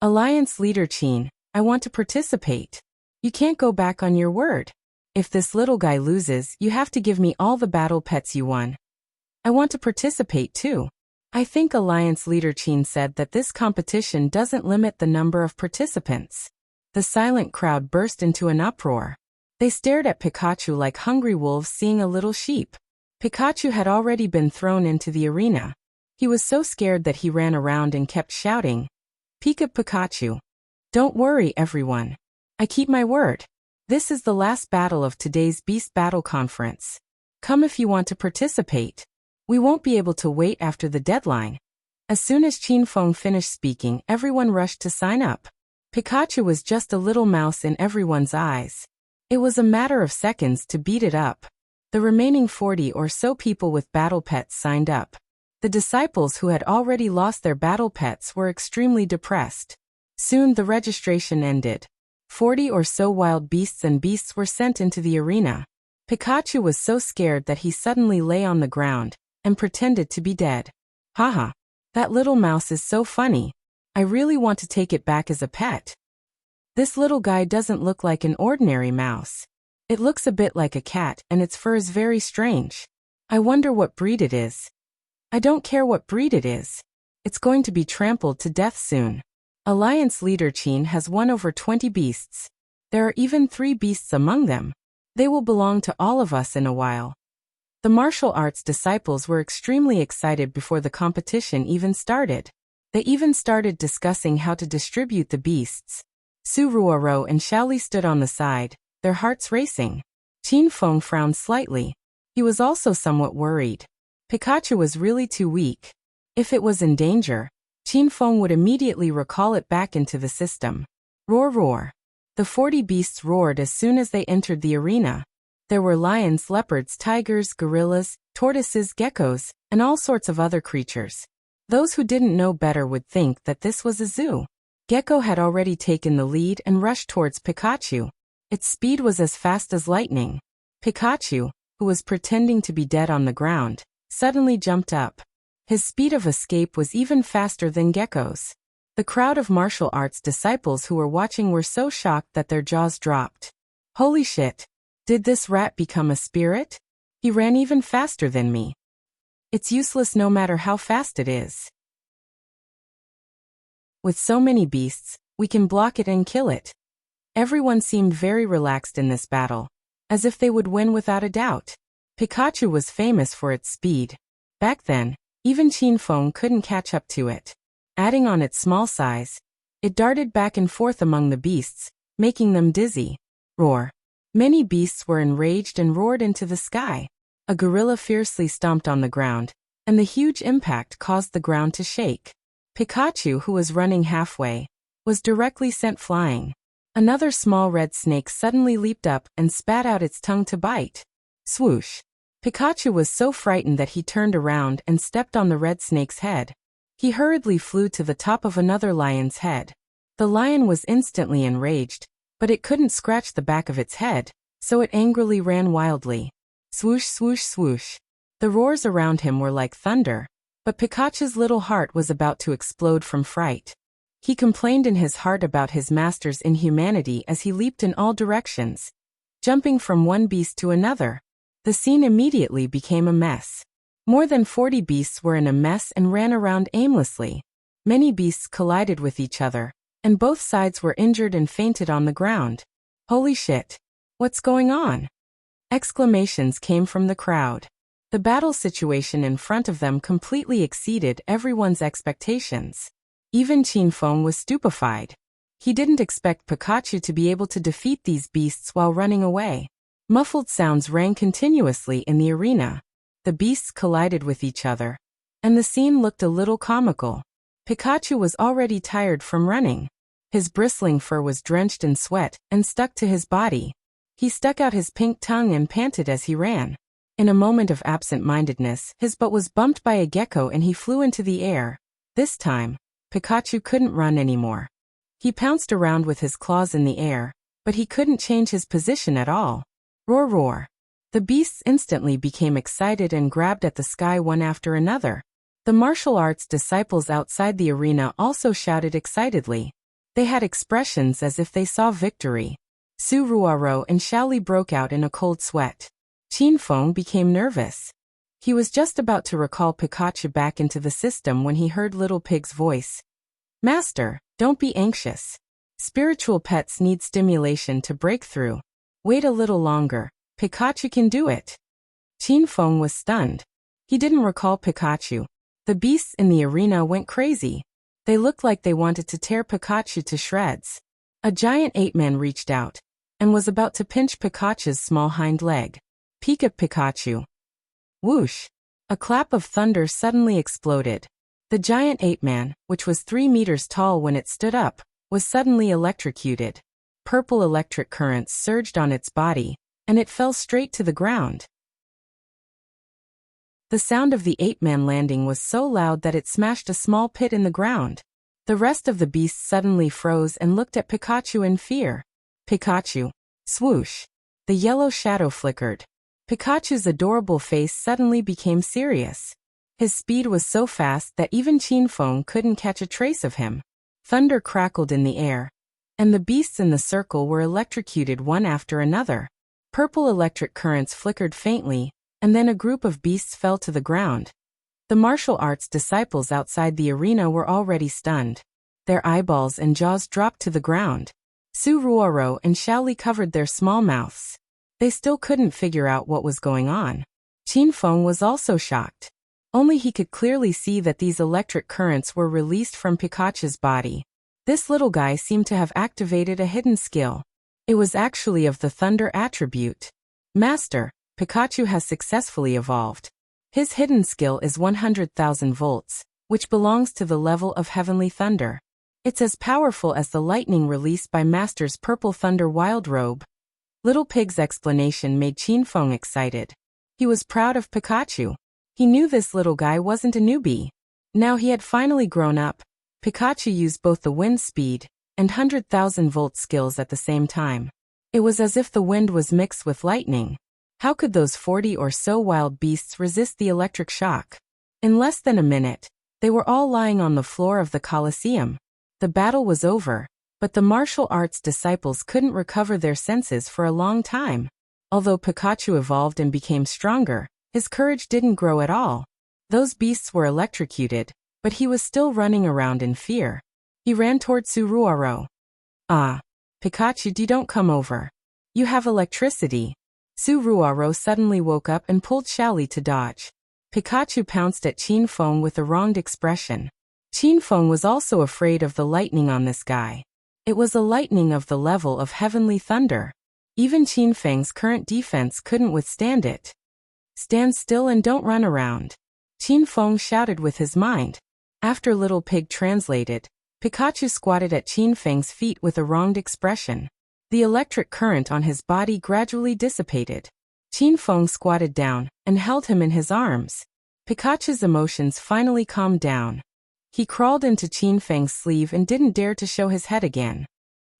Alliance Leader Qin, I want to participate. You can't go back on your word. If this little guy loses, you have to give me all the battle pets you won. I want to participate too. I think Alliance Leader Qin said that this competition doesn't limit the number of participants. The silent crowd burst into an uproar. They stared at Pikachu like hungry wolves seeing a little sheep. Pikachu had already been thrown into the arena. He was so scared that he ran around and kept shouting, Pikachu. Don't worry, everyone. I keep my word. This is the last battle of today's Beast Battle Conference. Come if you want to participate. We won't be able to wait after the deadline. As soon as Qin finished speaking, everyone rushed to sign up. Pikachu was just a little mouse in everyone's eyes. It was a matter of seconds to beat it up. The remaining 40 or so people with battle pets signed up. The disciples who had already lost their battle pets were extremely depressed. Soon the registration ended. 40 or so wild beasts and beasts were sent into the arena. Pikachu was so scared that he suddenly lay on the ground and pretended to be dead. Haha, that little mouse is so funny. I really want to take it back as a pet. This little guy doesn't look like an ordinary mouse. It looks a bit like a cat and its fur is very strange. I wonder what breed it is. I don't care what breed it is. It's going to be trampled to death soon. Alliance Leader Qin has won over 20 beasts. There are even 3 beasts among them. They will belong to all of us in a while. The martial arts disciples were extremely excited before the competition even started. They even started discussing how to distribute the beasts. Suruaro and Xiaoli stood on the side, their hearts racing. Qin frowned slightly. He was also somewhat worried. Pikachu was really too weak. If it was in danger, Qin would immediately recall it back into the system. Roar roar. The 40 beasts roared as soon as they entered the arena. There were lions, leopards, tigers, gorillas, tortoises, geckos, and all sorts of other creatures. Those who didn't know better would think that this was a zoo. Gecko had already taken the lead and rushed towards Pikachu. Its speed was as fast as lightning. Pikachu, who was pretending to be dead on the ground, suddenly jumped up. His speed of escape was even faster than Gecko's. The crowd of martial arts disciples who were watching were so shocked that their jaws dropped. Holy shit! Did this rat become a spirit? He ran even faster than me. It's useless no matter how fast it is. With so many beasts, we can block it and kill it. Everyone seemed very relaxed in this battle, as if they would win without a doubt. Pikachu was famous for its speed. Back then, even Qin couldn't catch up to it. Adding on its small size, it darted back and forth among the beasts, making them dizzy. Roar. Many beasts were enraged and roared into the sky. A gorilla fiercely stomped on the ground, and the huge impact caused the ground to shake. Pikachu, who was running halfway, was directly sent flying. Another small red snake suddenly leaped up and spat out its tongue to bite. Swoosh! Pikachu was so frightened that he turned around and stepped on the red snake's head. He hurriedly flew to the top of another lion's head. The lion was instantly enraged, but it couldn't scratch the back of its head, so it angrily ran wildly. Swoosh, swoosh, swoosh. The roars around him were like thunder, but Pikachu's little heart was about to explode from fright. He complained in his heart about his master's inhumanity as he leaped in all directions. jumping from one beast to another. The scene immediately became a mess. More than 40 beasts were in a mess and ran around aimlessly. Many beasts collided with each other, and both sides were injured and fainted on the ground. Holy shit! What's going on? Exclamations came from the crowd. The battle situation in front of them completely exceeded everyone's expectations. Even Qin Feng was stupefied. He didn't expect Pikachu to be able to defeat these beasts while running away. Muffled sounds rang continuously in the arena. The beasts collided with each other, and the scene looked a little comical. Pikachu was already tired from running. His bristling fur was drenched in sweat and stuck to his body. He stuck out his pink tongue and panted as he ran. In a moment of absent-mindedness, his butt was bumped by a gecko and he flew into the air. This time, Pikachu couldn't run anymore. He pounced around with his claws in the air, but he couldn't change his position at all. Roar roar. The beasts instantly became excited and grabbed at the sky one after another. The martial arts disciples outside the arena also shouted excitedly. They had expressions as if they saw victory. Su Ruaro and Xiaoli broke out in a cold sweat. Qin Feng became nervous. He was just about to recall Pikachu back into the system when he heard Little Pig's voice. Master, don't be anxious. Spiritual pets need stimulation to break through. Wait a little longer. Pikachu can do it. Qin Feng was stunned. He didn't recall Pikachu. The beasts in the arena went crazy. They looked like they wanted to tear Pikachu to shreds. A giant ape-man reached out and was about to pinch Pikachu's small hind leg. Pika Pikachu. Whoosh! A clap of thunder suddenly exploded. The giant ape-man, which was 3 meters tall when it stood up, was suddenly electrocuted. Purple electric currents surged on its body, and it fell straight to the ground. The sound of the ape-man landing was so loud that it smashed a small pit in the ground. The rest of the beasts suddenly froze and looked at Pikachu in fear. Pikachu. Swoosh. The yellow shadow flickered. Pikachu's adorable face suddenly became serious. His speed was so fast that even Qin Feng couldn't catch a trace of him. Thunder crackled in the air, and the beasts in the circle were electrocuted one after another. Purple electric currents flickered faintly, and then a group of beasts fell to the ground. The martial arts disciples outside the arena were already stunned. Their eyeballs and jaws dropped to the ground. Su Ruoro and Xiaoli covered their small mouths. They still couldn't figure out what was going on. Qin Feng was also shocked. Only he could clearly see that these electric currents were released from Pikachu's body. This little guy seemed to have activated a hidden skill. It was actually of the thunder attribute. Master, Pikachu has successfully evolved. His hidden skill is 100,000 volts, which belongs to the level of heavenly thunder. It's as powerful as the lightning released by Master's purple thunder wild robe. Little Pig's explanation made Qin Feng excited. He was proud of Pikachu. He knew this little guy wasn't a newbie. Now he had finally grown up. Pikachu used both the wind speed and 100,000 volt skills at the same time. It was as if the wind was mixed with lightning. How could those 40 or so wild beasts resist the electric shock? In less than a minute, they were all lying on the floor of the Colosseum. The battle was over, but the martial arts disciples couldn't recover their senses for a long time. Although Pikachu evolved and became stronger, his courage didn't grow at all. Those beasts were electrocuted, but he was still running around in fear. He ran toward Suruaro. Ah, Pikachu, don't come over. You have electricity. Suruaro suddenly woke up and pulled Xiaoli to dodge. Pikachu pounced at Qin Feng with a wronged expression. Qin Feng was also afraid of the lightning on this guy. It was a lightning of the level of heavenly thunder. Even Qin Feng's current defense couldn't withstand it. Stand still and don't run around. Qin Feng shouted with his mind. After Little Pig translated, Pikachu squatted at Qin Feng's feet with a wronged expression. The electric current on his body gradually dissipated. Qin Feng squatted down and held him in his arms. Pikachu's emotions finally calmed down. He crawled into Qin Feng's sleeve and didn't dare to show his head again.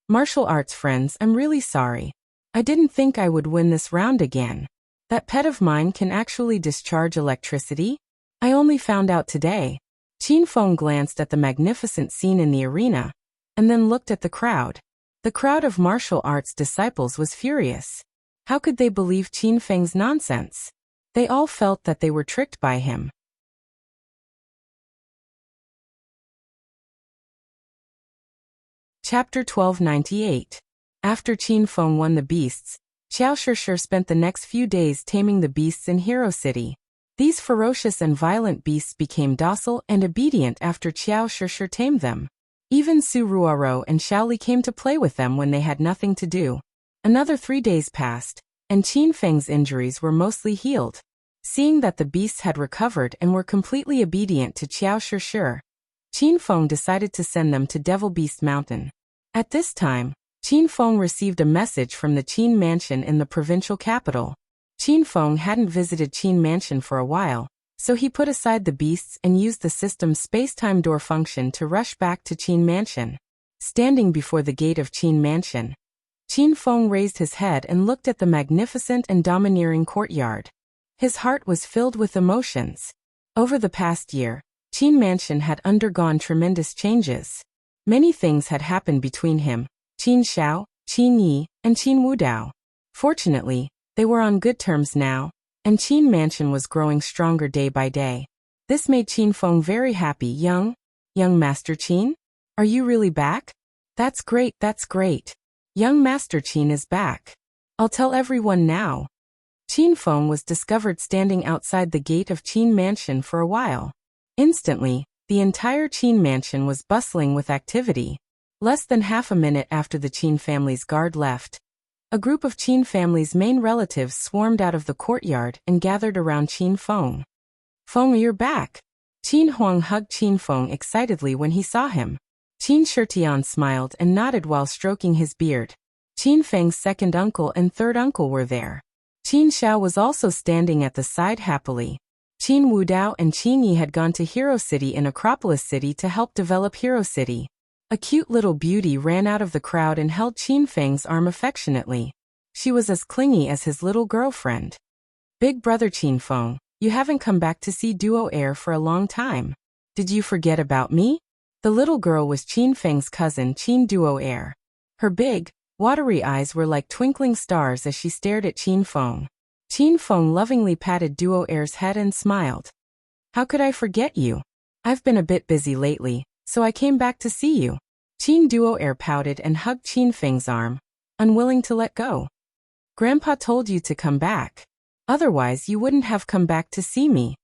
Martial arts friends, I'm really sorry. I didn't think I would win this round again. That pet of mine can actually discharge electricity? I only found out today. Qin Feng glanced at the magnificent scene in the arena, and then looked at the crowd. The crowd of martial arts disciples was furious. How could they believe Qin Feng's nonsense? They all felt that they were tricked by him. Chapter 1298. After Qin Feng won the beasts, Xiao Shishir spent the next few days taming the beasts in Hero City. These ferocious and violent beasts became docile and obedient after Xiao Shishir tamed them. Even Su Ruoro and Xiaoli came to play with them when they had nothing to do. Another 3 days passed, and Qin Feng's injuries were mostly healed. Seeing that the beasts had recovered and were completely obedient to Xiao Shishir, Qin Feng decided to send them to Devil Beast Mountain. At this time, Qin Feng received a message from the Qin Mansion in the provincial capital. Qin Feng hadn't visited Qin Mansion for a while, so he put aside the beasts and used the system's space-time door function to rush back to Qin Mansion. Standing before the gate of Qin Mansion, Qin Feng raised his head and looked at the magnificent and domineering courtyard. His heart was filled with emotions. Over the past year, Qin Mansion had undergone tremendous changes. Many things had happened between him, Qin Xiao, Qin Yi, and Qin Wudao. Fortunately, they were on good terms now, and Qin Mansion was growing stronger day by day. This made Qin Feng very happy. Young Master Qin? Are you really back? That's great, that's great. Young Master Qin is back. I'll tell everyone now. Qin Feng was discovered standing outside the gate of Qin Mansion for a while. Instantly, the entire Qin Mansion was bustling with activity. Less than half a minute after the Qin family's guard left, a group of Qin family's main relatives swarmed out of the courtyard and gathered around Qin Feng. Feng, you're back. Qin Huang hugged Qin Feng excitedly when he saw him. Qin Shitian smiled and nodded while stroking his beard. Qin Feng's second uncle and third uncle were there. Qin Xiao was also standing at the side happily. Qin Wudao and Qin Yi had gone to Hero City in Acropolis City to help develop Hero City. A cute little beauty ran out of the crowd and held Qin Feng's arm affectionately. She was as clingy as his little girlfriend. Big brother Qin Feng, you haven't come back to see Duo Air for a long time. Did you forget about me? The little girl was Qin Feng's cousin Qin Duo Air. Her big, watery eyes were like twinkling stars as she stared at Qin Feng. Qin Feng lovingly patted Duo Air's head and smiled. How could I forget you? I've been a bit busy lately, so I came back to see you. Qin Duo Air pouted and hugged Qin Feng's arm, unwilling to let go. Grandpa told you to come back. Otherwise you wouldn't have come back to see me.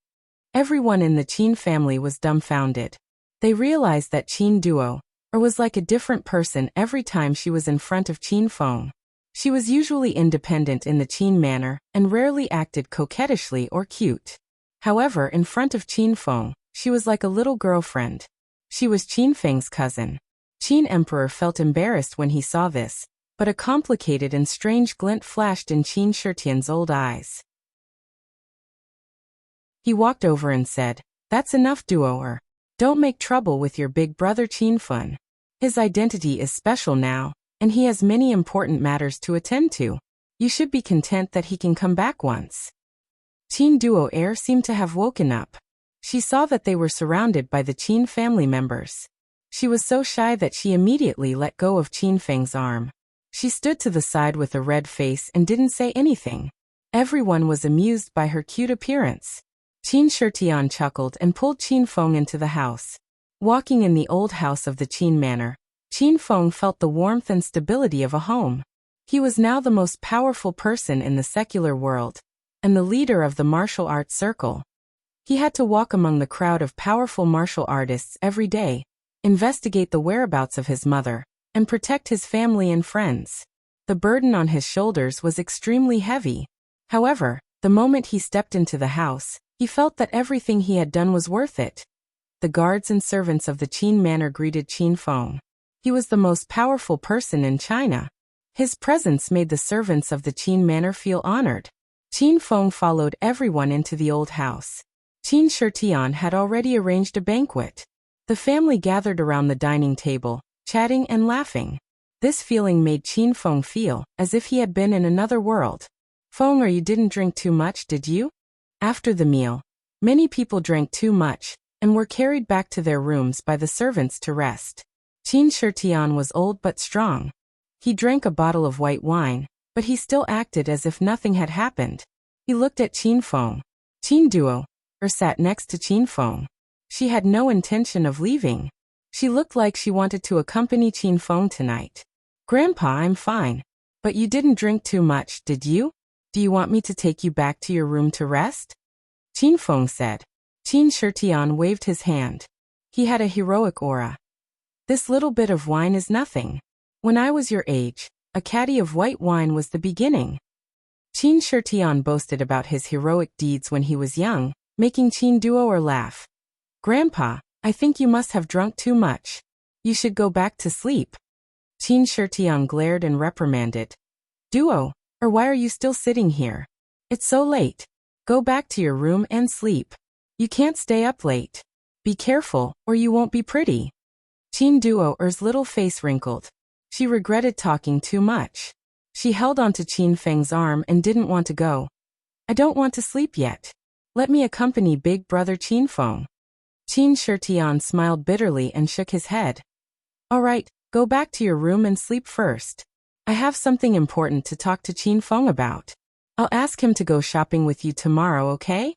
Everyone in the Qin family was dumbfounded. They realized that Qin Duo Air was like a different person every time she was in front of Qin Feng. She was usually independent in the Qin manner and rarely acted coquettishly or cute. However, in front of Qin Feng, she was like a little girlfriend. She was Qin Feng's cousin. Qin Emperor felt embarrassed when he saw this, but a complicated and strange glint flashed in Qin Shitian's old eyes. He walked over and said, "That's enough, Duo Air. Don't make trouble with your big brother Qin Feng. His identity is special now, and he has many important matters to attend to. You should be content that he can come back once." Qin Duo Air seemed to have woken up. She saw that they were surrounded by the Qin family members. She was so shy that she immediately let go of Qin Feng's arm. She stood to the side with a red face and didn't say anything. Everyone was amused by her cute appearance. Qin Shitian chuckled and pulled Qin Feng into the house. Walking in the old house of the Qin manor, Qin Feng felt the warmth and stability of a home. He was now the most powerful person in the secular world, and the leader of the martial arts circle. He had to walk among the crowd of powerful martial artists every day, investigate the whereabouts of his mother, and protect his family and friends. The burden on his shoulders was extremely heavy. However, the moment he stepped into the house, he felt that everything he had done was worth it. The guards and servants of the Qin manor greeted Qin Feng. He was the most powerful person in China. His presence made the servants of the Qin manor feel honored. Qin Feng followed everyone into the old house. Qin Shitian had already arranged a banquet. The family gathered around the dining table, chatting and laughing. This feeling made Qin Feng feel as if he had been in another world. "Feng, you didn't drink too much, did you?" After the meal, many people drank too much and were carried back to their rooms by the servants to rest. Qin Shitian was old but strong. He drank a bottle of white wine, but he still acted as if nothing had happened. He looked at Qin Feng. Qin Duo, sat next to Qin Feng. She had no intention of leaving. She looked like she wanted to accompany Qin Feng tonight. Grandpa, I'm fine. But you didn't drink too much, did you? Do you want me to take you back to your room to rest? Qin Feng said. Qin Shitian waved his hand. He had a heroic aura. This little bit of wine is nothing. When I was your age, a caddy of white wine was the beginning. Qin Shitian boasted about his heroic deeds when he was young, making Qin Duo laugh. Grandpa, I think you must have drunk too much. You should go back to sleep. Qin Shitian glared and reprimanded. Duo, why are you still sitting here? It's so late. Go back to your room and sleep. You can't stay up late. Be careful, or you won't be pretty. Qin Duo's little face wrinkled. She regretted talking too much. She held onto Qin Feng's arm and didn't want to go. I don't want to sleep yet. Let me accompany big brother Qin Feng. Qin Shitian smiled bitterly and shook his head. All right, go back to your room and sleep first. I have something important to talk to Qin Feng about. I'll ask him to go shopping with you tomorrow, okay?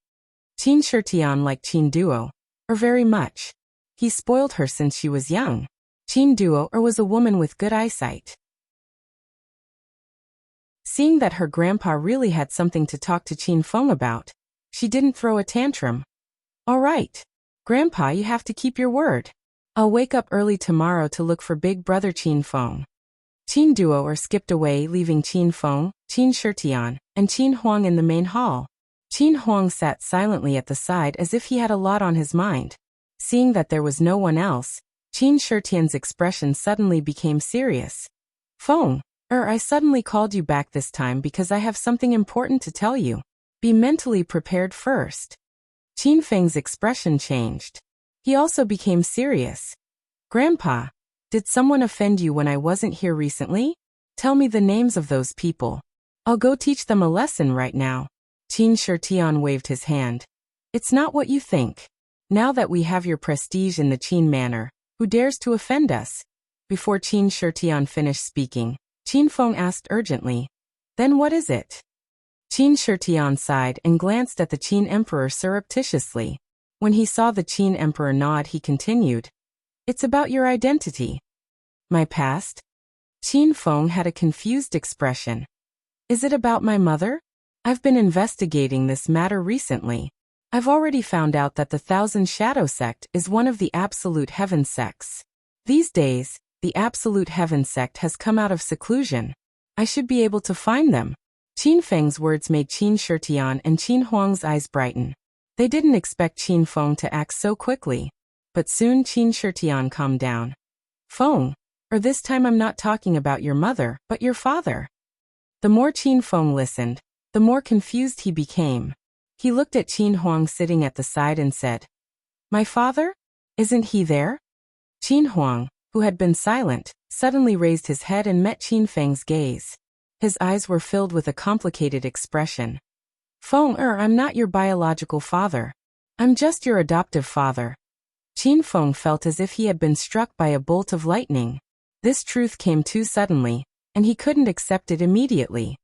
Qin Shitian liked Qin Duo very much. He spoiled her since she was young. Qin Duo was a woman with good eyesight. Seeing that her grandpa really had something to talk to Qin Feng about, she didn't throw a tantrum. All right. Grandpa, you have to keep your word. I'll wake up early tomorrow to look for big brother Qin Feng. Qin Duo skipped away, leaving Qin Feng, Qin Shitian, and Qin Huang in the main hall. Qin Huang sat silently at the side as if he had a lot on his mind. Seeing that there was no one else, Qin Shitian's expression suddenly became serious. Feng, I suddenly called you back this time because I have something important to tell you. Be mentally prepared first. Qin Feng's expression changed. He also became serious. Grandpa, did someone offend you when I wasn't here recently? Tell me the names of those people. I'll go teach them a lesson right now. Qin Shitian waved his hand. It's not what you think. Now that we have your prestige in the Qin manor, who dares to offend us? Before Qin Shitian finished speaking, Qin Feng asked urgently. Then what is it? Qin Shitian sighed and glanced at the Qin emperor surreptitiously. When he saw the Qin emperor nod, he continued. It's about your identity. My past? Qin Feng had a confused expression. Is it about my mother? I've been investigating this matter recently. I've already found out that the Thousand Shadow sect is one of the Absolute Heaven sects. These days, the Absolute Heaven sect has come out of seclusion. I should be able to find them. Qin Feng's words made Qin Shitian and Qin Huang's eyes brighten. They didn't expect Qin Feng to act so quickly. But soon Qin Shitian calmed down. Feng, this time I'm not talking about your mother, but your father. The more Qin Feng listened, the more confused he became. He looked at Qin Huang sitting at the side and said, My father? Isn't he there? Qin Huang, who had been silent, suddenly raised his head and met Qin Feng's gaze. His eyes were filled with a complicated expression. Feng, I'm not your biological father. I'm just your adoptive father. Qin Feng felt as if he had been struck by a bolt of lightning. This truth came too suddenly, and he couldn't accept it immediately.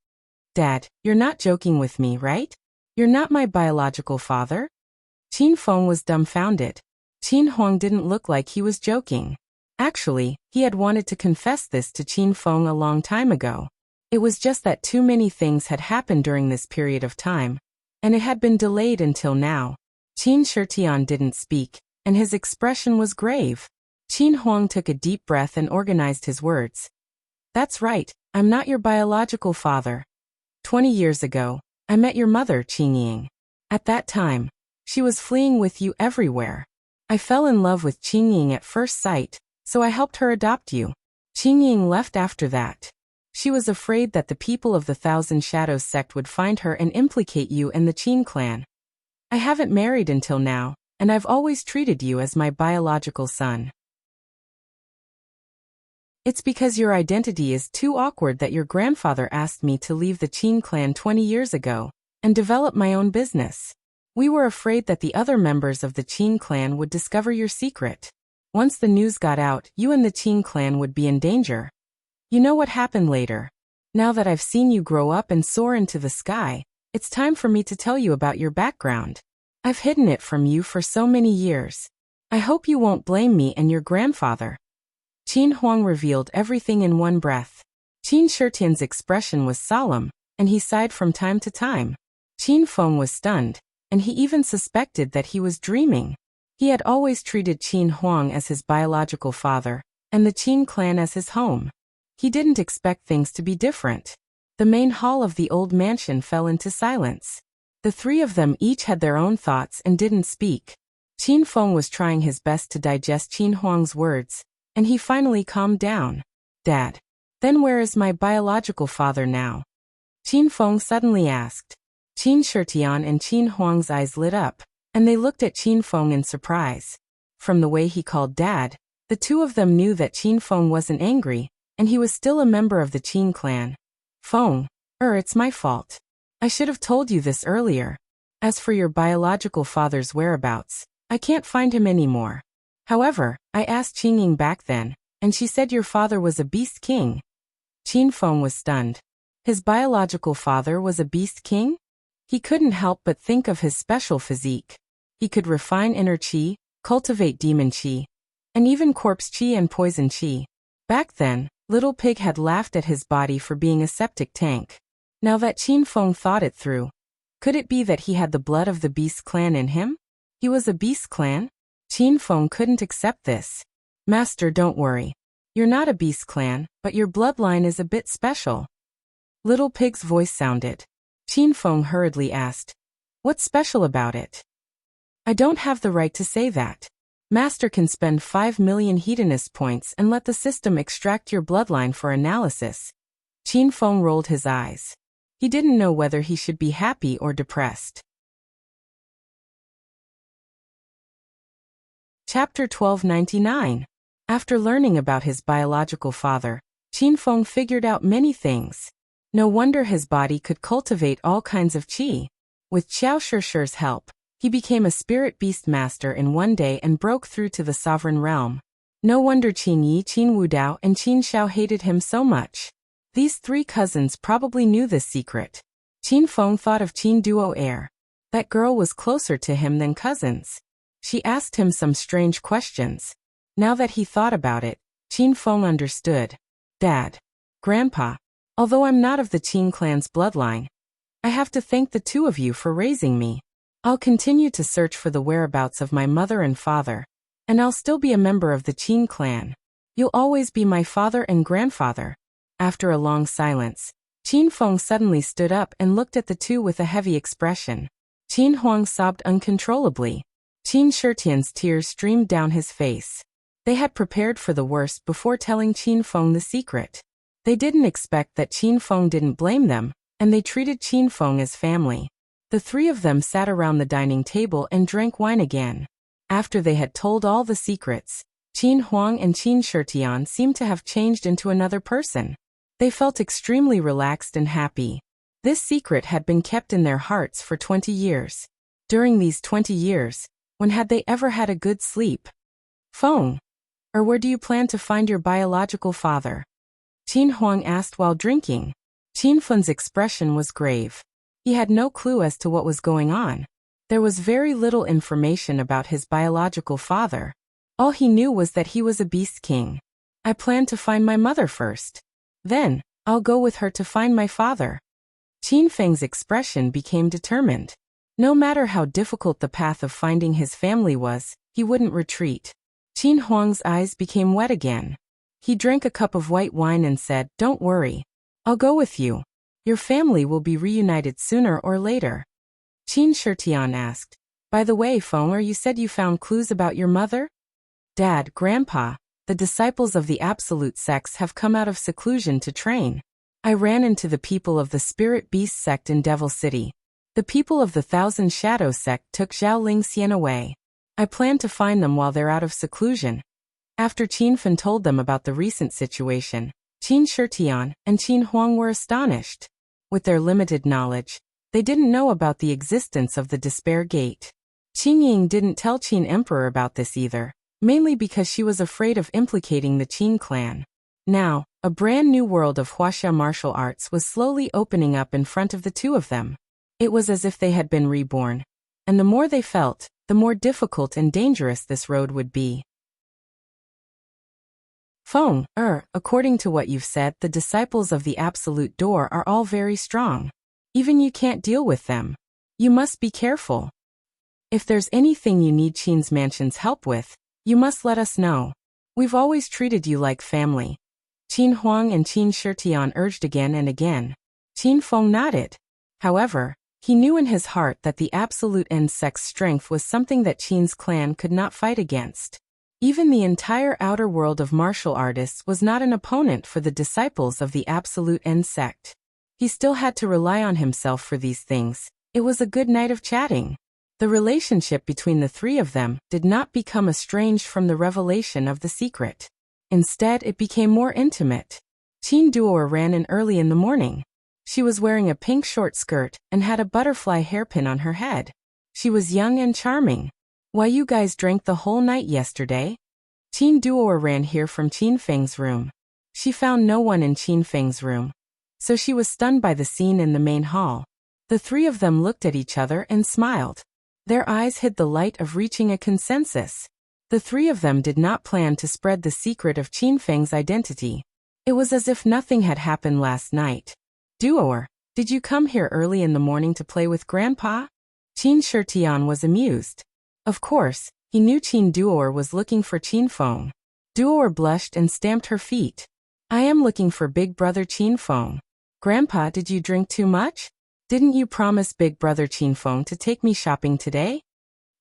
Dad, you're not joking with me, right? You're not my biological father? Qin Feng was dumbfounded. Qin Huang didn't look like he was joking. Actually, he had wanted to confess this to Qin Feng a long time ago. It was just that too many things had happened during this period of time, and it had been delayed until now. Qin Shitian didn't speak, and his expression was grave. Qin Huang took a deep breath and organized his words. That's right, I'm not your biological father. 20 years ago, I met your mother, Qingying. At that time, she was fleeing with you everywhere. I fell in love with Qingying at first sight, so I helped her adopt you. Qingying left after that. She was afraid that the people of the Thousand Shadows sect would find her and implicate you and the Qin clan. I haven't married until now, and I've always treated you as my biological son. It's because your identity is too awkward that your grandfather asked me to leave the Qin clan 20 years ago and develop my own business. We were afraid that the other members of the Qin clan would discover your secret. Once the news got out, you and the Qin clan would be in danger. You know what happened later. Now that I've seen you grow up and soar into the sky, it's time for me to tell you about your background. I've hidden it from you for so many years. I hope you won't blame me and your grandfather." Qin Huang revealed everything in one breath. Qin Shitian's expression was solemn, and he sighed from time to time. Qin Feng was stunned, and he even suspected that he was dreaming. He had always treated Qin Huang as his biological father, and the Qin clan as his home. He didn't expect things to be different. The main hall of the old mansion fell into silence. The three of them each had their own thoughts and didn't speak. Qin Feng was trying his best to digest Qin Huang's words, and he finally calmed down. "Dad, then where is my biological father now?" Qin Feng suddenly asked. Qin Shitian and Qin Huang's eyes lit up, and they looked at Qin Feng in surprise. From the way he called Dad, the two of them knew that Qin Feng wasn't angry, and he was still a member of the Qin clan. "Feng, it's my fault. I should have told you this earlier. As for your biological father's whereabouts, I can't find him anymore. However, I asked Qingying back then, and she said your father was a beast king." Qin Feng was stunned. His biological father was a beast king? He couldn't help but think of his special physique. He could refine inner qi, cultivate demon qi, and even corpse qi and poison qi. Back then, Little Pig had laughed at his body for being a septic tank. Now that Qin Feng thought it through, could it be that he had the blood of the Beast clan in him? He was a Beast clan? Qin Feng couldn't accept this. "Master, don't worry. You're not a Beast clan, but your bloodline is a bit special." Little Pig's voice sounded. Qin Feng hurriedly asked, "What's special about it?" "I don't have the right to say that. Master can spend 5 million Hedonist points and let the system extract your bloodline for analysis." Qin Feng rolled his eyes. He didn't know whether he should be happy or depressed. Chapter 1299. After learning about his biological father, Qin Feng figured out many things. No wonder his body could cultivate all kinds of qi. With Qiao Shishir's help, he became a spirit beast master in one day and broke through to the sovereign realm. No wonder Qin Yi, Qin Wudao, and Qin Xiao hated him so much. These three cousins probably knew this secret. Qin Feng thought of Qin Duo Air. That girl was closer to him than cousins. She asked him some strange questions. Now that he thought about it, Qin Feng understood. "Dad, Grandpa, although I'm not of the Qin clan's bloodline, I have to thank the two of you for raising me. I'll continue to search for the whereabouts of my mother and father, and I'll still be a member of the Qin clan. You'll always be my father and grandfather." After a long silence, Qin Feng suddenly stood up and looked at the two with a heavy expression. Qin Huang sobbed uncontrollably. Qin Shitian's tears streamed down his face. They had prepared for the worst before telling Qin Feng the secret. They didn't expect that Qin Feng didn't blame them, and they treated Qin Feng as family. The three of them sat around the dining table and drank wine again. After they had told all the secrets, Qin Huang and Qin Shitian seemed to have changed into another person. They felt extremely relaxed and happy. This secret had been kept in their hearts for 20 years. During these 20 years, when had they ever had a good sleep? "Feng, where do you plan to find your biological father?" Qin Huang asked while drinking. Qin Feng's expression was grave. He had no clue as to what was going on. There was very little information about his biological father. All he knew was that he was a beast king. "I plan to find my mother first. Then, I'll go with her to find my father." Qin Feng's expression became determined. No matter how difficult the path of finding his family was, he wouldn't retreat. Qin Huang's eyes became wet again. He drank a cup of white wine and said, "Don't worry. I'll go with you. Your family will be reunited sooner or later." Qin Shitian asked, "By the way, Feng, you said you found clues about your mother?" "Dad, Grandpa, the disciples of the Absolute sects have come out of seclusion to train. I ran into the people of the Spirit Beast sect in Devil City. The people of the Thousand Shadows sect took Zhao Lingxian away. I plan to find them while they're out of seclusion." After Qin Fen told them about the recent situation, Qin Shitian and Qin Huang were astonished. With their limited knowledge, they didn't know about the existence of the Despair Gate. Qingying didn't tell Qin Emperor about this either, mainly because she was afraid of implicating the Qin clan. Now, A brand new world of Wuxia martial arts was slowly opening up in front of the two of them. It was as if they had been reborn. And the more they felt, the more difficult and dangerous this road would be. Feng, according to what you've said, the disciples of the Absolute Door are all very strong. Even you can't deal with them. You must be careful. If there's anything you need Qin's Mansion's help with, you must let us know. We've always treated you like family. Qin Huang and Qin Shitian urged again and again. Qin Feng nodded. However, he knew in his heart that the Absolute End sect's strength was something that Qin's clan could not fight against. Even the entire outer world of martial artists was not an opponent for the disciples of the Absolute End sect. He still had to rely on himself for these things. It was a good night of chatting. The relationship between the three of them did not become estranged from the revelation of the secret. Instead, it became more intimate. Qin Duo ran in early in the morning. She was wearing a pink short skirt and had a butterfly hairpin on her head. She was young and charming. Why, you guys drank the whole night yesterday? Qin Duo ran here from Qin Feng's room. She found no one in Qin Feng's room. So she was stunned by the scene in the main hall. The three of them looked at each other and smiled. Their eyes hid the light of reaching a consensus. The three of them did not plan to spread the secret of Qin Feng's identity. It was as if nothing had happened last night. Duo, did you come here early in the morning to play with Grandpa? Qin Shitian was amused. Of course, he knew Qin Duo was looking for Qin Feng. Duo blushed and stamped her feet. I am looking for Big Brother Qin Feng. Grandpa, did you drink too much? Didn't you promise Big Brother Qin Feng to take me shopping today?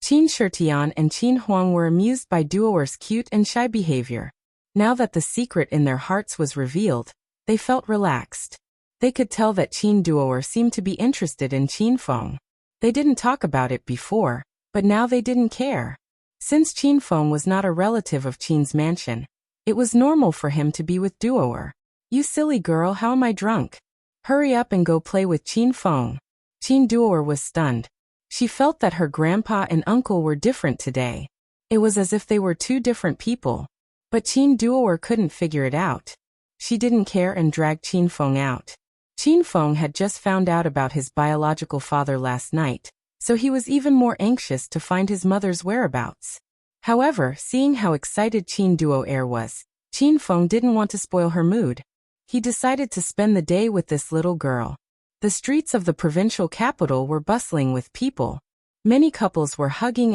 Qin Shitian and Qin Huang were amused by Duo's cute and shy behavior. Now that the secret in their hearts was revealed, they felt relaxed. They could tell that Qin Duo seemed to be interested in Qin Feng. They didn't talk about it before, but now they didn't care. Since Qin Feng was not a relative of Qin's mansion, it was normal for him to be with Duo. You silly girl, how am I drunk? Hurry up and go play with Qin Feng. Qin Duo was stunned. She felt that her grandpa and uncle were different today. It was as if they were two different people. But Qin Duo couldn't figure it out. She didn't care and dragged Qin Feng out. Qin Feng had just found out about his biological father last night, so he was even more anxious to find his mother's whereabouts. However, seeing how excited Qin Duo was, Qin Feng didn't want to spoil her mood. He decided to spend the day with this little girl. The streets of the provincial capital were bustling with people. Many couples were hugging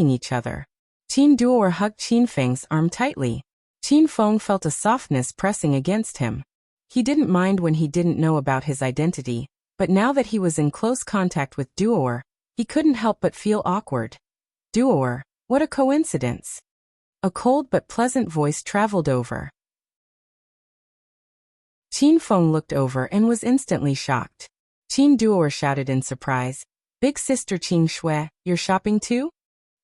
each other. Qin Duo hugged Qin Feng's arm tightly. Qin Feng felt a softness pressing against him. He didn't mind when he didn't know about his identity, but now that he was in close contact with Duo, he couldn't help but feel awkward. Duo, what a coincidence. A cold but pleasant voice traveled over. Qin Feng looked over and was instantly shocked. Qin Duo shouted in surprise, Big sister Qing Shui, you're shopping too?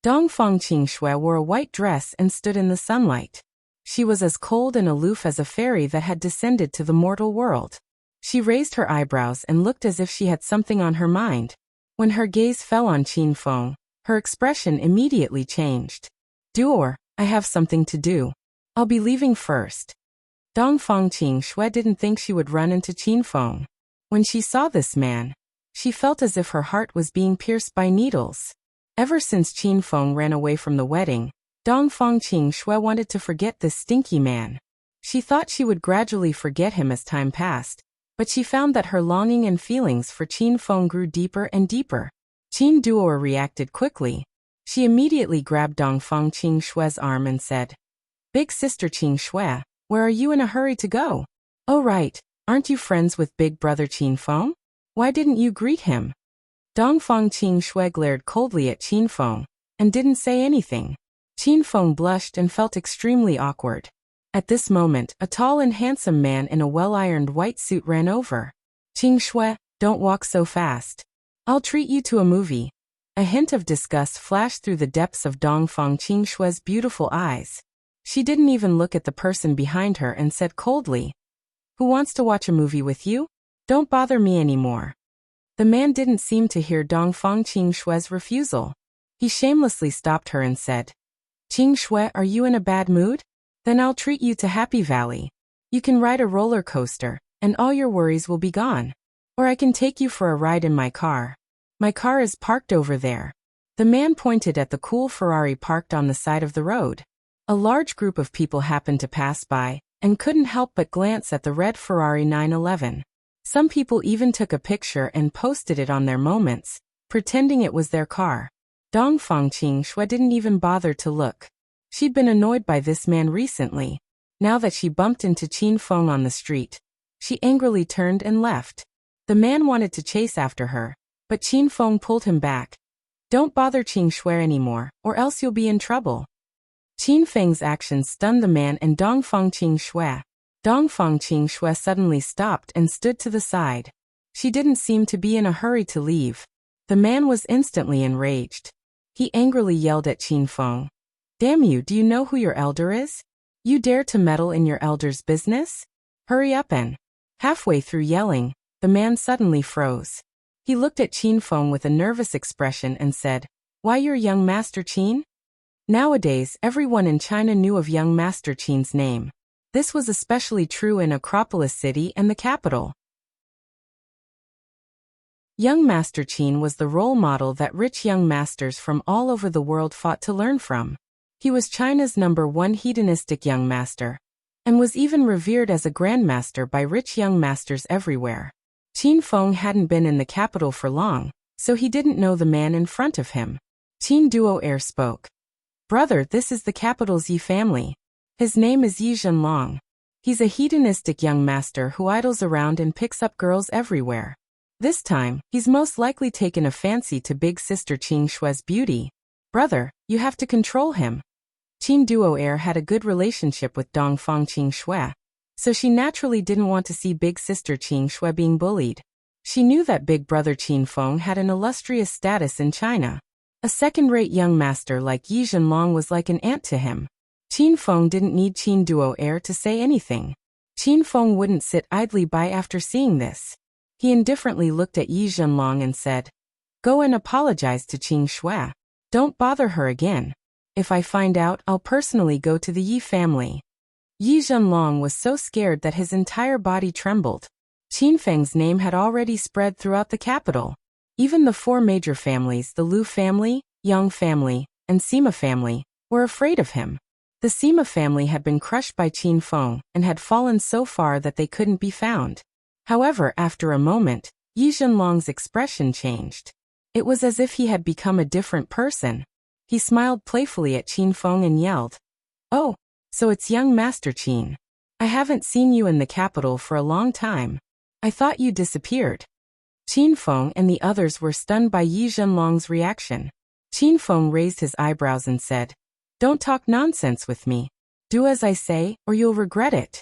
Dongfang Qing Shui wore a white dress and stood in the sunlight. She was as cold and aloof as a fairy that had descended to the mortal world. She raised her eyebrows and looked as if she had something on her mind. When her gaze fell on Qin Feng, her expression immediately changed. Duo, I have something to do. I'll be leaving first. Dongfang Qing Shui didn't think she would run into Qin Feng. When she saw this man, she felt as if her heart was being pierced by needles. Ever since Qin Feng ran away from the wedding, Dongfang Qing Shui wanted to forget this stinky man. She thought she would gradually forget him as time passed, but she found that her longing and feelings for Qin Feng grew deeper and deeper. Qin Duo reacted quickly. She immediately grabbed Dongfang Qing Shui's arm and said, Big sister Qing Shui, where are you in a hurry to go? Oh right, aren't you friends with Big Brother Qin Feng? Why didn't you greet him? Dongfang Qing Shui glared coldly at Qin Feng, and didn't say anything. Qin Feng blushed and felt extremely awkward. At this moment, a tall and handsome man in a well-ironed white suit ran over. Qing Shui, don't walk so fast. I'll treat you to a movie. A hint of disgust flashed through the depths of Dongfang Qing Shui's beautiful eyes. She didn't even look at the person behind her and said coldly, Who wants to watch a movie with you? Don't bother me anymore. The man didn't seem to hear Dongfang Qing Shui's refusal. He shamelessly stopped her and said, Qing Shui, are you in a bad mood? Then I'll treat you to Happy Valley. You can ride a roller coaster, and all your worries will be gone. Or I can take you for a ride in my car. My car is parked over there." The man pointed at the cool Ferrari parked on the side of the road. A large group of people happened to pass by, and couldn't help but glance at the red Ferrari 911. Some people even took a picture and posted it on their moments, pretending it was their car. Dongfang Qingxue didn't even bother to look. She'd been annoyed by this man recently. Now that she bumped into Qin Feng on the street, she angrily turned and left. The man wanted to chase after her, but Qin Feng pulled him back. "Don't bother Qingxue anymore, or else you'll be in trouble." Qin Feng's actions stunned the man and Dongfang Qingxue. Dongfang Qingxue suddenly stopped and stood to the side. She didn't seem to be in a hurry to leave. The man was instantly enraged. He angrily yelled at Qin Feng. "Damn you, do you know who your elder is? You dare to meddle in your elder's business? Hurry up and..." Halfway through yelling, the man suddenly froze. He looked at Qin Feng with a nervous expression and said, "Why, you're young Master Qin?" Nowadays, everyone in China knew of young Master Qin's name. This was especially true in Acropolis City and the capital. Young Master Qin was the role model that rich young masters from all over the world fought to learn from. He was China's #1 hedonistic young master, and was even revered as a grandmaster by rich young masters everywhere. Qin Feng hadn't been in the capital for long, so he didn't know the man in front of him. Qin Duo spoke. "Brother, this is the capital's Yi family. His name is Yi Zhenlong. He's a hedonistic young master who idles around and picks up girls everywhere. This time, he's most likely taken a fancy to big sister Qingxue's beauty. Brother, you have to control him." Qin Duo had a good relationship with Dongfang Qingxue, so she naturally didn't want to see big sister Qingxue being bullied. She knew that big brother Qin Feng had an illustrious status in China. A second-rate young master like Yi Zhenlong was like an aunt to him. Qin Feng didn't need Qin Duo to say anything. Qin Feng wouldn't sit idly by after seeing this. He indifferently looked at Yi Zhenlong and said, "Go and apologize to Qingxue. Don't bother her again. If I find out, I'll personally go to the Yi family." Yi Zhenlong was so scared that his entire body trembled. Qin Feng's name had already spread throughout the capital. Even the 4 major families, the Lu family, Yang family, and Sima family, were afraid of him. The Sima family had been crushed by Qin Feng and had fallen so far that they couldn't be found. However, after a moment, Yi Zhenlong's expression changed. It was as if he had become a different person. He smiled playfully at Qin Feng and yelled, "Oh, so it's young Master Qin. I haven't seen you in the capital for a long time. I thought you disappeared." Qin Feng and the others were stunned by Yi Zhenlong's reaction. Qin Feng raised his eyebrows and said, "Don't talk nonsense with me. Do as I say, or you'll regret it."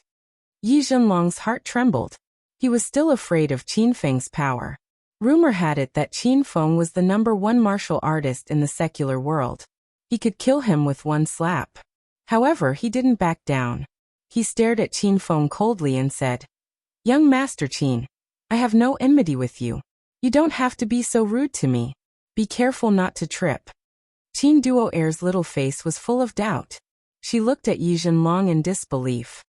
Yi Zhenlong's heart trembled. He was still afraid of Qin Feng's power. Rumor had it that Qin Feng was the #1 martial artist in the secular world. He could kill him with one slap. However, he didn't back down. He stared at Qin Feng coldly and said, "Young Master Qin, I have no enmity with you. You don't have to be so rude to me. Be careful not to trip." Qin Duo's little face was full of doubt. She looked at Yi Zhenlong in disbelief.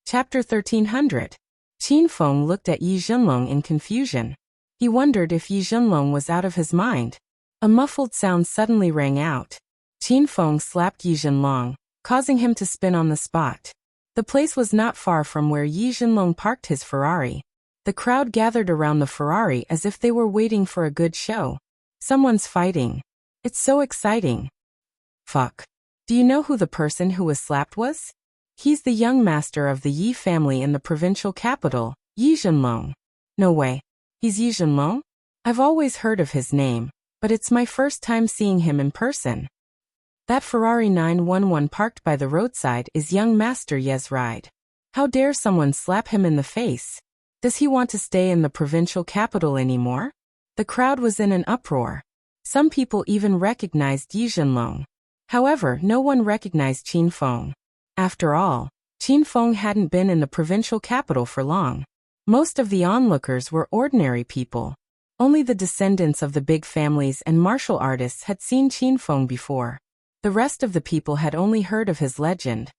Chapter 1300. Qin Feng looked at Yi Zhenlong in confusion. He wondered if Yi Zhenlong was out of his mind. A muffled sound suddenly rang out. Qin Feng slapped Yi Zhenlong, causing him to spin on the spot. The place was not far from where Yi Zhenlong parked his Ferrari. The crowd gathered around the Ferrari as if they were waiting for a good show. Someone's fighting. It's so exciting. Fuck. Do you know who the person who was slapped was? He's the young master of the Yi family in the provincial capital, Yi Zhenlong. No way. He's Yi Zhenlong? I've always heard of his name, but it's my first time seeing him in person. That Ferrari 911 parked by the roadside is young Master Ye's ride. How dare someone slap him in the face? Does he want to stay in the provincial capital anymore? The crowd was in an uproar. Some people even recognized Yi Zhenlong. However, no one recognized Qin Feng. After all, Qin Feng hadn't been in the provincial capital for long. Most of the onlookers were ordinary people. Only the descendants of the big families and martial artists had seen Qin Feng before. The rest of the people had only heard of his legend.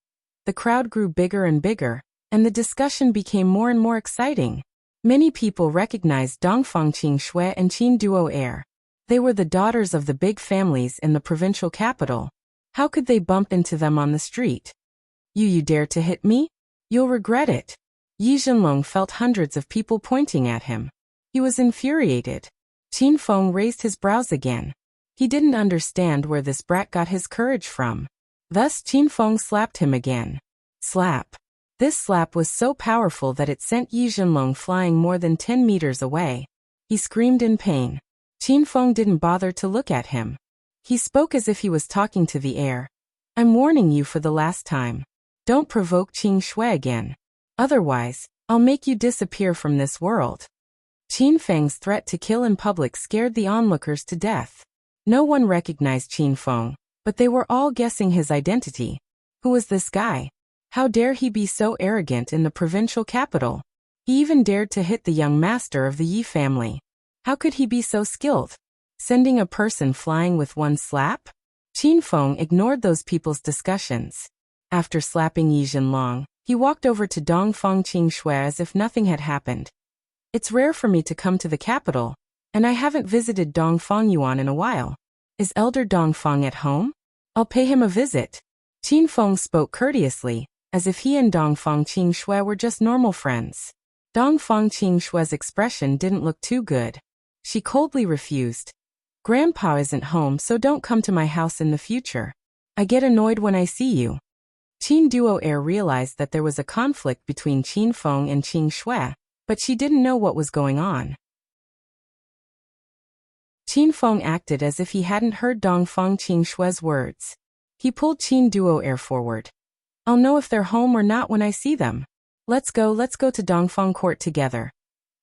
The crowd grew bigger and bigger, and the discussion became more and more exciting. Many people recognized Dongfang Qingxue and Qin Duo Heir. They were the daughters of the big families in the provincial capital. How could they bump into them on the street? You dare to hit me? You'll regret it. Yi Zhenlong felt hundreds of people pointing at him. He was infuriated. Qin Feng raised his brows again. He didn't understand where this brat got his courage from. Thus Qin Feng slapped him again. Slap. This slap was so powerful that it sent Yi Zhenlong flying more than 10 meters away. He screamed in pain. Qin Feng didn't bother to look at him. He spoke as if he was talking to the air. I'm warning you for the last time. Don't provoke Qing Shui again. Otherwise, I'll make you disappear from this world. Qin Feng's threat to kill in public scared the onlookers to death. No one recognized Qin Feng, but they were all guessing his identity. Who was this guy? How dare he be so arrogant in the provincial capital? He even dared to hit the young master of the Yi family. How could he be so skilled? Sending a person flying with one slap? Qin Feng ignored those people's discussions. After slapping Yi Zhenlong, he walked over to Dongfang Qingxue as if nothing had happened. It's rare for me to come to the capital, and I haven't visited Dongfang Yuan in a while. Is Elder Dongfang at home? I'll pay him a visit. Qin Feng spoke courteously, as if he and Dongfang Qingxue were just normal friends. Dongfang Qingxue's expression didn't look too good. She coldly refused. Grandpa isn't home, so don't come to my house in the future. I get annoyed when I see you. Qin Duo Heir realized that there was a conflict between Qin Feng and Qing Shui, but she didn't know what was going on. Qin Feng acted as if he hadn't heard Dongfang Qingxue's words. He pulled Qin Duo Heir forward. I'll know if they're home or not when I see them. Let's go to Dongfang Court together.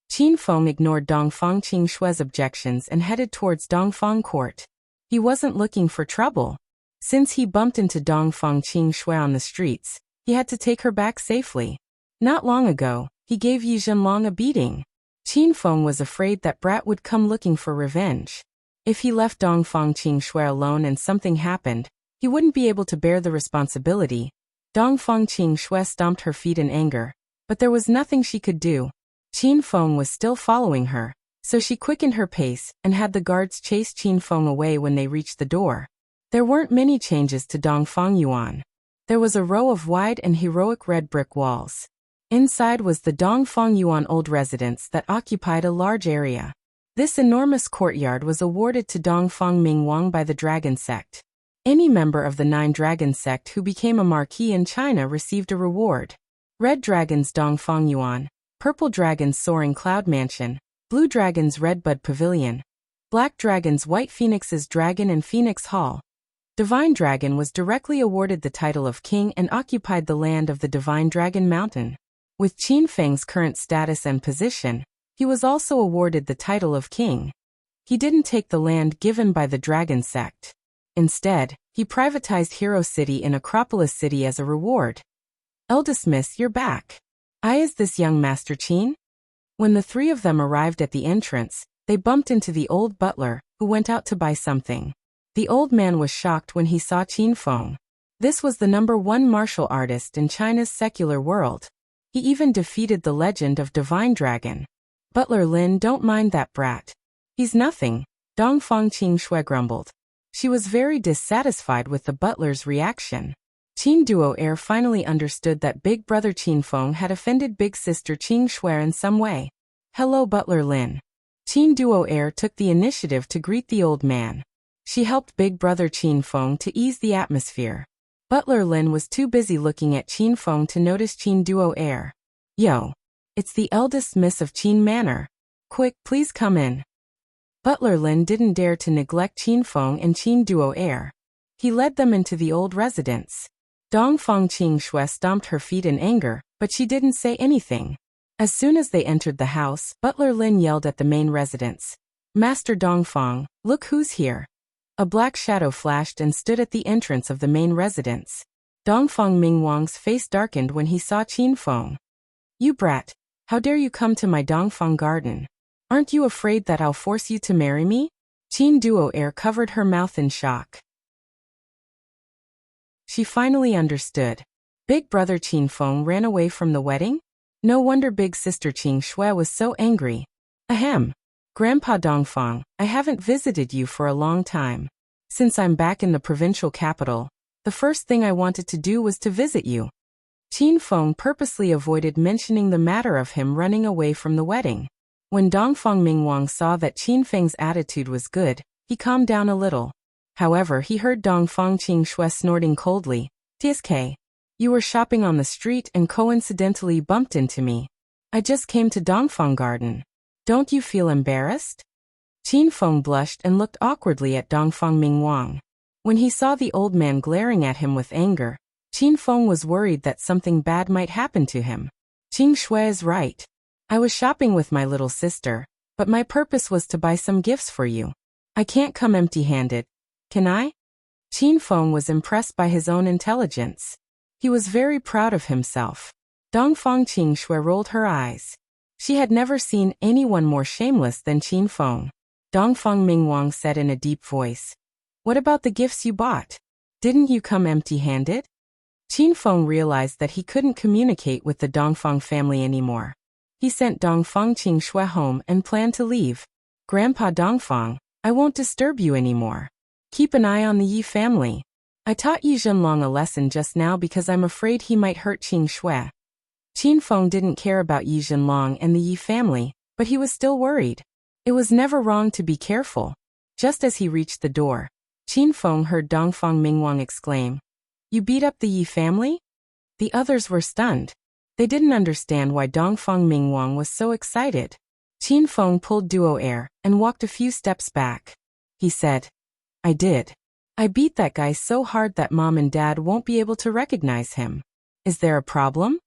Qin Feng ignored Dongfang Qingxue's objections and headed towards Dongfang Court. He wasn't looking for trouble. Since he bumped into Dongfang Qingxue on the streets, he had to take her back safely. Not long ago, he gave Yi Zhenlong a beating. Qin Feng was afraid that brat would come looking for revenge. If he left Dongfang Qingxue alone and something happened, he wouldn't be able to bear the responsibility. Dongfang Qingxue stomped her feet in anger, but there was nothing she could do. Qin Feng was still following her, so she quickened her pace and had the guards chase Qin Feng away when they reached the door. There weren't many changes to Dongfang Yuan. There was a row of wide and heroic red brick walls. Inside was the Dongfang Yuan old residence that occupied a large area. This enormous courtyard was awarded to Dongfang Mingwang by the Dragon Sect. Any member of the 9 Dragon Sect who became a marquis in China received a reward. Red Dragon's Dongfang Yuan, Purple Dragon's Soaring Cloud Mansion, Blue Dragon's Redbud Pavilion, Black Dragon's White Phoenix's Dragon and Phoenix Hall. Divine Dragon was directly awarded the title of king and occupied the land of the Divine Dragon Mountain. With Qin Feng's current status and position, he was also awarded the title of king. He didn't take the land given by the Dragon Sect. Instead, he privatized Hero City in Acropolis City as a reward. Eldest Miss, you're back. Is this young Master Qin? When the 3 of them arrived at the entrance, they bumped into the old butler, who went out to buy something. The old man was shocked when he saw Qin Feng. This was the #1 martial artist in China's secular world. He even defeated the legend of Divine Dragon. Butler Lin, don't mind that brat. He's nothing, Dongfang Qingxue grumbled. She was very dissatisfied with the butler's reaction. Qin Duo Heir finally understood that big brother Qin Feng had offended big sister Qing Shui in some way. Hello, Butler Lin. Qin Duo Heir took the initiative to greet the old man. She helped big brother Qin Feng to ease the atmosphere. Butler Lin was too busy looking at Qin Feng to notice Qin Duo Heir. Yo. It's the eldest miss of Qin Manor. Quick, please come in. Butler Lin didn't dare to neglect Qin Feng and Qin Duo Heir. He led them into the old residence. Dongfang Qingxue stomped her feet in anger, but she didn't say anything. As soon as they entered the house, Butler Lin yelled at the main residence. Master Dongfang, look who's here. A black shadow flashed and stood at the entrance of the main residence. Dongfang Mingwang's face darkened when he saw Qin Feng. You brat, how dare you come to my Dongfang garden? Aren't you afraid that I'll force you to marry me? Qin Duo Heir covered her mouth in shock. She finally understood. Big brother Qin Feng ran away from the wedding? No wonder big sister Qing Shui was so angry. Ahem. Grandpa Dongfang, I haven't visited you for a long time. Since I'm back in the provincial capital, the first thing I wanted to do was to visit you. Qin Feng purposely avoided mentioning the matter of him running away from the wedding. When Dongfang Mingwang saw that Qin Feng's attitude was good, he calmed down a little. However, he heard Dongfang Qing Shui snorting coldly. "TSK. You were shopping on the street and coincidentally bumped into me. I just came to Dongfang Garden. Don't you feel embarrassed?" Qin Feng blushed and looked awkwardly at Dongfang Mingwang. When he saw the old man glaring at him with anger, Qin Feng was worried that something bad might happen to him. Qing Shui is right. I was shopping with my little sister, but my purpose was to buy some gifts for you. I can't come empty-handed, can I? Qin Feng was impressed by his own intelligence. He was very proud of himself. Dongfang Qing Shui rolled her eyes. She had never seen anyone more shameless than Qin Feng. Dongfang Mingwang said in a deep voice, "What about the gifts you bought? Didn't you come empty-handed?" Qin Feng realized that he couldn't communicate with the Dongfang family anymore. He sent Dongfang Qing Shui home and planned to leave. "Grandpa Dongfang, I won't disturb you anymore. Keep an eye on the Yi family. I taught Yi Zhenlong a lesson just now because I'm afraid he might hurt Qing Shui." Qin Feng didn't care about Yi Zhenlong and the Yi family, but he was still worried. It was never wrong to be careful. Just as he reached the door, Qin Feng heard Dongfang Mingwang exclaim, "You beat up the Yi family?" The others were stunned. They didn't understand why Dongfang Mingwang was so excited. Qin Feng pulled duo air and walked a few steps back. He said, "I did. I beat that guy so hard that Mom and Dad won't be able to recognize him. Is there a problem?"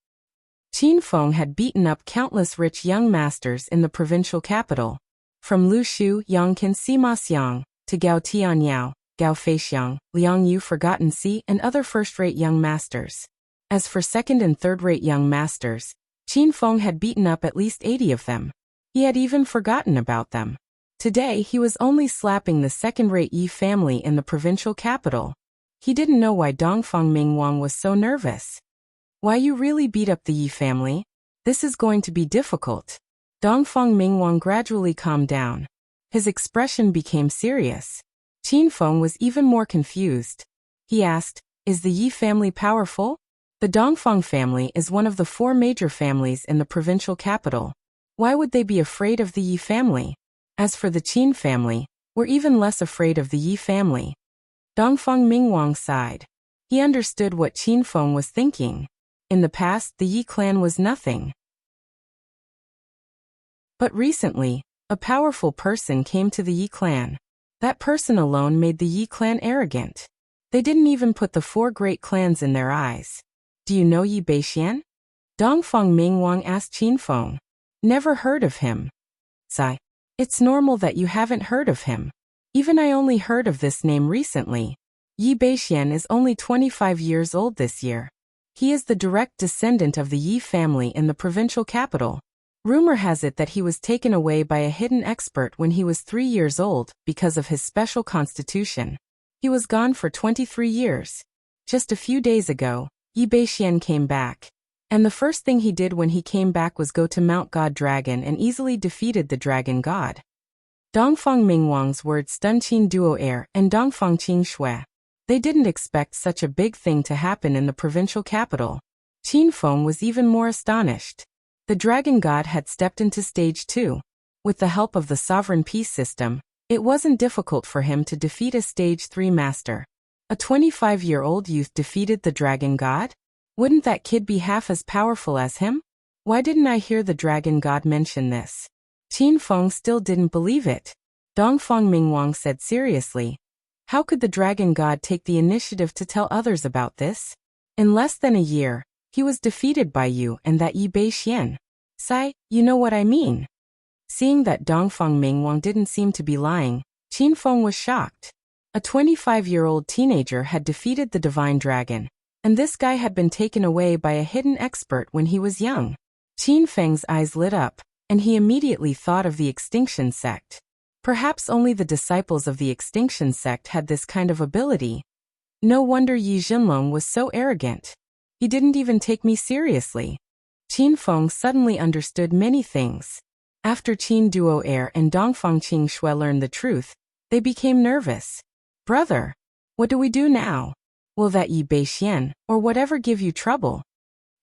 Qin Feng had beaten up countless rich young masters in the provincial capital. From Lu Shu Yangqin Sima Xiang to Gao Tianyao, Gao Feixiang, Liang Yu Forgotten Si and other first-rate young masters. As for second- and third-rate young masters, Qin Feng had beaten up at least 80 of them. He had even forgotten about them. Today he was only slapping the second-rate Yi family in the provincial capital. He didn't know why Dongfang Mingwang was so nervous. "Why you really beat up the Yi family? This is going to be difficult." Dongfang Mingwang gradually calmed down. His expression became serious. Qin Feng was even more confused. He asked, "Is the Yi family powerful?" The Dongfang family is one of the 4 major families in the provincial capital. Why would they be afraid of the Yi family? As for the Qin family, we're even less afraid of the Yi family. Dongfang Mingwang sighed. He understood what Qin Feng was thinking. In the past, the Yi clan was nothing. But recently, a powerful person came to the Yi clan. That person alone made the Yi clan arrogant. They didn't even put the 4 great clans in their eyes. "Do you know Yi Beixian?" Dongfang Mingwang asked Qin Feng. "Never heard of him." "Sigh. It's normal that you haven't heard of him. Even I only heard of this name recently. Yi Beixian is only 25 years old this year. He is the direct descendant of the Yi family in the provincial capital. Rumor has it that he was taken away by a hidden expert when he was 3 years old because of his special constitution. He was gone for 23 years. Just a few days ago, Yi Beixian came back. And the first thing he did when he came back was go to Mount God Dragon and easily defeated the Dragon God." Dongfang Mingwang's words stunned Qin Duo Air and Dongfang Qing Shui. They didn't expect such a big thing to happen in the provincial capital. Qin Feng was even more astonished. The Dragon God had stepped into stage 2. With the help of the sovereign peace system, it wasn't difficult for him to defeat a stage 3 master. A 25-year-old youth defeated the Dragon God? Wouldn't that kid be half as powerful as him? Why didn't I hear the Dragon God mention this? Qin Feng still didn't believe it. Dongfang Mingwang said seriously, "How could the Dragon God take the initiative to tell others about this? In less than a year, he was defeated by you and that Yi Beixian. Sai, you know what I mean." Seeing that Dongfang Mingwang didn't seem to be lying, Qin Feng was shocked. A 25-year-old teenager had defeated the Divine Dragon, and this guy had been taken away by a hidden expert when he was young. Qin Feng's eyes lit up, and he immediately thought of the Extinction Sect. Perhaps only the disciples of the Extinction Sect had this kind of ability. No wonder Yi Jinlong was so arrogant. He didn't even take me seriously. Qin Feng suddenly understood many things. After Qin Duo Air and Dongfang Qing Shui learned the truth, they became nervous. Brother, what do we do now? Will that Yi Beixian, or whatever, give you trouble?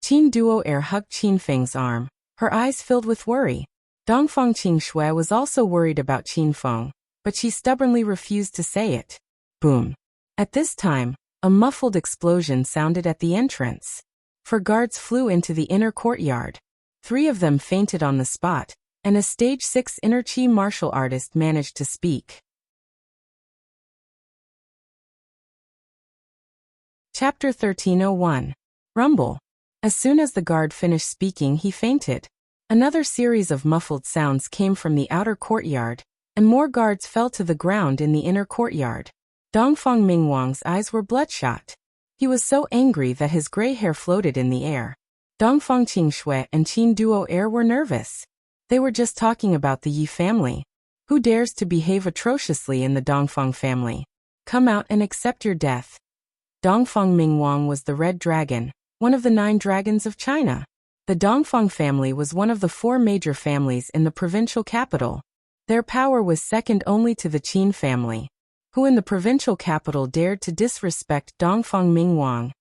Qin Duo Air hugged Qin Feng's arm, her eyes filled with worry. Dongfang Qing Shui was also worried about Qin Feng, but she stubbornly refused to say it. Boom. At this time, a muffled explosion sounded at the entrance. 4 guards flew into the inner courtyard. 3 of them fainted on the spot, and a stage 6 inner chi martial artist managed to speak. Chapter 1301. Rumble. As soon as the guard finished speaking, he fainted. Another series of muffled sounds came from the outer courtyard, and more guards fell to the ground in the inner courtyard. Dongfang Mingwang's eyes were bloodshot. He was so angry that his gray hair floated in the air. Dongfang Qingshui and Qin Duo Air were nervous. They were just talking about the Yi family. Who dares to behave atrociously in the Dongfang family? Come out and accept your death. Dongfang Mingwang was the Red Dragon, one of the 9 dragons of China. The Dongfang family was one of the 4 major families in the provincial capital. Their power was second only to the Qin family, who in the provincial capital dared to disrespect Dongfang Mingwang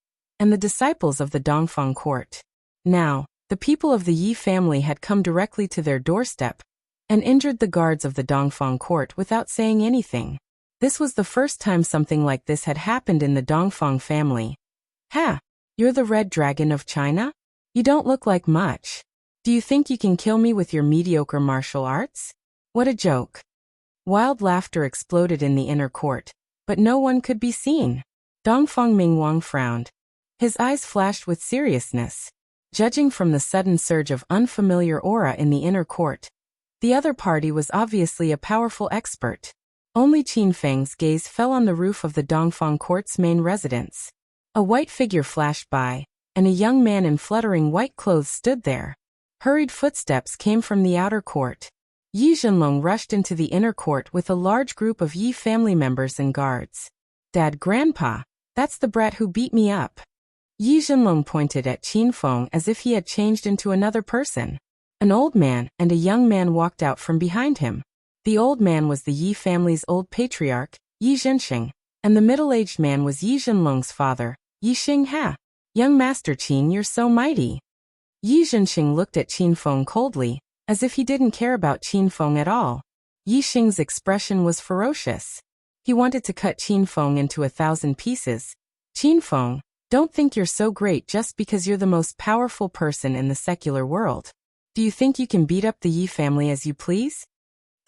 and the disciples of the Dongfang court. Now, the people of the Yi family had come directly to their doorstep and injured the guards of the Dongfang court without saying anything. This was the first time something like this had happened in the Dongfang family. Ha! You're the Red Dragon of China? You don't look like much. Do you think you can kill me with your mediocre martial arts? What a joke. Wild laughter exploded in the inner court, but no one could be seen. Dongfang Mingwang frowned. His eyes flashed with seriousness. Judging from the sudden surge of unfamiliar aura in the inner court, the other party was obviously a powerful expert. Only Qin Feng's gaze fell on the roof of the Dongfang court's main residence. A white figure flashed by, and a young man in fluttering white clothes stood there. Hurried footsteps came from the outer court. Yi Jinlong rushed into the inner court with a large group of Yi family members and guards. Dad, Grandpa, that's the brat who beat me up. Yi Jinlong pointed at Qin Feng as if he had changed into another person. An old man and a young man walked out from behind him. The old man was the Yi family's old patriarch, Yi Zhenxing, and the middle-aged man was Yi Jinlong's father, Yi Xingha. Young Master Qin, you're so mighty. Yi Zhenxing looked at Qin Feng coldly, as if he didn't care about Qin Feng at all. Yi Xing's expression was ferocious. He wanted to cut Qin Feng into 1,000 pieces. Qin Feng, don't think you're so great just because you're the most powerful person in the secular world. Do you think you can beat up the Yi family as you please?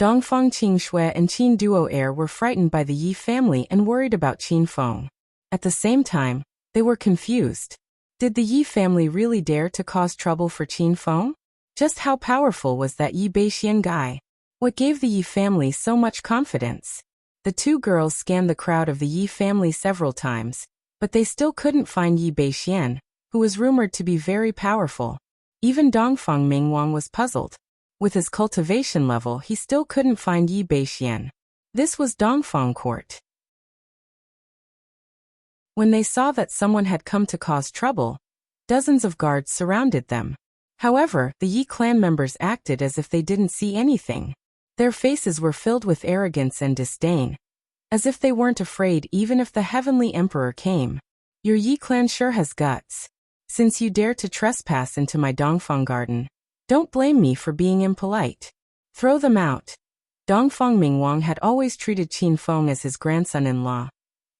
Dongfang Qing Shui and Qin Duo Air were frightened by the Yi family and worried about Qin Feng. At the same time, they were confused. Did the Yi family really dare to cause trouble for Qin Feng? Just how powerful was that Yi Beixian guy? What gave the Yi family so much confidence? The 2 girls scanned the crowd of the Yi family several times, but they still couldn't find Yi Beixian, who was rumored to be very powerful. Even Dongfang Mingwang was puzzled. With his cultivation level, he still couldn't find Yi Beixian. This was Dongfang court. When they saw that someone had come to cause trouble, dozens of guards surrounded them. However, the Yi clan members acted as if they didn't see anything. Their faces were filled with arrogance and disdain, as if they weren't afraid even if the Heavenly Emperor came. Your Yi clan sure has guts. Since you dare to trespass into my Dongfang garden, don't blame me for being impolite. Throw them out. Dongfang Mingwang had always treated Qin Feng as his grandson-in-law,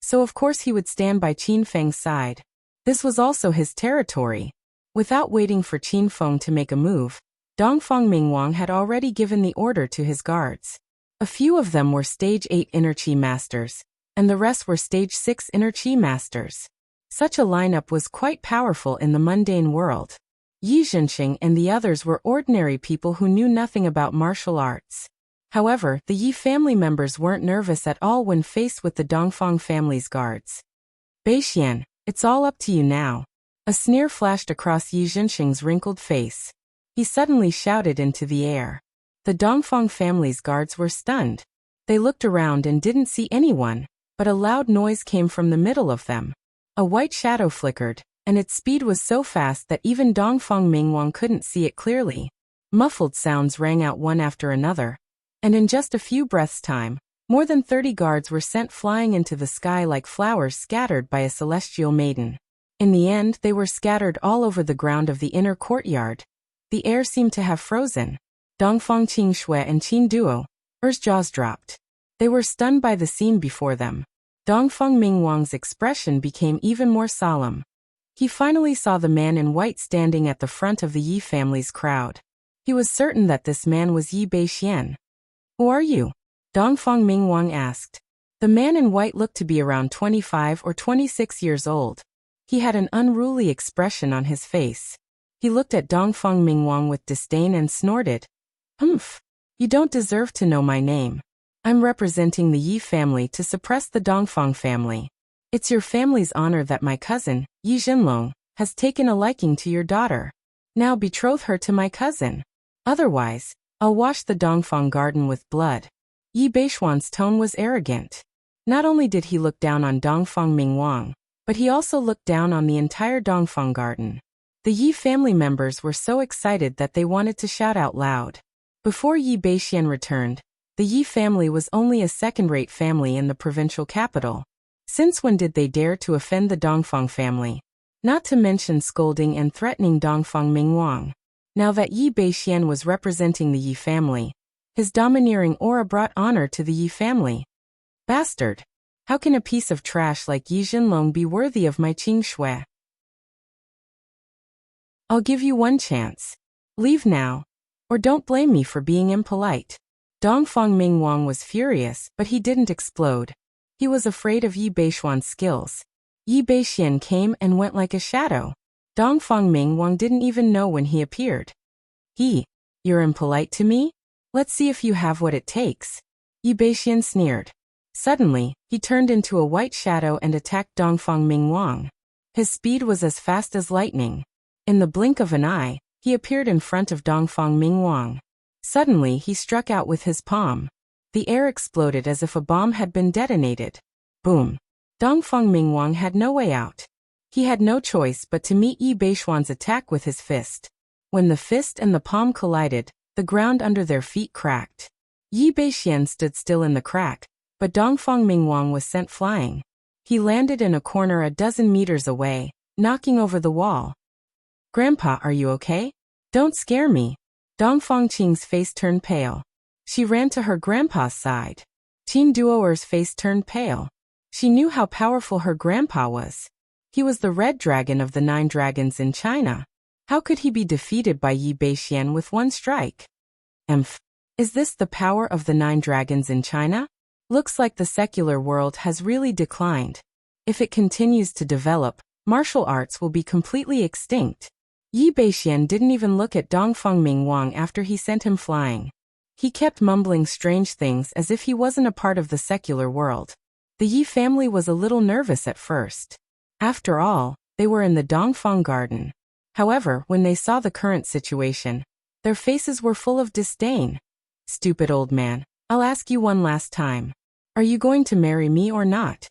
so of course he would stand by Qin Feng's side. This was also his territory. Without waiting for Qin Feng to make a move, Dongfang Mingwang had already given the order to his guards. A few of them were Stage 8 Inner Chi Masters, and the rest were Stage 6 Inner Chi Masters. Such a lineup was quite powerful in the mundane world. Yi Zhenxing and the others were ordinary people who knew nothing about martial arts. However, the Yi family members weren't nervous at all when faced with the Dongfang family's guards. Beixian, it's all up to you now. A sneer flashed across Yi Zhenxing's wrinkled face. He suddenly shouted into the air. The Dongfang family's guards were stunned. They looked around and didn't see anyone. but a loud noise came from the middle of them. A white shadow flickered, and its speed was so fast that even Dongfang Mingwang couldn't see it clearly. Muffled sounds rang out one after another, and in just a few breaths' time, more than 30 guards were sent flying into the sky like flowers scattered by a celestial maiden. In the end, they were scattered all over the ground of the inner courtyard. The air seemed to have frozen. Dongfang Qingshui and Qin Duo's jaws dropped. They were stunned by the scene before them. Dongfang Mingwang's expression became even more solemn. He finally saw the man in white standing at the front of the Yi family's crowd. He was certain that this man was Yi Beixian. "Who are you?" Dongfang Mingwang asked. The man in white looked to be around 25 or 26 years old. He had an unruly expression on his face. He looked at Dongfang Mingwang with disdain and snorted. "Humph! You don't deserve to know my name. I'm representing the Yi family to suppress the Dongfang family. It's your family's honor that my cousin, Yi Jinlong, has taken a liking to your daughter. Now betroth her to my cousin. Otherwise, I'll wash the Dongfang garden with blood." Yi Beishuan's tone was arrogant. Not only did he look down on Dongfang Mingwang, but he also looked down on the entire Dongfang garden. The Yi family members were so excited that they wanted to shout out loud. Before Yi Beixian returned, the Yi family was only a second-rate family in the provincial capital. Since when did they dare to offend the Dongfang family? Not to mention scolding and threatening Dongfang Mingwang. Now that Yi Beixian was representing the Yi family, his domineering aura brought honor to the Yi family. "Bastard! How can a piece of trash like Yi Jinlong be worthy of my Qingshui? I'll give you one chance. Leave now, or don't blame me for being impolite." Dongfang Mingwang was furious, but he didn't explode. He was afraid of Yi Beishuan's skills. Yi Beixian came and went like a shadow. Dongfang Mingwang didn't even know when he appeared. "You're impolite to me? Let's see if you have what it takes." Yi Beixian sneered. Suddenly, he turned into a white shadow and attacked Dongfang Mingwang. His speed was as fast as lightning. In the blink of an eye, he appeared in front of Dongfang Mingwang. Suddenly, he struck out with his palm. The air exploded as if a bomb had been detonated. Boom! Dongfang Mingwang had no way out. He had no choice but to meet Yi Beishuan's attack with his fist. When the fist and the palm collided, the ground under their feet cracked. Yi Beixian stood still in the crack, but Dongfang Mingwang was sent flying. He landed in a corner a dozen meters away, knocking over the wall. "Grandpa, are you okay? Don't scare me." Dongfang Qing's face turned pale. She ran to her grandpa's side. Qin Duoer's face turned pale. She knew how powerful her grandpa was. He was the red dragon of the 9 dragons in China. How could he be defeated by Yi Beixian with one strike? Is this the power of the 9 dragons in China? Looks like the secular world has really declined. If it continues to develop, martial arts will be completely extinct. Yi Beixian didn't even look at Dongfang Mingwang after he sent him flying. He kept mumbling strange things as if he wasn't a part of the secular world. The Yi family was a little nervous at first. After all, they were in the Dongfang garden. However, when they saw the current situation, their faces were full of disdain. "Stupid old man, I'll ask you one last time. Are you going to marry me or not?"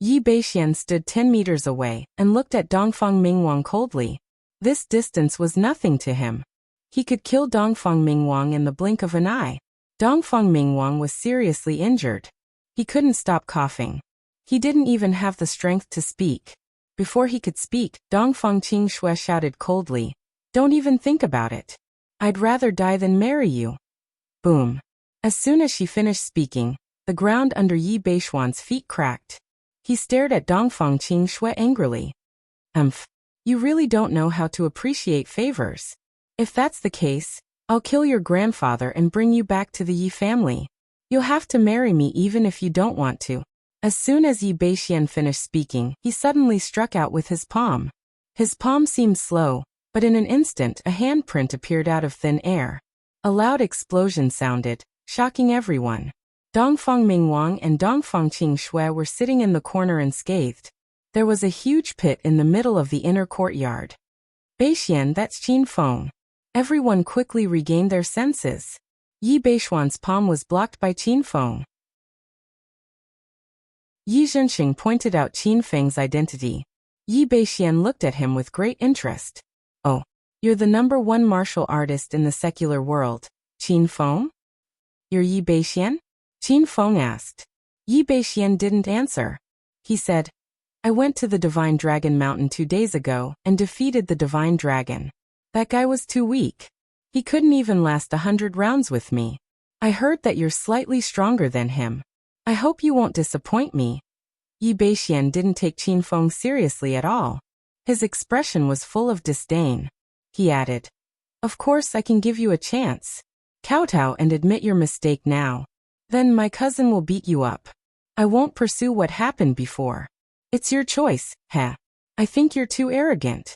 Yi Beixian stood 10 meters away and looked at Dongfang Mingwang coldly. This distance was nothing to him. He could kill Dongfang Mingwang in the blink of an eye. Dongfang Mingwang was seriously injured. He couldn't stop coughing. He didn't even have the strength to speak. Before he could speak, Dongfang Qingshui shouted coldly, "Don't even think about it. I'd rather die than marry you." Boom. As soon as she finished speaking, the ground under Yi Beishuan's feet cracked. He stared at Dongfang Qingshui angrily. You really don't know how to appreciate favors. If that's the case, I'll kill your grandfather and bring you back to the Yi family. You'll have to marry me even if you don't want to." As soon as Yi Beixian finished speaking, he suddenly struck out with his palm. His palm seemed slow, but in an instant a handprint appeared out of thin air. A loud explosion sounded, shocking everyone. Dongfang Mingwang and Dongfang Qingshui were sitting in the corner unscathed. There was a huge pit in the middle of the inner courtyard. "Beixian, that's Qin Feng." Everyone quickly regained their senses. Yi Beishuan's palm was blocked by Qin Feng. Yi Zhenxing pointed out Qin Feng's identity. Yi Beixian looked at him with great interest. Oh, you're the #1 martial artist in the secular world, Qin Feng? You're Yi Beixian? Qin Feng asked. Yi Beixian didn't answer. He said, I went to the Divine Dragon Mountain 2 days ago and defeated the Divine Dragon. That guy was too weak. He couldn't even last 100 rounds with me. I heard that you're slightly stronger than him. I hope you won't disappoint me. Yi Beixian didn't take Qin Feng seriously at all. His expression was full of disdain. He added, Of course I can give you a chance. Kowtow and admit your mistake now. Then my cousin will beat you up. I won't pursue what happened before. It's your choice, heh. I think you're too arrogant.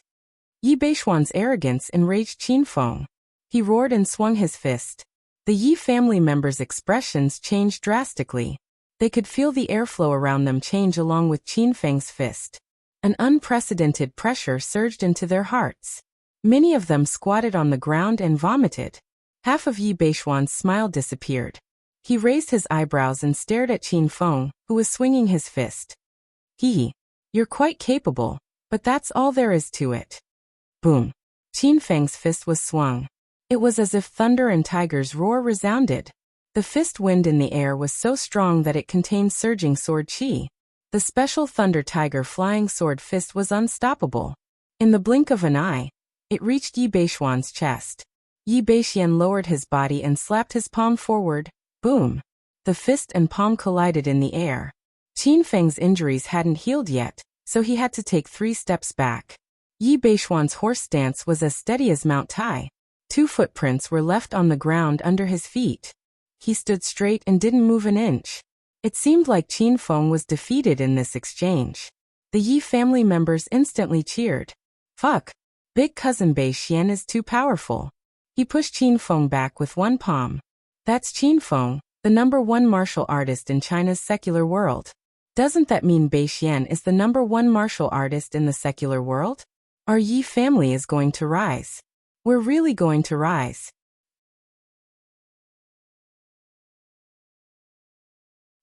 Yi Beixian's arrogance enraged Qin Feng. He roared and swung his fist. The Yi family members' expressions changed drastically. They could feel the airflow around them change along with Qin Feng's fist. An unprecedented pressure surged into their hearts. Many of them squatted on the ground and vomited. Half of Yi Beixian's smile disappeared. He raised his eyebrows and stared at Qin Feng, who was swinging his fist. You're quite capable, but that's all there is to it. Boom. Qin Feng's fist was swung. It was as if thunder and tiger's roar resounded. The fist wind in the air was so strong that it contained surging sword chi. The special Thunder Tiger flying sword fist was unstoppable. In the blink of an eye, it reached Yi Beixian's chest. Yi Beixian lowered his body and slapped his palm forward. Boom! The fist and palm collided in the air. Qin Feng's injuries hadn't healed yet, so he had to take 3 steps back. Yi Beixian's horse stance was as steady as Mount Tai. 2 footprints were left on the ground under his feet. He stood straight and didn't move an inch. It seemed like Qin Feng was defeated in this exchange. The Yi family members instantly cheered. Fuck! Big cousin Beixian is too powerful. He pushed Qin Feng back with one palm. That's Qin Feng, the #1 martial artist in China's secular world. Doesn't that mean Beixian is the #1 martial artist in the secular world? Our Yi family is going to rise. We're really going to rise.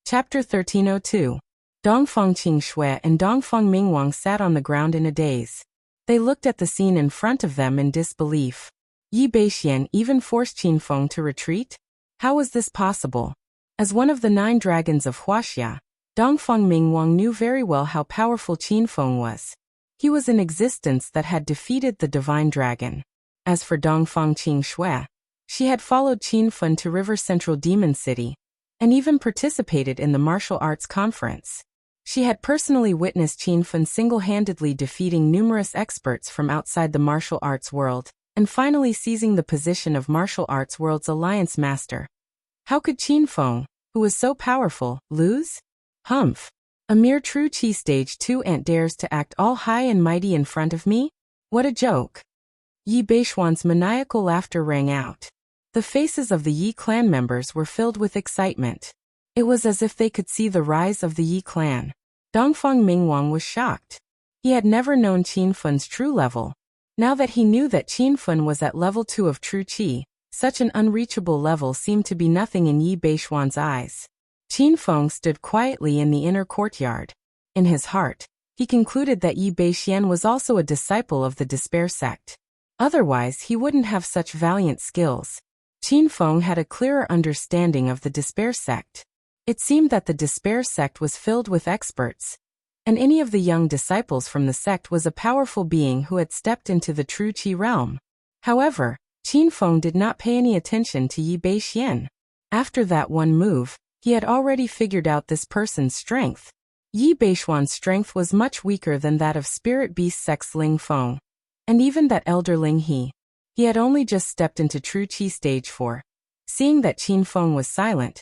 Chapter 1302. Dongfang Qingxue and Dongfang Mingwang sat on the ground in a daze. They looked at the scene in front of them in disbelief. Yi Beixian even forced Qin Feng to retreat? How was this possible? As one of the 9 dragons of Wuxia, Dongfang Mingwang knew very well how powerful Qin Feng was. He was an existence that had defeated the divine dragon. As for Dongfang Qingxue, she had followed Qin Feng to River Central Demon City, and even participated in the martial arts conference. She had personally witnessed Qin Feng single-handedly defeating numerous experts from outside the martial arts world, and finally seizing the position of martial arts world's alliance master. How could Qin Feng, who was so powerful, lose? Humph! A mere true chi stage 2 ant dares to act all high and mighty in front of me? What a joke! Yi Beixian's maniacal laughter rang out. The faces of the Yi clan members were filled with excitement. It was as if they could see the rise of the Yi clan. Dongfang Mingwang was shocked. He had never known Qin Feng's true level. Now that he knew that Qin Feng was at level 2 of true chi, such an unreachable level seemed to be nothing in Yi Beixian's eyes. Qin Feng stood quietly in the inner courtyard. In his heart, he concluded that Yi Beixian was also a disciple of the Despair sect. Otherwise, he wouldn't have such valiant skills. Qin Feng had a clearer understanding of the Despair sect. It seemed that the Despair sect was filled with experts, and any of the young disciples from the sect was a powerful being who had stepped into the true Qi realm. However, Qin Feng did not pay any attention to Yi Beixian. After that one move, he had already figured out this person's strength. Yi Beixian's strength was much weaker than that of Spirit Beast Sect's Ling Feng, and even that elder Ling He. He had only just stepped into true Qi stage 4. Seeing that Qin Feng was silent,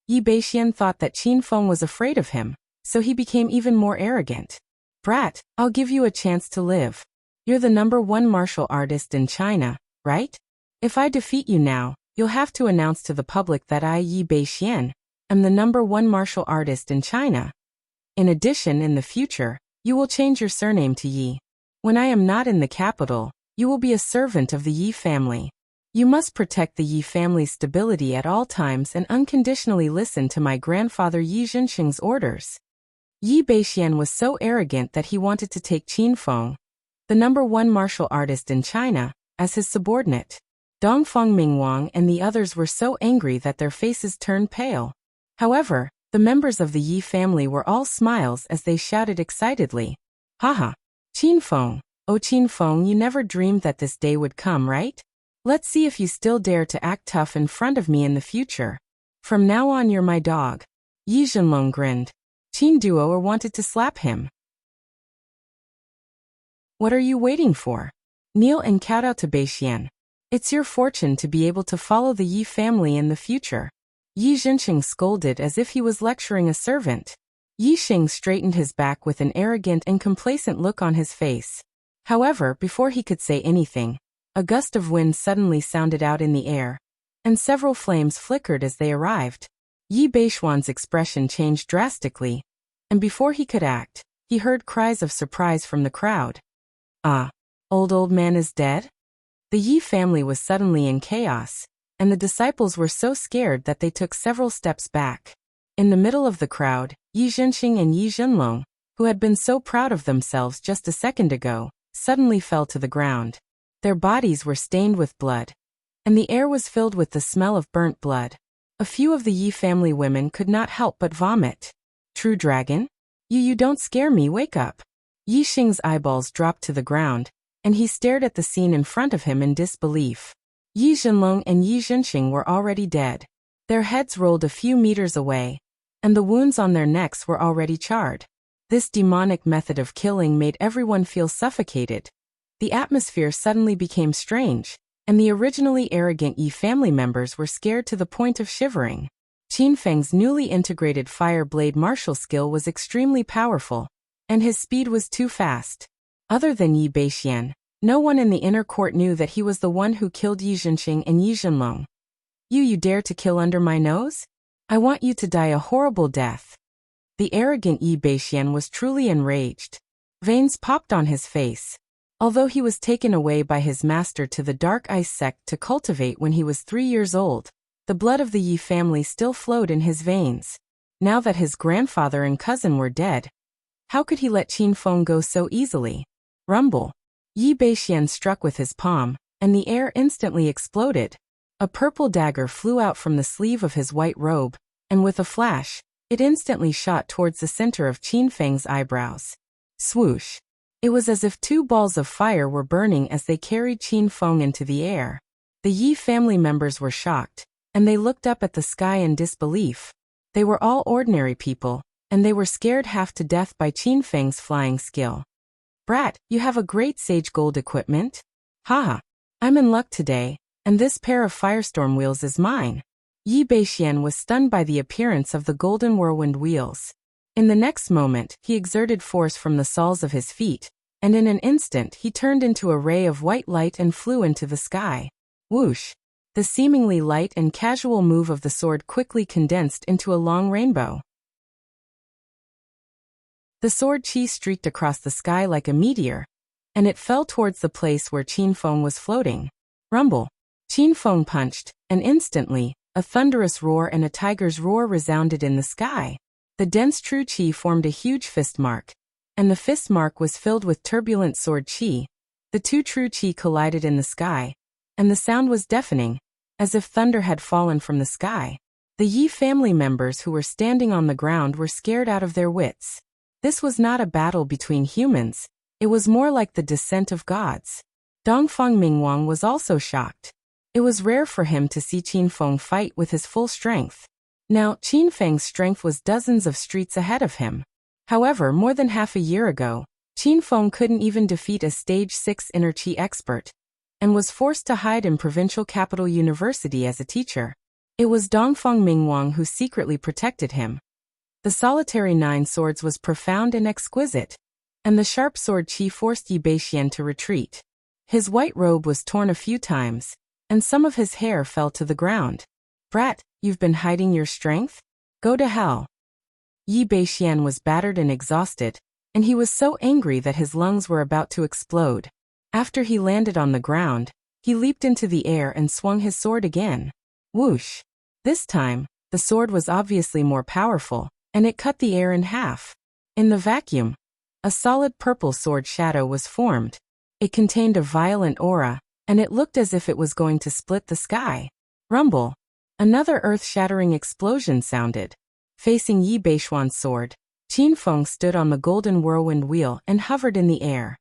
Yi Beixian thought that Qin Feng was afraid of him, so he became even more arrogant. Brat, I'll give you a chance to live. You're the #1 martial artist in China, right? If I defeat you now, you'll have to announce to the public that I, Yi Beixian, am the #1 martial artist in China. In addition, in the future, you will change your surname to Yi. When I am not in the capital, you will be a servant of the Yi family. You must protect the Yi family's stability at all times and unconditionally listen to my grandfather Yi Zhenxing's orders. Yi Beixian was so arrogant that he wanted to take Qin Feng, the #1 martial artist in China, as his subordinate. Dongfang Mingwang and the others were so angry that their faces turned pale. However, the members of the Yi family were all smiles as they shouted excitedly, "Haha! Qin Feng, oh Qin Feng, you never dreamed that this day would come, right? Let's see if you still dare to act tough in front of me in the future. From now on you're my dog." Yi Zhenlong grinned. Qin Duo wanted to slap him. "What are you waiting for? Kneel and kowtow to Beixian. It's your fortune to be able to follow the Yi family in the future." Yi Zhenxing scolded as if he was lecturing a servant. Yi Xing straightened his back with an arrogant and complacent look on his face. However, before he could say anything, a gust of wind suddenly sounded out in the air, and several flames flickered as they arrived. Yi Beixuan's expression changed drastically, and before he could act, he heard cries of surprise from the crowd. "Ah, old man is dead?" The Yi family was suddenly in chaos, and the disciples were so scared that they took several steps back. In the middle of the crowd, Yi Zhenxing and Yi Zhenlong, who had been so proud of themselves just a second ago, suddenly fell to the ground. Their bodies were stained with blood, and the air was filled with the smell of burnt blood. A few of the Yi family women could not help but vomit. "True dragon? You don't scare me, wake up." Yi Xing's eyeballs dropped to the ground, and he stared at the scene in front of him in disbelief. Yi Zhenlong and Yi Zhenxing were already dead. Their heads rolled a few meters away, and the wounds on their necks were already charred. This demonic method of killing made everyone feel suffocated. The atmosphere suddenly became strange, and the originally arrogant Yi family members were scared to the point of shivering. Qin Feng's newly integrated fire blade martial skill was extremely powerful, and his speed was too fast. Other than Yi Beixian, no one in the inner court knew that he was the one who killed Yi Zhenxing and Yi Zhenlong. You dare to kill under my nose? I want you to die a horrible death." The arrogant Yi Beixian was truly enraged. Veins popped on his face. Although he was taken away by his master to the Dark Ice sect to cultivate when he was 3 years old, the blood of the Yi family still flowed in his veins. Now that his grandfather and cousin were dead, how could he let Qin Feng go so easily? Rumble. Yi Beixian struck with his palm, and the air instantly exploded. A purple dagger flew out from the sleeve of his white robe, and with a flash, it instantly shot towards the center of Qin Feng's eyebrows. Swoosh! It was as if 2 balls of fire were burning as they carried Qin Feng into the air. The Yi family members were shocked, and they looked up at the sky in disbelief. They were all ordinary people, and they were scared half to death by Qin Feng's flying skill. "Brat, you have a great sage gold equipment? Haha, I'm in luck today, and this pair of firestorm wheels is mine." Yi Beixian was stunned by the appearance of the golden whirlwind wheels. In the next moment, he exerted force from the soles of his feet, and in an instant he turned into a ray of white light and flew into the sky. Whoosh! The seemingly light and casual move of the sword quickly condensed into a long rainbow. The sword qi streaked across the sky like a meteor, and it fell towards the place where Qin Feng was floating. Rumble! Qin Feng punched, and instantly, a thunderous roar and a tiger's roar resounded in the sky. The dense true qi formed a huge fist mark, and the fist mark was filled with turbulent sword qi. The 2 true qi collided in the sky, and the sound was deafening, as if thunder had fallen from the sky. The Yi family members who were standing on the ground were scared out of their wits. This was not a battle between humans, it was more like the descent of gods. Dongfang Mingwang was also shocked. It was rare for him to see Qin Feng fight with his full strength. Now, Qin Feng's strength was dozens of streets ahead of him. However, more than half a year ago, Qin Feng couldn't even defeat a stage 6 inner qi expert, and was forced to hide in provincial capital university as a teacher. It was Dongfang Mingwang who secretly protected him. The solitary 9 swords was profound and exquisite, and the sharp sword qi forced Yi Beixian to retreat. His white robe was torn a few times, and some of his hair fell to the ground. "Brat, you've been hiding your strength? Go to hell." Yi Beixian was battered and exhausted, and he was so angry that his lungs were about to explode. After he landed on the ground, he leaped into the air and swung his sword again. Whoosh! This time, the sword was obviously more powerful, and it cut the air in half. In the vacuum, a solid purple sword shadow was formed. It contained a violent aura, and it looked as if it was going to split the sky. Rumble. Another earth-shattering explosion sounded. Facing Yi Beishuan's sword, Qin Feng stood on the golden whirlwind wheel and hovered in the air.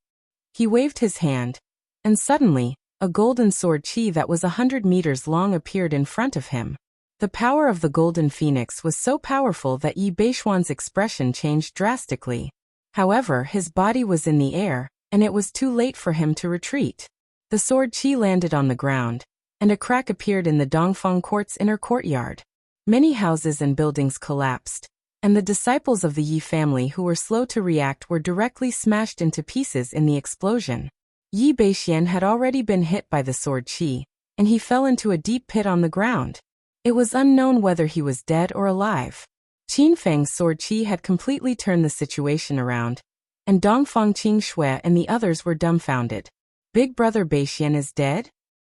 He waved his hand, and suddenly, a golden sword qi that was 100 meters long appeared in front of him. The power of the golden phoenix was so powerful that Yi Beishuan's expression changed drastically. However, his body was in the air, and it was too late for him to retreat. The sword qi landed on the ground, and a crack appeared in the Dongfeng court's inner courtyard. Many houses and buildings collapsed, and the disciples of the Yi family who were slow to react were directly smashed into pieces in the explosion. Yi Beixian had already been hit by the sword qi, and he fell into a deep pit on the ground. It was unknown whether he was dead or alive. Qin Feng's sword qi had completely turned the situation around, and Dongfeng Qing and the others were dumbfounded. Big brother Beixian is dead?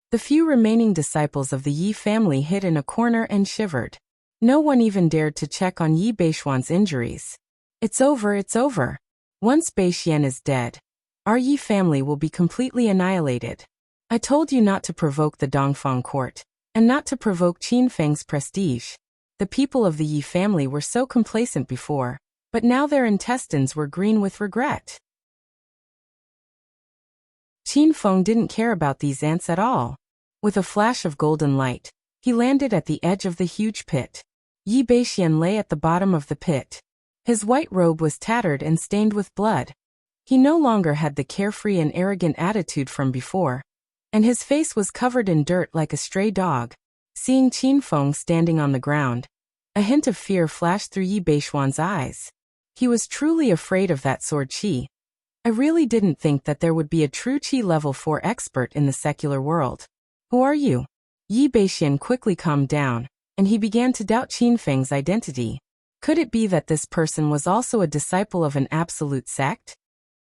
The few remaining disciples of the Yi family hid in a corner and shivered. No one even dared to check on Yi Beishuan's injuries. It's over, it's over. Once Beixian is dead, our Yi family will be completely annihilated. I told you not to provoke the Dongfeng court, and not to provoke Qin Feng's prestige. The people of the Yi family were so complacent before, but now their intestines were green with regret. Qin Feng didn't care about these ants at all. With a flash of golden light, he landed at the edge of the huge pit. Yi Beixian lay at the bottom of the pit. His white robe was tattered and stained with blood. He no longer had the carefree and arrogant attitude from before, and his face was covered in dirt like a stray dog. Seeing Qin Feng standing on the ground, a hint of fear flashed through Yi Beishuan's eyes. He was truly afraid of that sword qi. I really didn't think that there would be a true qi level 4 expert in the secular world. Who are you? Yi Beixian quickly calmed down, and he began to doubt Qin Feng's identity. Could it be that this person was also a disciple of an absolute sect?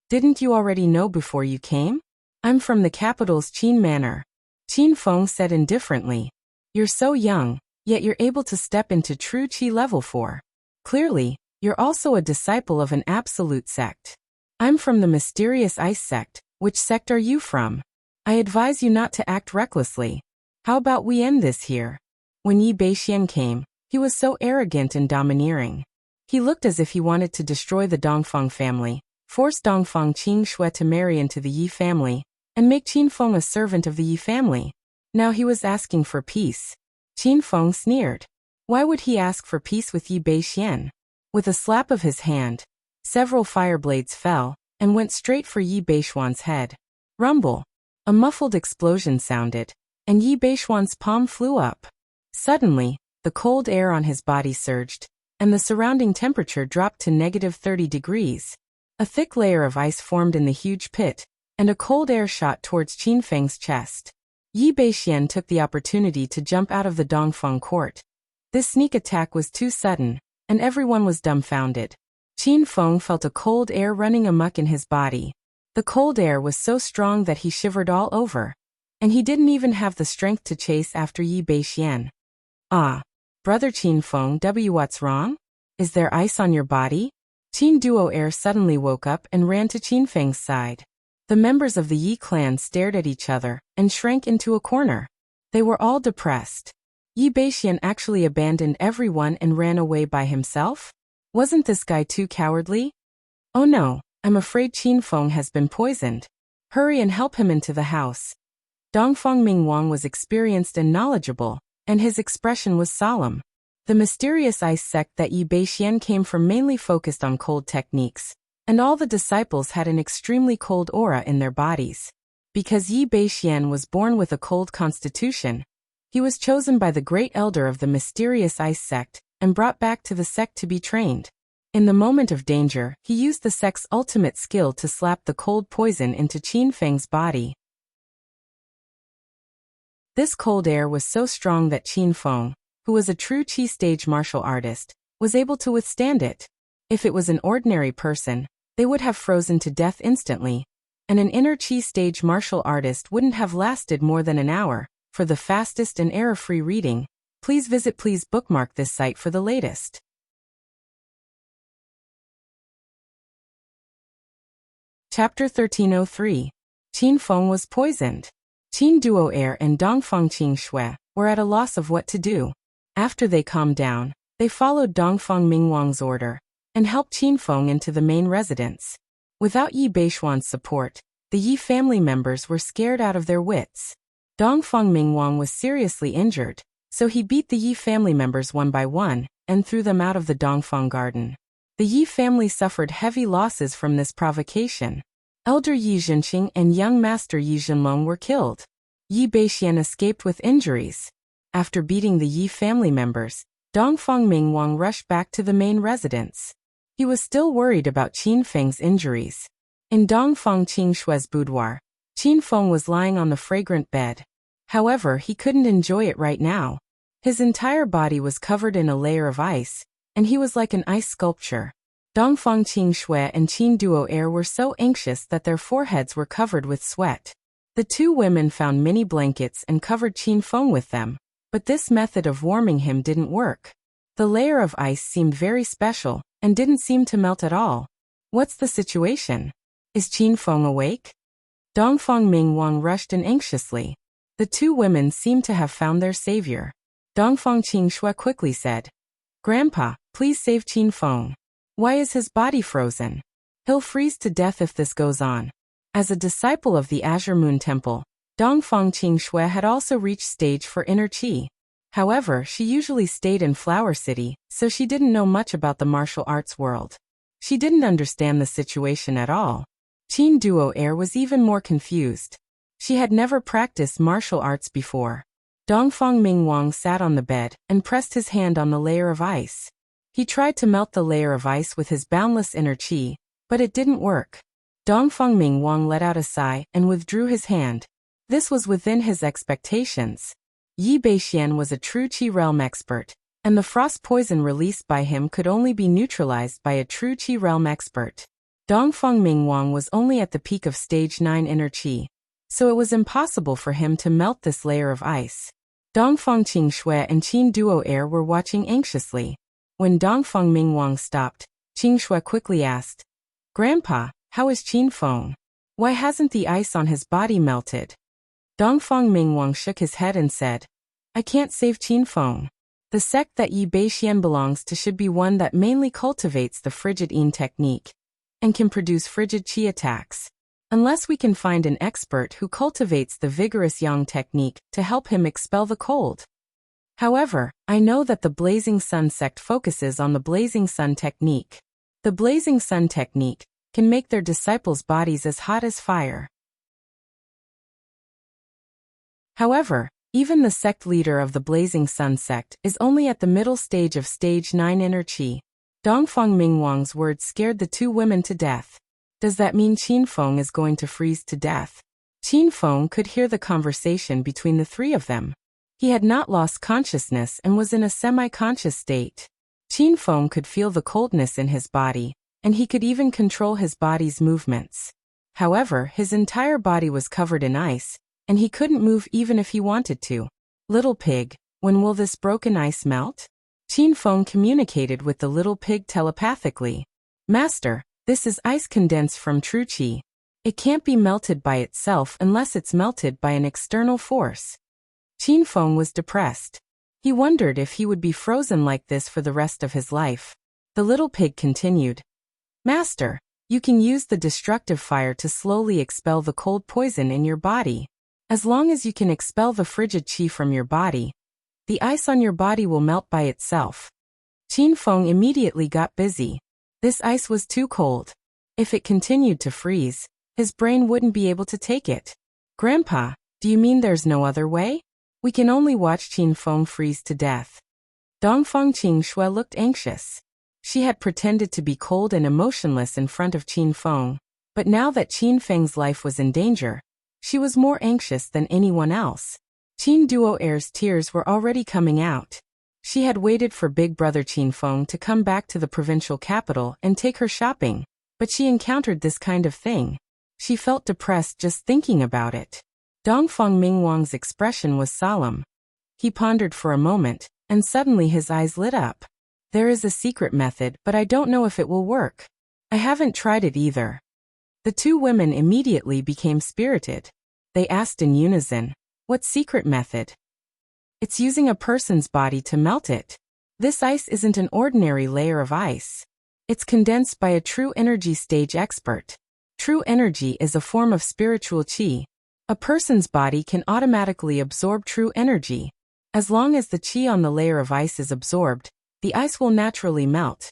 Didn't you already know before you came? I'm from the capital's Qin Manor. Qin Feng said indifferently. You're so young, yet you're able to step into true qi level 4. Clearly, you're also a disciple of an absolute sect. I'm from the mysterious ice sect. Which sect are you from? I advise you not to act recklessly. How about we end this here? When Yi Beixian came, he was so arrogant and domineering. He looked as if he wanted to destroy the Dongfeng family, force Dongfeng Qing to marry into the Yi family, and make Qin Feng a servant of the Yi family. Now he was asking for peace. Qin Feng sneered. Why would he ask for peace with Yi Beixian? With a slap of his hand, several fire blades fell, and went straight for Yi Beishuan's head. Rumble. A muffled explosion sounded, and Yi Beishuan's palm flew up. Suddenly, the cold air on his body surged, and the surrounding temperature dropped to -30 degrees. A thick layer of ice formed in the huge pit, and a cold air shot towards Qin Feng's chest. Yi Beixian took the opportunity to jump out of the Dongfeng court. This sneak attack was too sudden, and everyone was dumbfounded. Qin Feng felt a cold air running amok in his body. The cold air was so strong that he shivered all over, and he didn't even have the strength to chase after Yi Beixian. Ah, brother Qin Feng, what's wrong? Is there ice on your body? Qin Duo Air suddenly woke up and ran to Qin Feng's side. The members of the Yi clan stared at each other and shrank into a corner. They were all depressed. Yi Beixian actually abandoned everyone and ran away by himself? Wasn't this guy too cowardly? Oh no, I'm afraid Qin Feng has been poisoned. Hurry and help him into the house. Dongfeng Mingwang was experienced and knowledgeable, and his expression was solemn. The mysterious ice sect that Yi Beixian came from mainly focused on cold techniques, and all the disciples had an extremely cold aura in their bodies. Because Yi Beixian was born with a cold constitution, he was chosen by the great elder of the mysterious ice sect and brought back to the sect to be trained. In the moment of danger, he used the sect's ultimate skill to slap the cold poison into Qin Feng's body. This cold air was so strong that Qin Feng, who was a true Qi stage martial artist, was able to withstand it. If it was an ordinary person, they would have frozen to death instantly, and an inner Qi stage martial artist wouldn't have lasted more than an hour. For the fastest and error-free reading, please bookmark this site for the latest. Chapter 1303. Qin Feng was poisoned. Qin Duo'er and Dongfang Qingxue were at a loss of what to do. After they calmed down, they followed Dongfang Mingwang's order and helped Qin Feng into the main residence. Without Yi Beishuan's support, the Yi family members were scared out of their wits. Dongfang Mingwang was seriously injured, so he beat the Yi family members one by one and threw them out of the Dongfang garden. The Yi family suffered heavy losses from this provocation. Elder Yi Zhenqing and young master Yi Zhenlong were killed. Yi Beixian escaped with injuries. After beating the Yi family members, Dongfang Mingwang rushed back to the main residence. He was still worried about Qin Feng's injuries. In Dongfang Qingshue's boudoir, Qin Feng was lying on the fragrant bed. However, he couldn't enjoy it right now. His entire body was covered in a layer of ice, and he was like an ice sculpture. Dongfang Qingxue and Qin Duo'er were so anxious that their foreheads were covered with sweat. The two women found mini blankets and covered Qin Feng with them, but this method of warming him didn't work. The layer of ice seemed very special and didn't seem to melt at all. What's the situation? Is Qin Feng awake? Dongfang Mingwang rushed in anxiously. The two women seemed to have found their savior. Dongfang Qingxue quickly said, "Grandpa, please save Qin Feng. Why is his body frozen? He'll freeze to death if this goes on." As a disciple of the Azure Moon Temple, Dongfang Qingxue had also reached stage for inner qi. However, she usually stayed in Flower City, so she didn't know much about the martial arts world. She didn't understand the situation at all. Qin Duo'er was even more confused. She had never practiced martial arts before. Dongfang Mingwang sat on the bed and pressed his hand on the layer of ice. He tried to melt the layer of ice with his boundless inner qi, but it didn't work. Dongfang Mingwang let out a sigh and withdrew his hand. This was within his expectations. Yi Beixian was a true qi realm expert, and the frost poison released by him could only be neutralized by a true qi realm expert. Dongfang Mingwang was only at the peak of stage 9 inner qi, so it was impossible for him to melt this layer of ice. Dongfang Qingxue and Qin Duo'er were watching anxiously. When Dongfang Mingwang stopped, Qingxue quickly asked, "Grandpa, how is Qin Feng? Why hasn't the ice on his body melted?" Dongfang Mingwang shook his head and said, "I can't save Qin Feng. The sect that Yi Beixian belongs to should be one that mainly cultivates the frigid Yin technique and can produce frigid qi attacks. Unless we can find an expert who cultivates the vigorous Yang technique to help him expel the cold. However, I know that the Blazing Sun sect focuses on the Blazing Sun technique. The Blazing Sun technique can make their disciples' bodies as hot as fire." However, even the sect leader of the Blazing Sun sect is only at the middle stage of stage 9 inner qi. Dongfang Mingwang's words scared the two women to death. Does that mean Qin Feng is going to freeze to death? Qin Feng could hear the conversation between the three of them. He had not lost consciousness and was in a semi-conscious state. Qin Feng could feel the coldness in his body, and he could even control his body's movements. However, his entire body was covered in ice, and he couldn't move even if he wanted to. "Little pig, when will this broken ice melt?" Qin Feng communicated with the little pig telepathically. "Master, this is ice condensed from true qi. It can't be melted by itself unless it's melted by an external force." Qin Feng was depressed. He wondered if he would be frozen like this for the rest of his life. The little pig continued, "Master, you can use the destructive fire to slowly expel the cold poison in your body. As long as you can expel the frigid qi from your body, the ice on your body will melt by itself." Qin Feng immediately got busy. This ice was too cold. If it continued to freeze, his brain wouldn't be able to take it. "Grandpa, do you mean there's no other way? We can only watch Qin Feng freeze to death." Dongfang Qingxue looked anxious. She had pretended to be cold and emotionless in front of Qin Feng, but now that Qin Feng's life was in danger, she was more anxious than anyone else. Qin Duo'er's tears were already coming out. She had waited for big brother Qin Feng to come back to the provincial capital and take her shopping, but she encountered this kind of thing. She felt depressed just thinking about it. Dongfang Mingwang's expression was solemn. He pondered for a moment, and suddenly his eyes lit up. "There is a secret method, but I don't know if it will work. I haven't tried it either." The two women immediately became spirited. They asked in unison, "What secret method?" "It's using a person's body to melt it. This ice isn't an ordinary layer of ice. It's condensed by a true energy stage expert. True energy is a form of spiritual qi. A person's body can automatically absorb true energy. As long as the qi on the layer of ice is absorbed, the ice will naturally melt."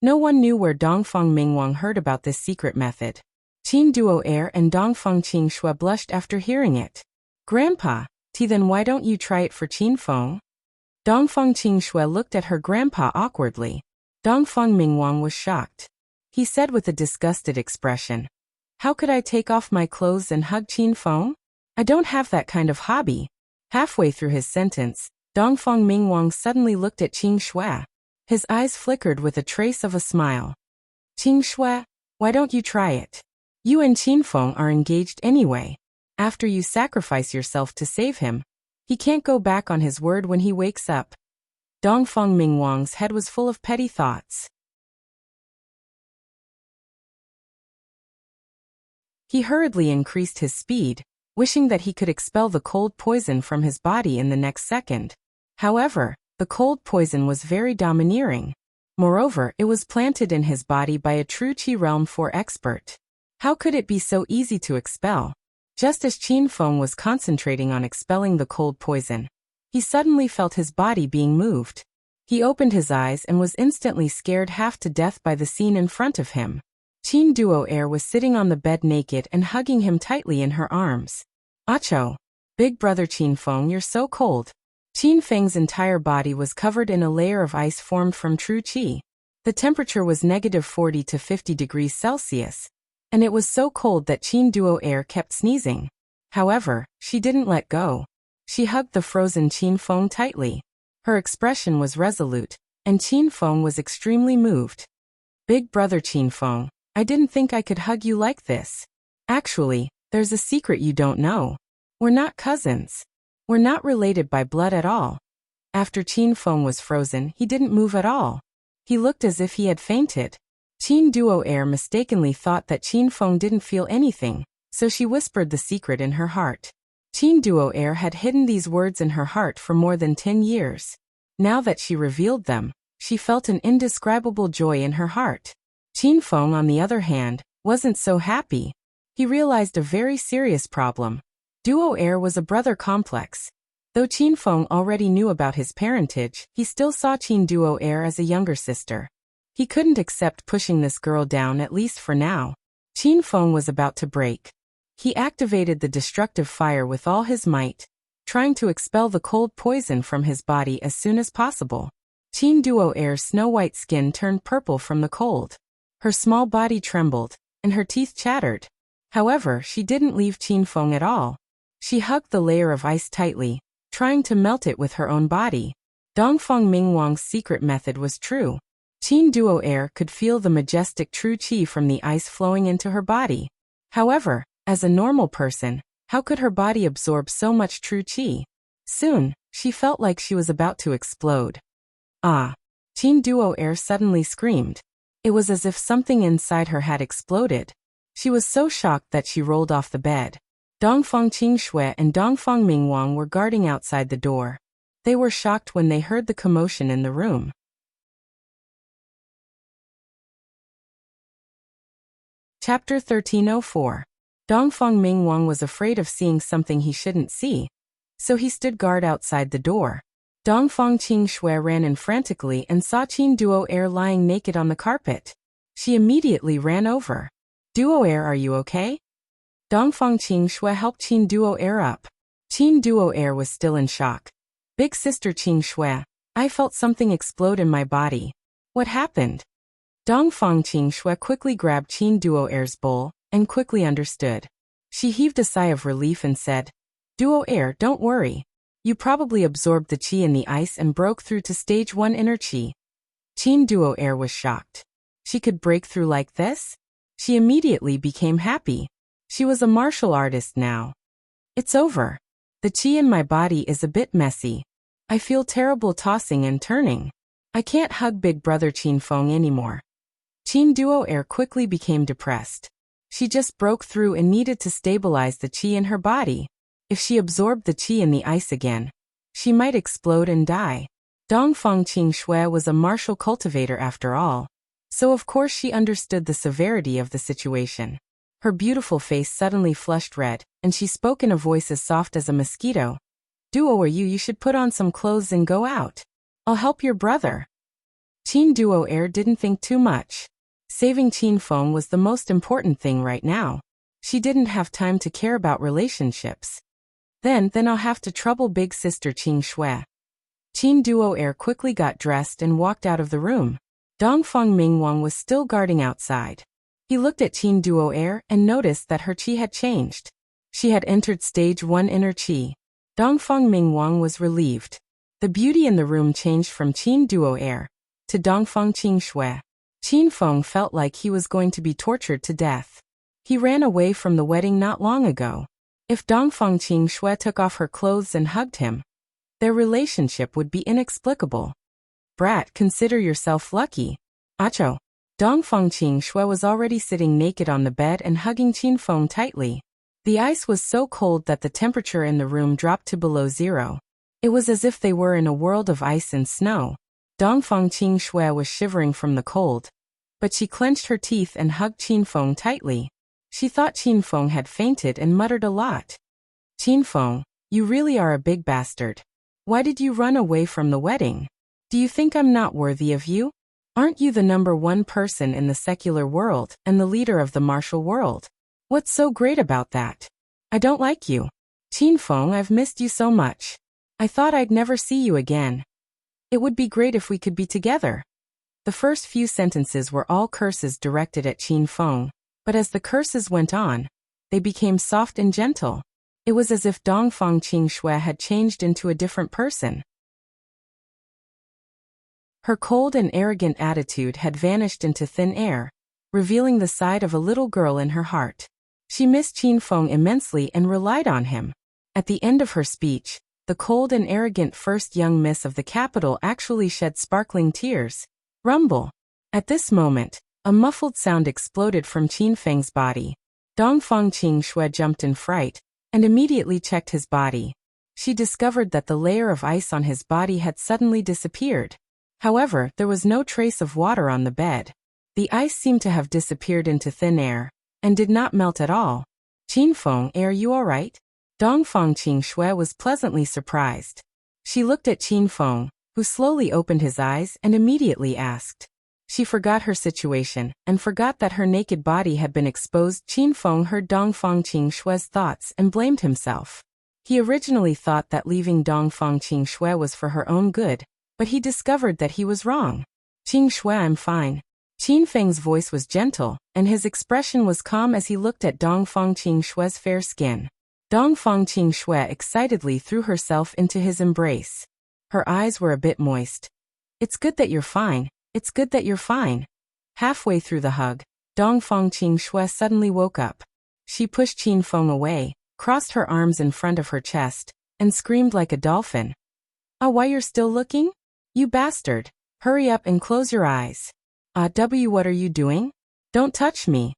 No one knew where Dongfang Mingwang heard about this secret method. Qin Duo Air and Dongfang Qingshui blushed after hearing it. "Grandpa, then why don't you try it for Qin Feng?" Dongfang Qingshui looked at her grandpa awkwardly. Dongfang Mingwang was shocked. He said with a disgusted expression, "How could I take off my clothes and hug Qin Feng? I don't have that kind of hobby." Halfway through his sentence, Dongfang Mingwang suddenly looked at Qing Shui. His eyes flickered with a trace of a smile. "Qing Shui, why don't you try it? You and Qin Feng are engaged anyway. After you sacrifice yourself to save him, he can't go back on his word when he wakes up." Dongfang Mingwang's head was full of petty thoughts. He hurriedly increased his speed, wishing that he could expel the cold poison from his body in the next second. However, the cold poison was very domineering. Moreover, it was planted in his body by a true Qi Realm 4 expert. How could it be so easy to expel? Just as Qin Feng was concentrating on expelling the cold poison, he suddenly felt his body being moved. He opened his eyes and was instantly scared half to death by the scene in front of him. Qin Duo Air was sitting on the bed naked and hugging him tightly in her arms. "Acho! Big brother Qin Feng, you're so cold." Qin Feng's entire body was covered in a layer of ice formed from true qi. The temperature was -40 to 50 degrees Celsius, and it was so cold that Qin Duo Air kept sneezing. However, she didn't let go. She hugged the frozen Qin Feng tightly. Her expression was resolute, and Qin Feng was extremely moved. "Big brother Qin Feng, I didn't think I could hug you like this. Actually, there's a secret you don't know. We're not cousins. We're not related by blood at all." After Qin Feng was frozen, he didn't move at all. He looked as if he had fainted. Qin Duo Air mistakenly thought that Qin Feng didn't feel anything, so she whispered the secret in her heart. Qin Duo Air had hidden these words in her heart for more than 10 years. Now that she revealed them, she felt an indescribable joy in her heart. Qin Feng, on the other hand, wasn't so happy. He realized a very serious problem. Duo Air was a brother complex. Though Qin Feng already knew about his parentage, he still saw Qin Duo Air as a younger sister. He couldn't accept pushing this girl down, at least for now. Qin Feng was about to break. He activated the destructive fire with all his might, trying to expel the cold poison from his body as soon as possible. Qin Duo Air's snow-white skin turned purple from the cold. Her small body trembled, and her teeth chattered. However, she didn't leave Qin Feng at all. She hugged the layer of ice tightly, trying to melt it with her own body. Dongfang Mingwang's secret method was true. Qin Duo Air could feel the majestic true qi from the ice flowing into her body. However, as a normal person, how could her body absorb so much true qi? Soon, she felt like she was about to explode. "Ah!" Qin Duo Air suddenly screamed. It was as if something inside her had exploded. She was so shocked that she rolled off the bed. Dongfang Qingshui and Dongfang Mingwang were guarding outside the door. They were shocked when they heard the commotion in the room. Chapter 1304. Dongfang Mingwang was afraid of seeing something he shouldn't see, so he stood guard outside the door. Dongfang Qingshui ran in frantically and saw Qin Duo Air lying naked on the carpet. She immediately ran over. "Duo Air, are you okay?" Dongfang Qingshui helped Qin Duo Air up. Qin Duo Air was still in shock. "Big sister Qingshui, I felt something explode in my body. What happened?" Dongfang Qingshui quickly grabbed Qin Duo Air's bowl and quickly understood. She heaved a sigh of relief and said, "Duo Air, don't worry. You probably absorbed the qi in the ice and broke through to stage 1 inner qi." Qin Duo Air was shocked. She could break through like this? She immediately became happy. She was a martial artist now. "It's over. The qi in my body is a bit messy. I feel terrible tossing and turning. I can't hug big brother Qin Feng anymore." Qin Duo Air quickly became depressed. She just broke through and needed to stabilize the qi in her body. If she absorbed the qi in the ice again, she might explode and die. Dongfang Qingxue was a martial cultivator after all, so of course she understood the severity of the situation. Her beautiful face suddenly flushed red, and she spoke in a voice as soft as a mosquito. Duo or you should put on some clothes and go out. I'll help your brother. Qin Duo didn't think too much. Saving Qin Feng was the most important thing right now. She didn't have time to care about relationships. Then I'll have to trouble big sister Qing Shui. Qin Duo quickly got dressed and walked out of the room. Dongfang Mingwang was still guarding outside. He looked at Qin Duo and noticed that her qi had changed. She had entered stage 1 inner qi. Dongfang Mingwang was relieved. The beauty in the room changed from Qin Duo to Dongfang Qingxue. Qin Feng felt like he was going to be tortured to death. He ran away from the wedding not long ago. If Dongfang Qingxue took off her clothes and hugged him, their relationship would be inexplicable. Brat, consider yourself lucky. Acho. Dongfang Qingxue was already sitting naked on the bed and hugging Qin Feng tightly. The ice was so cold that the temperature in the room dropped to below 0. It was as if they were in a world of ice and snow. Dongfang Qingxue was shivering from the cold, but she clenched her teeth and hugged Qin Feng tightly. She thought Qin Feng had fainted and muttered a lot. Qin Feng, you really are a big bastard. Why did you run away from the wedding? Do you think I'm not worthy of you? Aren't you the #1 person in the secular world and the leader of the martial world? What's so great about that? I don't like you. Qin Feng, I've missed you so much. I thought I'd never see you again. It would be great if we could be together. The first few sentences were all curses directed at Qin Feng, but as the curses went on, they became soft and gentle. It was as if Dongfang Qingxue had changed into a different person. Her cold and arrogant attitude had vanished into thin air, revealing the side of a little girl in her heart. She missed Qin Feng immensely and relied on him. At the end of her speech, the cold and arrogant first young miss of the capital actually shed sparkling tears. Rumble. At this moment, a muffled sound exploded from Qin Feng's body. Dongfang Qingxue jumped in fright and immediately checked his body. She discovered that the layer of ice on his body had suddenly disappeared. However, there was no trace of water on the bed. The ice seemed to have disappeared into thin air and did not melt at all. Qin Feng, are you all right? Dongfang Qingxue was pleasantly surprised. She looked at Qin Feng, who slowly opened his eyes and immediately asked. She forgot her situation and forgot that her naked body had been exposed. Qin Feng heard Dongfang Qingxue's thoughts and blamed himself. He originally thought that leaving Dongfang Qingxue was for her own good, but he discovered that he was wrong. Qingxue, I'm fine. Qin Feng's voice was gentle, and his expression was calm as he looked at Dongfang Qingxue's fair skin. Dongfang Qingxue excitedly threw herself into his embrace. Her eyes were a bit moist. It's good that you're fine. It's good that you're fine. Halfway through the hug, Dongfang Qingxue suddenly woke up. She pushed Qin Feng away, crossed her arms in front of her chest, and screamed like a dolphin. Why you're still looking? You bastard. Hurry up and close your eyes. What are you doing? Don't touch me.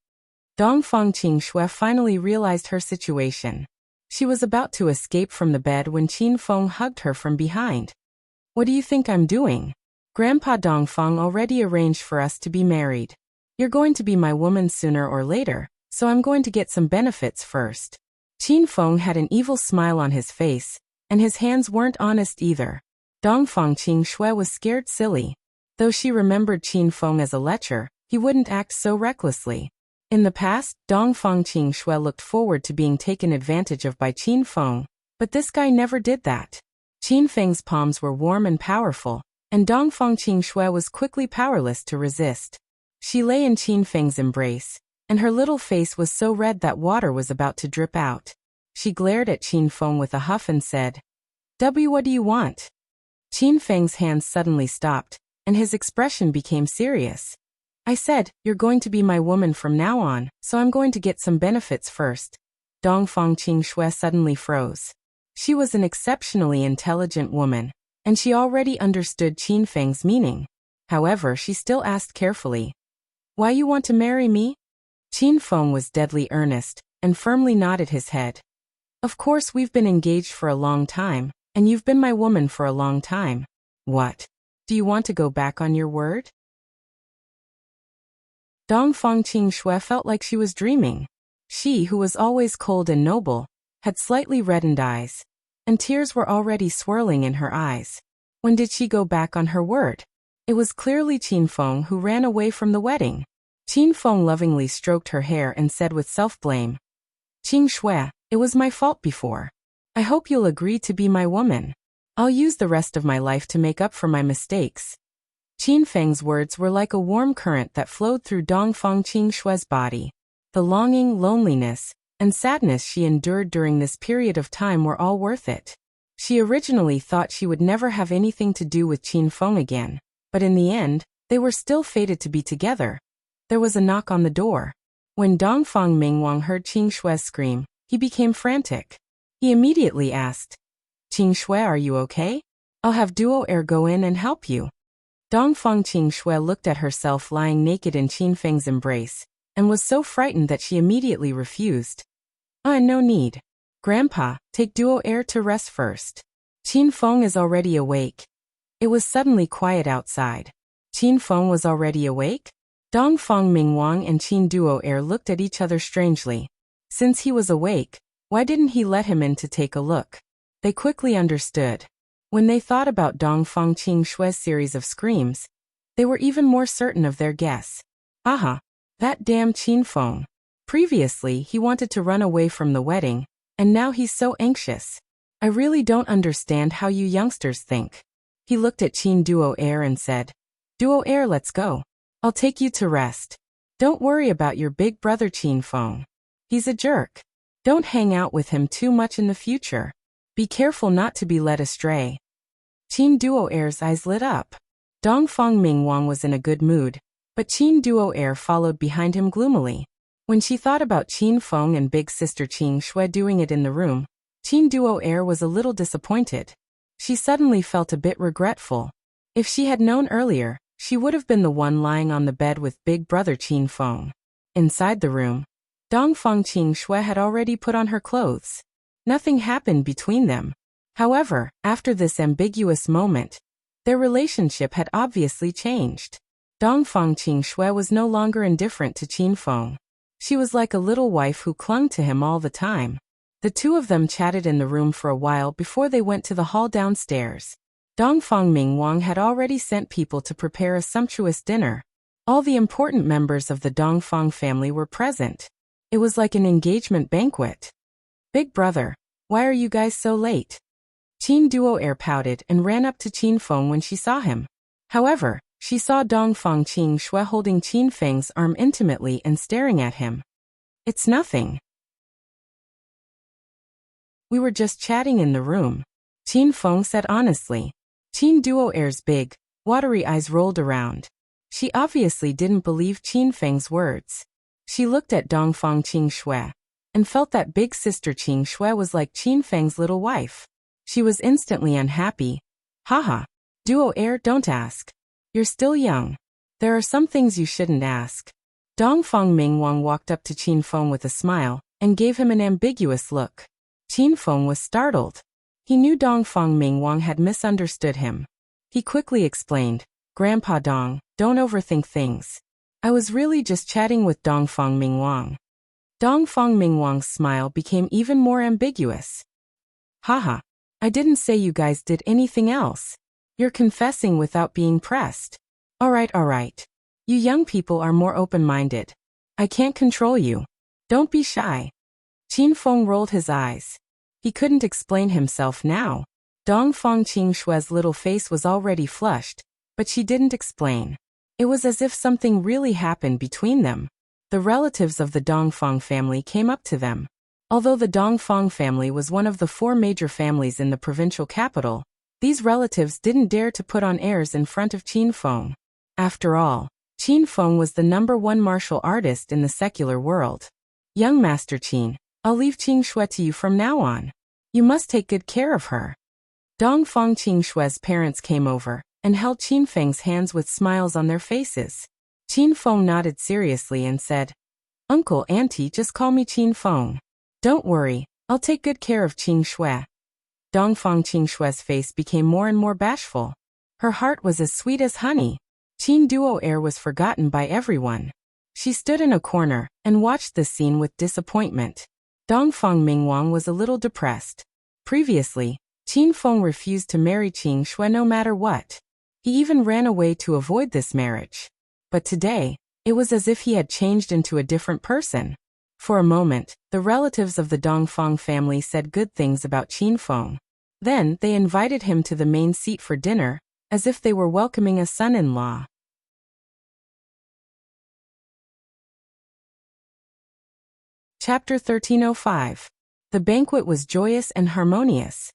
Dongfang Qingxue finally realized her situation. She was about to escape from the bed when Qin Feng hugged her from behind. What do you think I'm doing? Grandpa Dongfang already arranged for us to be married. You're going to be my woman sooner or later, so I'm going to get some benefits first. Qin Feng had an evil smile on his face, and his hands weren't honest either. Dongfang Qingxue was scared silly. Though she remembered Qin Feng as a lecher, he wouldn't act so recklessly. In the past, Dongfang Qingxue looked forward to being taken advantage of by Qin Feng, but this guy never did that. Qin Feng's palms were warm and powerful, and Dongfang Qingxue was quickly powerless to resist. She lay in Qin Feng's embrace, and her little face was so red that water was about to drip out. She glared at Qin Feng with a huff and said, What do you want? Qin Feng's hands suddenly stopped, and his expression became serious. I said, you're going to be my woman from now on, so I'm going to get some benefits first. Dongfang Qingxue suddenly froze. She was an exceptionally intelligent woman, and she already understood Qin Feng's meaning. However, she still asked carefully, Why you want to marry me? Qin Feng was deadly earnest, and firmly nodded his head. Of course we've been engaged for a long time, and you've been my woman for a long time. What? Do you want to go back on your word? Dongfang Qingxue felt like she was dreaming. She, who was always cold and noble, had slightly reddened eyes, and tears were already swirling in her eyes. When did she go back on her word? It was clearly Qin Feng who ran away from the wedding. Qin Feng lovingly stroked her hair and said with self-blame, Qingxue, it was my fault before. I hope you'll agree to be my woman. I'll use the rest of my life to make up for my mistakes. Qin Feng's words were like a warm current that flowed through Dongfang Qingxue's body. The longing, loneliness, and sadness she endured during this period of time were all worth it. She originally thought she would never have anything to do with Qin Feng again, but in the end, they were still fated to be together. There was a knock on the door. When Dongfang Mingwang heard Qingxue scream, he became frantic. He immediately asked, Qingxue, are you okay? I'll have Duo Air go in and help you. Dongfang Qingxue looked at herself lying naked in Qin Feng's embrace, and was so frightened that she immediately refused. No need. Grandpa, take Duo Air to rest first. Qin Feng is already awake. It was suddenly quiet outside. Qin Feng was already awake? Dongfang Mingwang and Qin Duo Air looked at each other strangely. Since he was awake, why didn't he let him in to take a look? They quickly understood. When they thought about Dongfang Qingxue's series of screams, they were even more certain of their guess. Aha! That damn Qin Feng. Previously, he wanted to run away from the wedding, and now he's so anxious. I really don't understand how you youngsters think. He looked at Qin Duo Air and said, Duo Air, let's go. I'll take you to rest. Don't worry about your big brother Qin Feng. He's a jerk. Don't hang out with him too much in the future. Be careful not to be led astray. Qin Duo Air's eyes lit up. Dongfang Mingwang was in a good mood, but Qin Duo Air followed behind him gloomily. When she thought about Qin Feng and big sister Qingxue doing it in the room, Qin Duo Air was a little disappointed. She suddenly felt a bit regretful. If she had known earlier, she would have been the one lying on the bed with big brother Qin Feng. Inside the room, Dongfang Qingxue had already put on her clothes. Nothing happened between them. However, after this ambiguous moment, their relationship had obviously changed. Dongfang Qingxue was no longer indifferent to Qin Feng. She was like a little wife who clung to him all the time. The two of them chatted in the room for a while before they went to the hall downstairs. Dongfang Mingwang had already sent people to prepare a sumptuous dinner. All the important members of the Dongfang family were present. It was like an engagement banquet. Big brother, why are you guys so late? Qin Duo Air pouted and ran up to Qin Feng when she saw him. However, she saw Dongfang Qingxue holding Qin Feng's arm intimately and staring at him. It's nothing. We were just chatting in the room, Qin Feng said honestly. Qin Duo Air's big, watery eyes rolled around. She obviously didn't believe Qin Feng's words. She looked at Dongfang Qingxue and felt that big sister Qingxue was like Qin Feng's little wife. She was instantly unhappy. Haha. Duo Air, don't ask. You're still young. There are some things you shouldn't ask. Dongfang Mingwang walked up to Qin Feng with a smile and gave him an ambiguous look. Qin Feng was startled. He knew Dongfang Mingwang had misunderstood him. He quickly explained, Grandpa Dong, don't overthink things. I was really just chatting with Dongfang Mingwang. Dongfang Mingwang's smile became even more ambiguous. Haha. I didn't say you guys did anything else. You're confessing without being pressed. Alright. You young people are more open-minded. I can't control you. Don't be shy. Qin Feng rolled his eyes. He couldn't explain himself now. Dongfang Qingxue's little face was already flushed, but she didn't explain. It was as if something really happened between them. The relatives of the Dongfang family came up to them. Although the Dongfang family was one of the 4 major families in the provincial capital, these relatives didn't dare to put on airs in front of Qin Feng. After all, Qin Feng was the #1 martial artist in the secular world. Young Master Qin, I'll leave Qingxue to you from now on. You must take good care of her. Dongfang Qingxue's parents came over and held Qin Feng's hands with smiles on their faces. Qin Feng nodded seriously and said, Uncle, auntie, just call me Qin Feng. Don't worry, I'll take good care of Qing Shui. Dongfang Qing Shui's face became more and more bashful. Her heart was as sweet as honey. Qin Duo air was forgotten by everyone. She stood in a corner and watched this scene with disappointment. Dongfang Mingwang was a little depressed. Previously, Qin Feng refused to marry Qing Shui no matter what. He even ran away to avoid this marriage. But today, it was as if he had changed into a different person. For a moment, the relatives of the Dongfang family said good things about Qin Feng. Then, they invited him to the main seat for dinner, as if they were welcoming a son-in-law. Chapter 1305. The banquet was joyous and harmonious,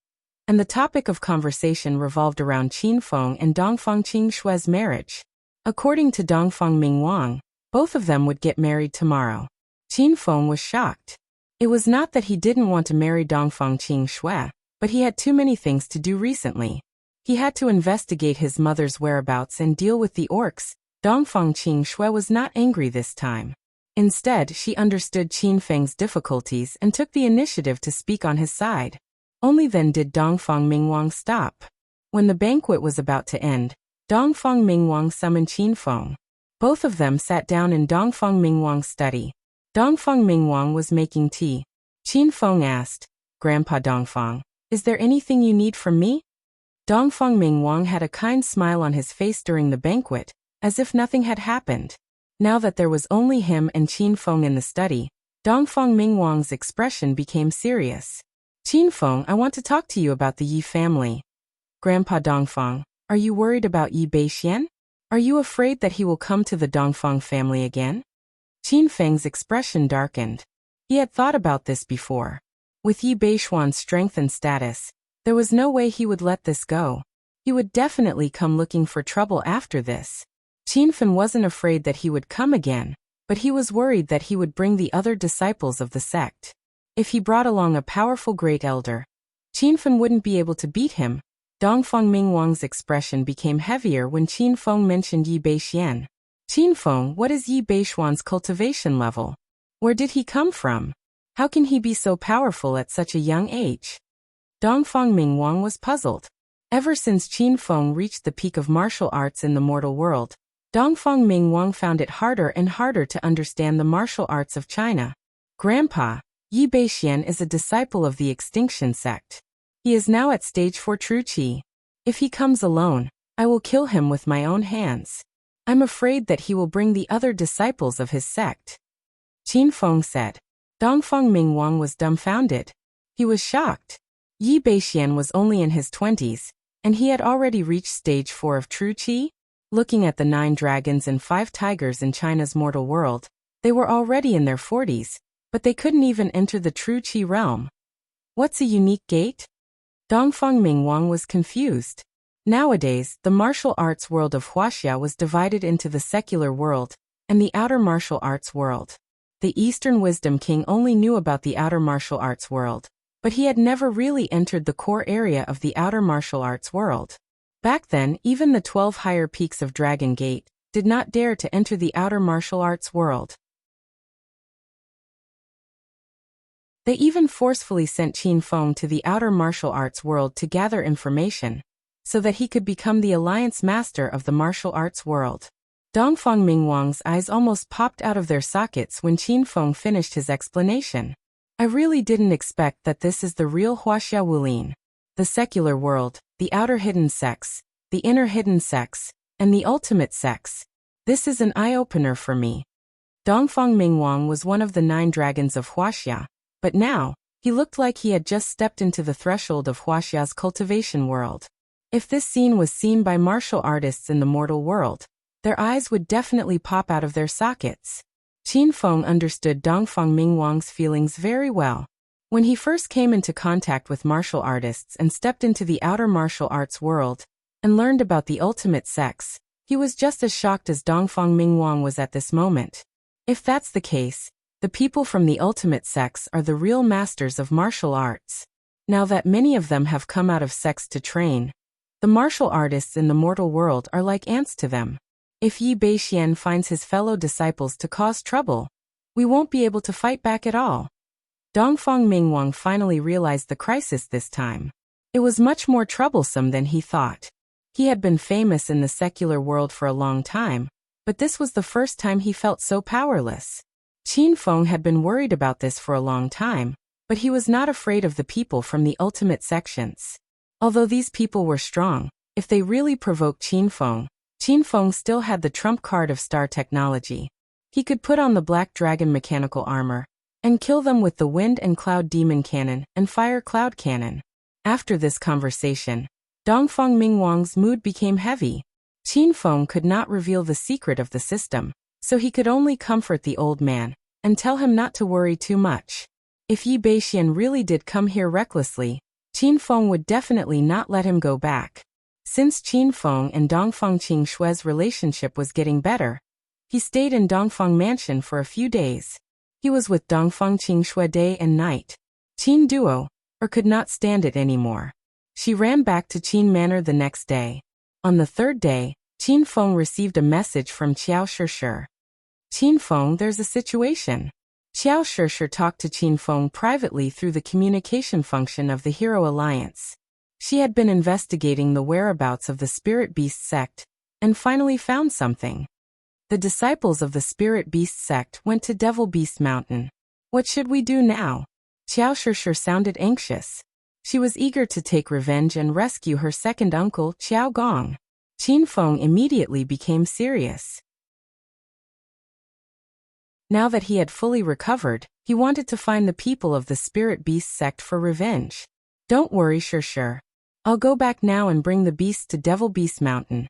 and the topic of conversation revolved around Qin Feng and Dongfang Qing Shui's marriage. According to Dongfang Mingwang, both of them would get married tomorrow. Qin Feng was shocked. It was not that he didn't want to marry Dongfang Qing Shui, but he had too many things to do recently. He had to investigate his mother's whereabouts and deal with the orcs. Dongfang Qing Shui was not angry this time. Instead, she understood Qin Feng's difficulties and took the initiative to speak on his side. Only then did Dongfang Mingwang stop. When the banquet was about to end, Dongfang Mingwang summoned Qin Feng. Both of them sat down in Dongfang Mingwang's study. Dongfang Mingwang was making tea. Qin Feng asked, "Grandpa Dongfang, is there anything you need from me?" Dongfang Mingwang had a kind smile on his face during the banquet, as if nothing had happened. Now that there was only him and Qin Feng in the study, Dongfang Mingwang's expression became serious. "Qin Feng, I want to talk to you about the Yi family." "Grandpa Dongfang, are you worried about Yi Beixian? Are you afraid that he will come to the Dongfang family again?" Qin Feng's expression darkened. He had thought about this before. With Yi Beixian's strength and status, there was no way he would let this go. He would definitely come looking for trouble after this. Qin Feng wasn't afraid that he would come again, but he was worried that he would bring the other disciples of the sect. If he brought along a powerful great elder, Qin Feng wouldn't be able to beat him. Dongfang Mingwang's expression became heavier when Qin Feng mentioned Yi Beixian. "Qin Feng, what is Yi Beixian's cultivation level? Where did he come from? How can he be so powerful at such a young age?" Dongfang Mingwang was puzzled. Ever since Qin Feng reached the peak of martial arts in the mortal world, Dongfang Mingwang found it harder and harder to understand the martial arts of China. "Grandpa, Yi Beixian is a disciple of the extinction sect. He is now at stage 4 true qi. If he comes alone, I will kill him with my own hands. I'm afraid that he will bring the other disciples of his sect," Qin Feng said. Dongfang Mingwang was dumbfounded. He was shocked. Yi Beixian was only in his 20s, and he had already reached stage 4 of true qi. Looking at the 9 dragons and 5 tigers in China's mortal world, they were already in their 40s, but they couldn't even enter the true qi realm. What's a unique gate? Dongfang Mingwang was confused. Nowadays, the martial arts world of Wuxia was divided into the secular world and the outer martial arts world. The Eastern Wisdom King only knew about the outer martial arts world, but he had never really entered the core area of the outer martial arts world. Back then, even the 12 higher peaks of Dragon Gate did not dare to enter the outer martial arts world. They even forcefully sent Qin Feng to the outer martial arts world to gather information, so that he could become the alliance master of the martial arts world. Dongfang Mingwang's eyes almost popped out of their sockets when Qin Feng finished his explanation. "I really didn't expect that this is the real Wuxia Wulin. The secular world, the outer hidden sects, the inner hidden sects, and the ultimate sects. This is an eye-opener for me." Dongfang Mingwang was one of the 9 dragons of Wuxia, but now, he looked like he had just stepped into the threshold of Huaxia's cultivation world. If this scene was seen by martial artists in the mortal world, their eyes would definitely pop out of their sockets. Qin Feng understood Dongfang Mingwang's feelings very well. When he first came into contact with martial artists and stepped into the outer martial arts world, and learned about the ultimate sects, he was just as shocked as Dongfang Mingwang was at this moment. If that's the case, the people from the ultimate sects are the real masters of martial arts. Now that many of them have come out of sects to train, the martial artists in the mortal world are like ants to them. If Yi Beixian finds his fellow disciples to cause trouble, We won't be able to fight back at all. Dongfang Mingwang finally realized the crisis this time. It was much more troublesome than he thought. He had been famous in the secular world for a long time, but this was the first time he felt so powerless. Qin Feng had been worried about this for a long time, but he was not afraid of the people from the ultimate sections. Although these people were strong, if they really provoked Qin Feng still had the trump card of star technology. He could put on the Black Dragon mechanical armor and kill them with the Wind and Cloud Demon Cannon and Fire Cloud Cannon. After this conversation, Dongfang Mingwang's mood became heavy. Qin Feng could not reveal the secret of the system, so he could only comfort the old man and tell him not to worry too much. If Yi Beixian really did come here recklessly, Qin Feng would definitely not let him go back. Since Qin Feng and Dongfang Qingshue's relationship was getting better, he stayed in Dongfang Mansion for a few days. He was with Dongfang Qingshue day and night. Qin Duo, or could not stand it anymore. She ran back to Qin Manor the next day. On the third day, Qin Feng received a message from Qiao Shishir. Qin Feng, there's a situation. Qiao Shishir talked to Qin Feng privately through the communication function of the Hero Alliance. She had been investigating the whereabouts of the Spirit Beast sect, and finally found something. The disciples of the Spirit Beast sect went to Devil Beast Mountain. What should we do now? Qiao Shishir sounded anxious. She was eager to take revenge and rescue her second uncle, Qiao Gong. Qin Feng immediately became serious. Now that he had fully recovered, he wanted to find the people of the Spirit Beast sect for revenge. Don't worry, Shishir. I'll go back now and bring the beasts to Devil Beast Mountain.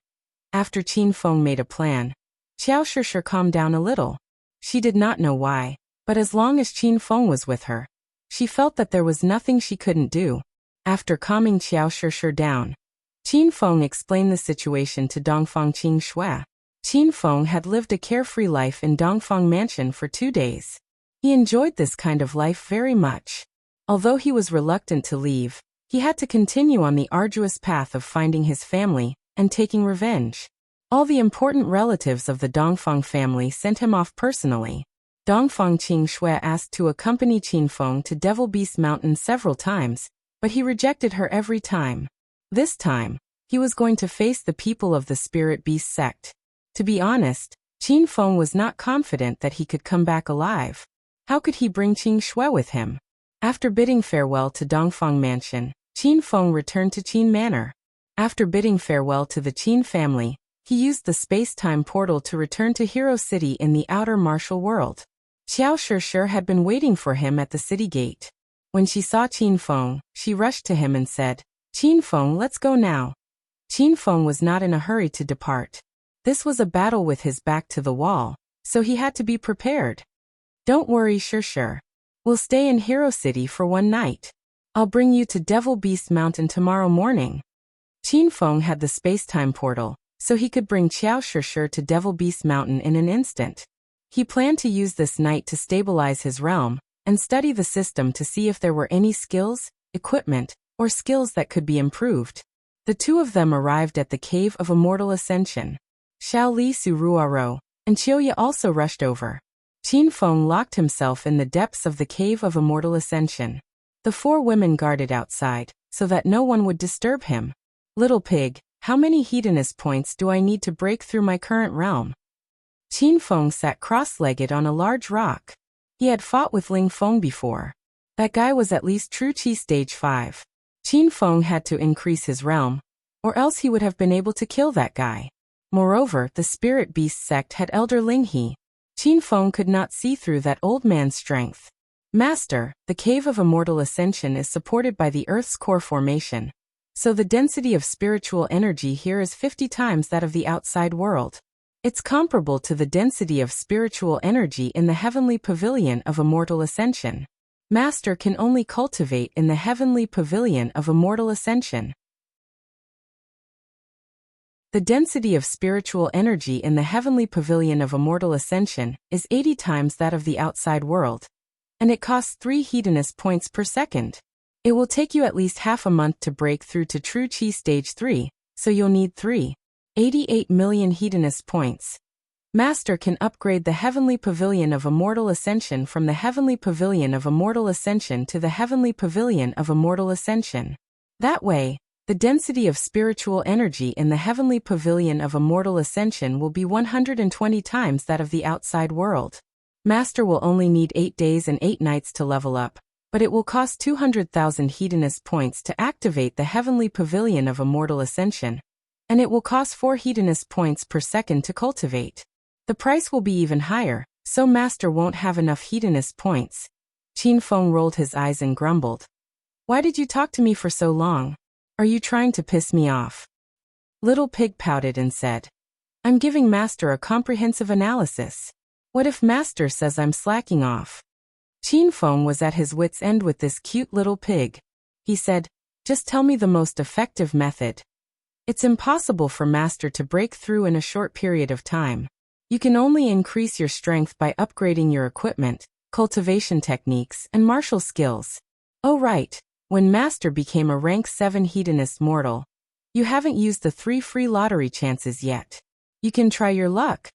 After Qin Feng made a plan, Qiao Shishir calmed down a little. She did not know why, but as long as Qin Feng was with her, she felt that there was nothing she couldn't do. After calming Qiao Shishir down, Qin Feng explained the situation to Dongfang Qingshue. Qin Feng had lived a carefree life in Dongfang Mansion for 2 days. He enjoyed this kind of life very much. Although he was reluctant to leave, he had to continue on the arduous path of finding his family and taking revenge. All the important relatives of the Dongfang family sent him off personally. Dongfang Qingshue asked to accompany Qin Feng to Devil Beast Mountain several times, but he rejected her every time. This time, he was going to face the people of the Spirit Beast sect. To be honest, Qin Feng was not confident that he could come back alive. How could he bring Qingshue with him? After bidding farewell to Dongfang Mansion, Qin Feng returned to Qin Manor. After bidding farewell to the Qin family, he used the space-time portal to return to Hero City in the outer martial world. Qiao Shishir had been waiting for him at the city gate. When she saw Qin Feng, she rushed to him and said, "Qin Feng, let's go now." Qin Feng was not in a hurry to depart. This was a battle with his back to the wall, so he had to be prepared. "Don't worry, Shishir. We'll stay in Hero City for 1 night. I'll bring you to Devil Beast Mountain tomorrow morning." Qin Feng had the space-time portal, so he could bring Qiao Shishir to Devil Beast Mountain in an instant. He planned to use this night to stabilize his realm and study the system to see if there were any skills, equipment, or skills that could be improved. The two of them arrived at the Cave of Immortal Ascension. Xiao Li Suruaro and Qiuya also rushed over. Qin Feng locked himself in the depths of the Cave of Immortal Ascension. The 4 women guarded outside, so that no one would disturb him. "Little pig, how many hedonist points do I need to break through my current realm?" Qin Feng sat cross-legged on a large rock. He had fought with Ling Feng before. That guy was at least True Qi Stage 5. Qin Feng had to increase his realm, or else he would have been able to kill that guy. Moreover, the Spirit Beast sect had Elder Ling He. Qin Feng could not see through that old man's strength. "Master, the Cave of Immortal Ascension is supported by the Earth's core formation, so the density of spiritual energy here is 50 times that of the outside world. It's comparable to the density of spiritual energy in the Heavenly Pavilion of Immortal Ascension. Master can only cultivate in the Heavenly Pavilion of Immortal Ascension. The density of spiritual energy in the Heavenly Pavilion of Immortal Ascension is 80 times that of the outside world, and it costs 3 hedonist points per second. It will take you at least half a month to break through to True Qi Stage 3, so you'll need 388 million hedonist points. Master can upgrade the Heavenly Pavilion of Immortal Ascension from the Heavenly Pavilion of Immortal Ascension to the Heavenly Pavilion of Immortal Ascension. That way, the density of spiritual energy in the Heavenly Pavilion of Immortal Ascension will be 120 times that of the outside world. Master will only need 8 days and 8 nights to level up, but it will cost 200,000 Hedonist points to activate the Heavenly Pavilion of Immortal Ascension, and it will cost 4 Hedonist points per second to cultivate. The price will be even higher, so Master won't have enough Hedonist points. Qin Feng rolled his eyes and grumbled. Why did you talk to me for so long? Are you trying to piss me off? Little Pig pouted and said, I'm giving Master a comprehensive analysis. What if Master says I'm slacking off? Qin Feng was at his wit's end with this cute little pig. He said, just tell me the most effective method. It's impossible for Master to break through in a short period of time. You can only increase your strength by upgrading your equipment, cultivation techniques, and martial skills. Oh right, when Master became a rank 7 Hedonist mortal, you haven't used the 3 free lottery chances yet. You can try your luck.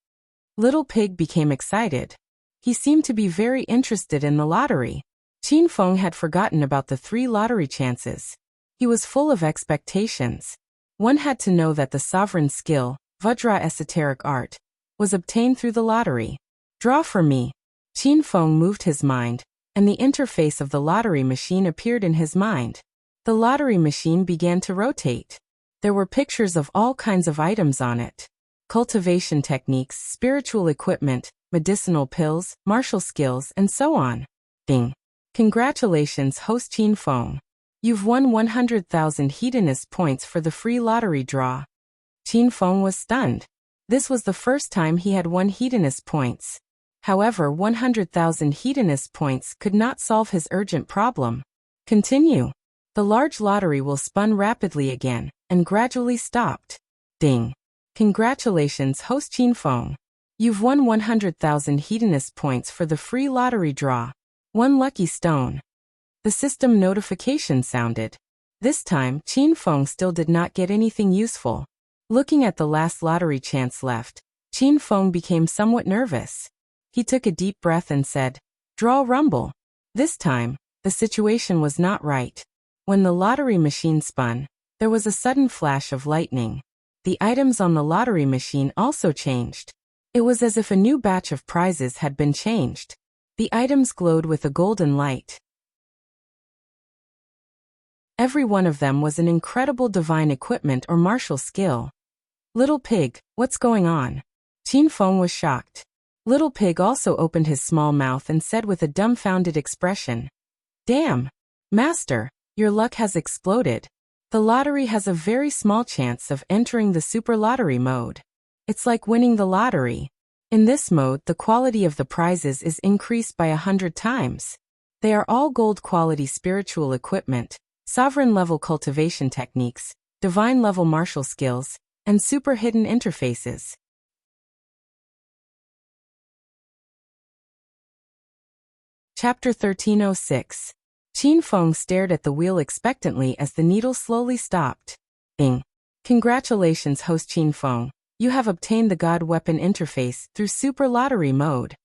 Little Pig became excited. He seemed to be very interested in the lottery. Qin Feng had forgotten about the 3 lottery chances. He was full of expectations. One had to know that the sovereign skill, Vajra esoteric art, was obtained through the lottery. Draw for me. Qin Feng moved his mind, and the interface of the lottery machine appeared in his mind. The lottery machine began to rotate. There were pictures of all kinds of items on it. Cultivation techniques, spiritual equipment, medicinal pills, martial skills, and so on. Ding. Congratulations, host Qin Feng. You've won 100,000 Hedonist points for the free lottery draw. Qin Feng was stunned. This was the first time he had won Hedonist points. However, 100,000 Hedonist points could not solve his urgent problem. Continue. The large lottery will spun rapidly again, and gradually stopped. Ding. Congratulations, host Qin Feng. You've won 100,000 Hedonist points for the free lottery draw. 1 lucky stone. The system notification sounded. This time, Qin Feng still did not get anything useful. Looking at the last lottery chance left, Qin Feng became somewhat nervous. He took a deep breath and said, Draw rumble. This time, the situation was not right. When the lottery machine spun, there was a sudden flash of lightning. The items on the lottery machine also changed. It was as if a new batch of prizes had been changed. The items glowed with a golden light. Every one of them was an incredible divine equipment or martial skill. Little Pig, what's going on? Qin Feng was shocked. Little Pig also opened his small mouth and said with a dumbfounded expression, Damn! Master, your luck has exploded. The lottery has a very small chance of entering the super lottery mode. It's like winning the lottery. In this mode, the quality of the prizes is increased by 100 times. They are all gold quality spiritual equipment, sovereign level cultivation techniques, divine level martial skills, and super hidden interfaces. Chapter 1306. Qin Feng stared at the wheel expectantly as the needle slowly stopped. Bing. Congratulations, host Qin Feng. You have obtained the God Weapon interface through Super Lottery mode.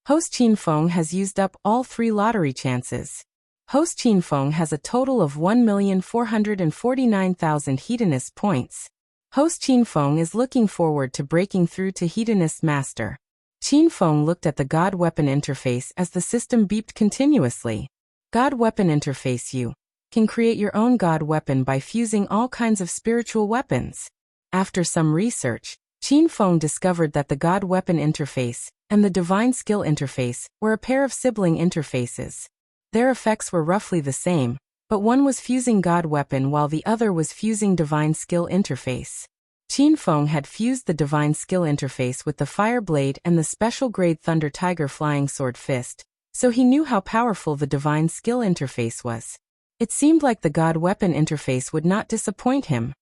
Host Qin Feng has used up all 3 lottery chances. Host Qin Feng has a total of 1,449,000 Hedonist points. Host Qin Feng is looking forward to breaking through to Hedonist Master. Qin Feng looked at the God Weapon interface as the system beeped continuously. God Weapon interface. You can create your own God Weapon by fusing all kinds of spiritual weapons. After some research, Qin Feng discovered that the God Weapon interface and the Divine Skill interface were a pair of sibling interfaces. Their effects were roughly the same, but one was fusing God Weapon while the other was fusing Divine Skill interface. Qin Feng had fused the Divine Skill interface with the Fire Blade and the special grade Thunder Tiger Flying Sword Fist, so he knew how powerful the Divine Skill interface was. It seemed like the God Weapon interface would not disappoint him.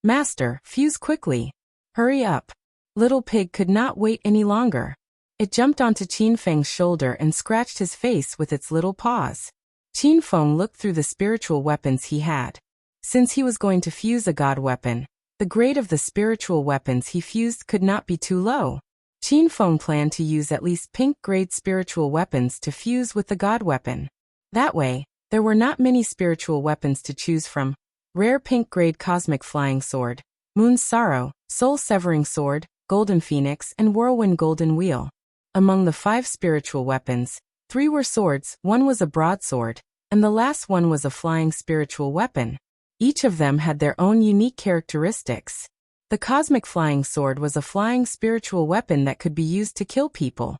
Master, fuse quickly. Hurry up. Little Pig could not wait any longer. It jumped onto Qin Feng's shoulder and scratched his face with its little paws. Qin Feng looked through the spiritual weapons he had. Since he was going to fuse a God Weapon, the grade of the spiritual weapons he fused could not be too low. Qin Feng planned to use at least pink-grade spiritual weapons to fuse with the god weapon. That way, there were not many spiritual weapons to choose from. Rare pink-grade cosmic flying sword, Moon's Sorrow, soul-severing sword, golden phoenix, and whirlwind golden wheel. Among the 5 spiritual weapons, 3 were swords, 1 was a broadsword, and the last one was a flying spiritual weapon. Each of them had their own unique characteristics. The cosmic flying sword was a flying spiritual weapon that could be used to kill people.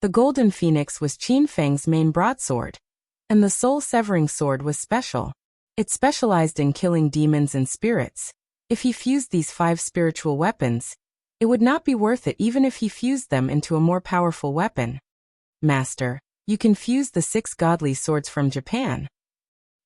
The golden phoenix was Qin Feng's main broadsword. And the soul-severing sword was special. It specialized in killing demons and spirits. If he fused these 5 spiritual weapons, it would not be worth it even if he fused them into a more powerful weapon. Master, you can fuse the 6 godly swords from Japan.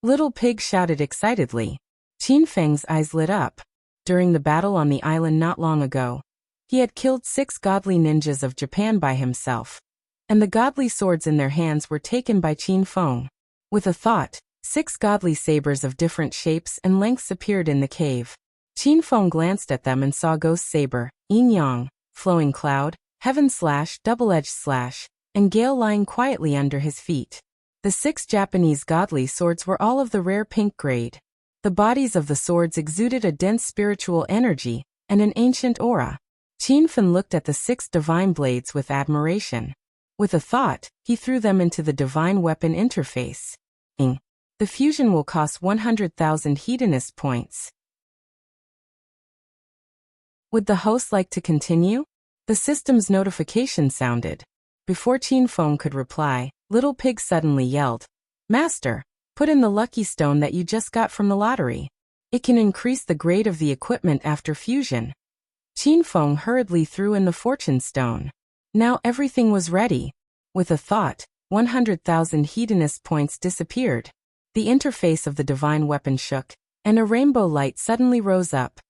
Little Pig shouted excitedly. Qin Feng's eyes lit up. During the battle on the island not long ago, he had killed 6 godly ninjas of Japan by himself, and the godly swords in their hands were taken by Qin Feng. With a thought, 6 godly sabers of different shapes and lengths appeared in the cave. Qin Feng glanced at them and saw Ghost Saber, Yin Yang, Flowing Cloud, Heaven Slash, Double-Edged Slash, and Gale lying quietly under his feet. The 6 Japanese godly swords were all of the rare pink grade. The bodies of the swords exuded a dense spiritual energy and an ancient aura. Qin Feng looked at the 6 divine blades with admiration. With a thought, he threw them into the divine weapon interface. The fusion will cost 100,000 hedonist points. Would the host like to continue? The system's notification sounded. Before Qin Feng could reply, Little Pig suddenly yelled, "Master! Put in the lucky stone that you just got from the lottery. It can increase the grade of the equipment after fusion." Qin Feng hurriedly threw in the fortune stone. Now everything was ready. With a thought, 100,000 hedonist points disappeared. The interface of the divine weapon shook, and a rainbow light suddenly rose up.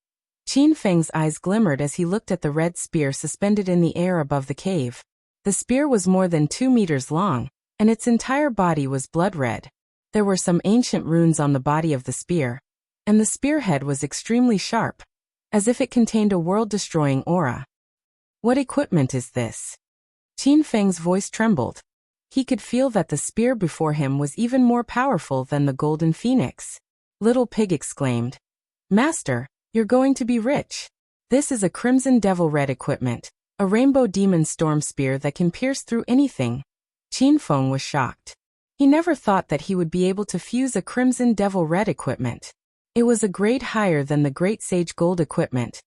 Qin Feng's eyes glimmered as he looked at the red spear suspended in the air above the cave. The spear was more than 2 meters long, and its entire body was blood red. There were some ancient runes on the body of the spear, and the spearhead was extremely sharp, as if it contained a world-destroying aura. What equipment is this? Qin Feng's voice trembled. He could feel that the spear before him was even more powerful than the golden phoenix. Little Pig exclaimed, "Master, you're going to be rich. This is a crimson devil red equipment, a rainbow demon storm spear that can pierce through anything." Qin Feng was shocked. He never thought that he would be able to fuse a crimson devil red equipment. It was a grade higher than the Great Sage Gold equipment,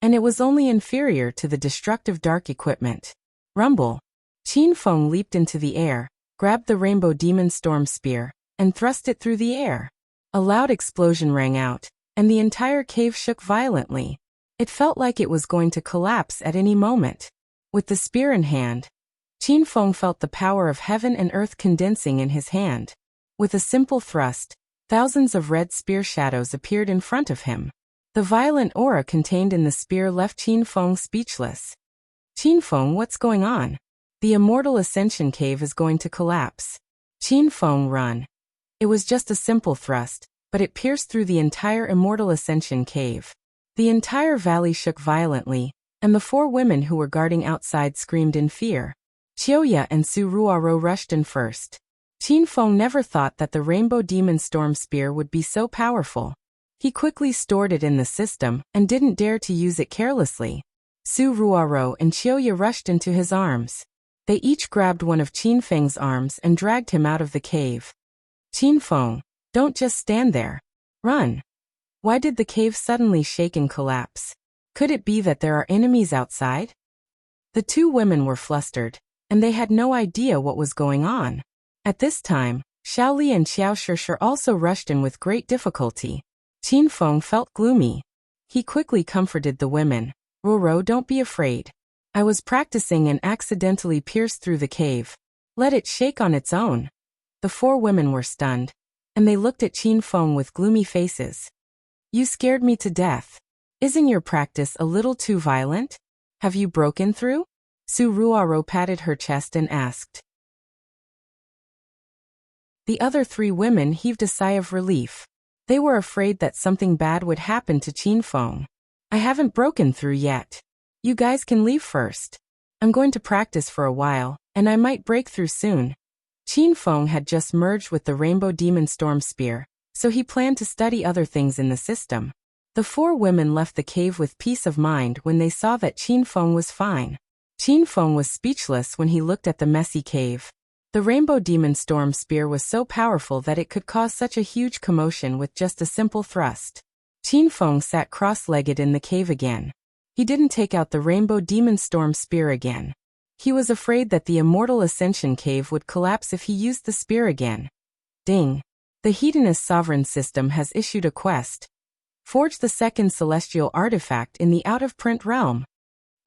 and it was only inferior to the destructive dark equipment. Rumble. Qin Feng leaped into the air, grabbed the rainbow demon storm spear, and thrust it through the air. A loud explosion rang out, and the entire cave shook violently. It felt like it was going to collapse at any moment. With the spear in hand, Qin Feng felt the power of heaven and earth condensing in his hand. With a simple thrust, thousands of red spear shadows appeared in front of him. The violent aura contained in the spear left Qin Feng speechless. "Qin Feng, what's going on? The Immortal Ascension Cave is going to collapse." Qin Feng, run. It was just a simple thrust, but it pierced through the entire Immortal Ascension Cave. The entire valley shook violently, and the 4 women who were guarding outside screamed in fear. Qiuya and Su Ruaro rushed in first. Qin Feng never thought that the Rainbow Demon Storm Spear would be so powerful. He quickly stored it in the system and didn't dare to use it carelessly. Su Ruaro and Qiuya rushed into his arms. They each grabbed one of Qin Feng's arms and dragged him out of the cave. "Qin Feng, don't just stand there. Run." Why did the cave suddenly shake and collapse? Could it be that there are enemies outside? The 2 women were flustered, and they had no idea what was going on. At this time, Xiao Li and Xiao Shishir also rushed in with great difficulty. Qin Feng felt gloomy. He quickly comforted the women. "Roro, don't be afraid. I was practicing and accidentally pierced through the cave. Let it shake on its own." The 4 women were stunned, and they looked at Qin Feng with gloomy faces. "You scared me to death. Isn't your practice a little too violent? Have you broken through?" Su Ruaro patted her chest and asked. The other 3 women heaved a sigh of relief. They were afraid that something bad would happen to Qin Feng. "I haven't broken through yet. You guys can leave first. I'm going to practice for a while, and I might break through soon. Qin Feng had just merged with the Rainbow Demon Storm Spear, so he planned to study other things in the system. The four women left the cave with peace of mind when they saw that Qin Feng was fine. Qin Feng was speechless when he looked at the messy cave. The Rainbow Demon Storm Spear was so powerful that it could cause such a huge commotion with just a simple thrust. Qin Feng sat cross-legged in the cave again. He didn't take out the Rainbow Demon Storm Spear again. He was afraid that the Immortal Ascension Cave would collapse if he used the spear again. Ding! The Hedonist Sovereign System has issued a quest. Forge the second celestial artifact in the out-of-print realm.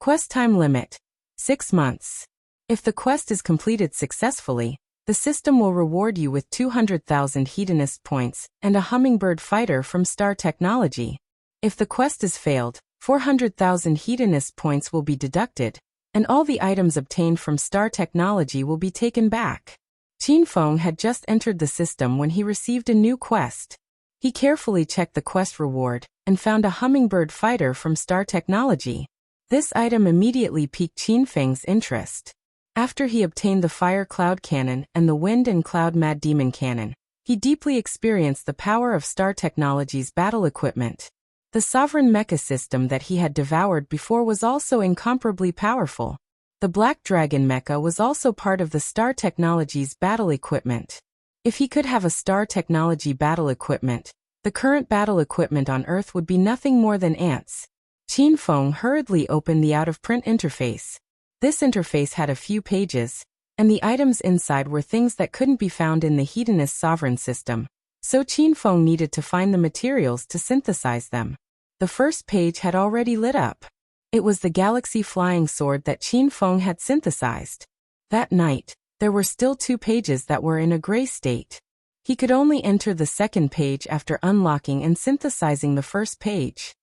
Quest time limit: 6 months. If the quest is completed successfully, the system will reward you with 200,000 Hedonist points and a hummingbird fighter from Star Technology. If the quest is failed, 400,000 Hedonist points will be deducted, and all the items obtained from Star Technology will be taken back. Qin Feng had just entered the system when he received a new quest. He carefully checked the quest reward and found a hummingbird fighter from Star Technology. This item immediately piqued Qin Feng's interest. After he obtained the Fire Cloud Cannon and the Wind and Cloud Mad Demon Cannon, he deeply experienced the power of Star Technology's battle equipment. The sovereign mecha system that he had devoured before was also incomparably powerful. The Black Dragon mecha was also part of the Star Technology's battle equipment. If he could have a Star Technology battle equipment, the current battle equipment on Earth would be nothing more than ants. Qin Feng hurriedly opened the out-of-print interface. This interface had a few pages, and the items inside were things that couldn't be found in the Hedonist Sovereign System, so Qin Feng needed to find the materials to synthesize them. The first page had already lit up. It was the Galaxy Flying Sword that Qin Feng had synthesized. That night, there were still 2 pages that were in a gray state. He could only enter the second page after unlocking and synthesizing the first page.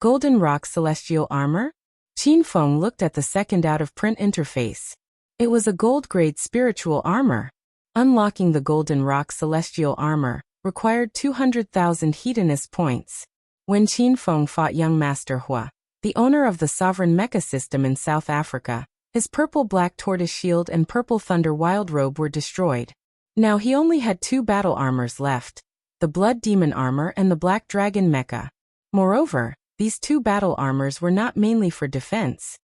Golden Rock Celestial Armor? Qin Feng looked at the second out-of-print interface. It was a gold-grade spiritual armor. Unlocking the Golden Rock Celestial Armor required 200,000 Hedonist points. When Qin Feng fought young Master Hua, the owner of the Sovereign Mecha System in South Africa, his purple-black tortoise shield and purple thunder wild robe were destroyed. Now he only had 2 battle armors left, the Blood Demon Armor and the Black Dragon Mecha. Moreover, these 2 battle armors were not mainly for defense.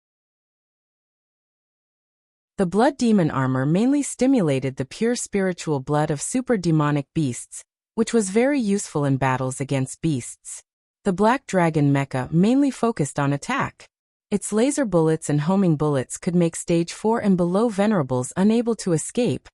The Blood Demon Armor mainly stimulated the pure spiritual blood of super demonic beasts, which was very useful in battles against beasts. The Black Dragon Mecha mainly focused on attack. Its laser bullets and homing bullets could make stage 4 and below venerables unable to escape.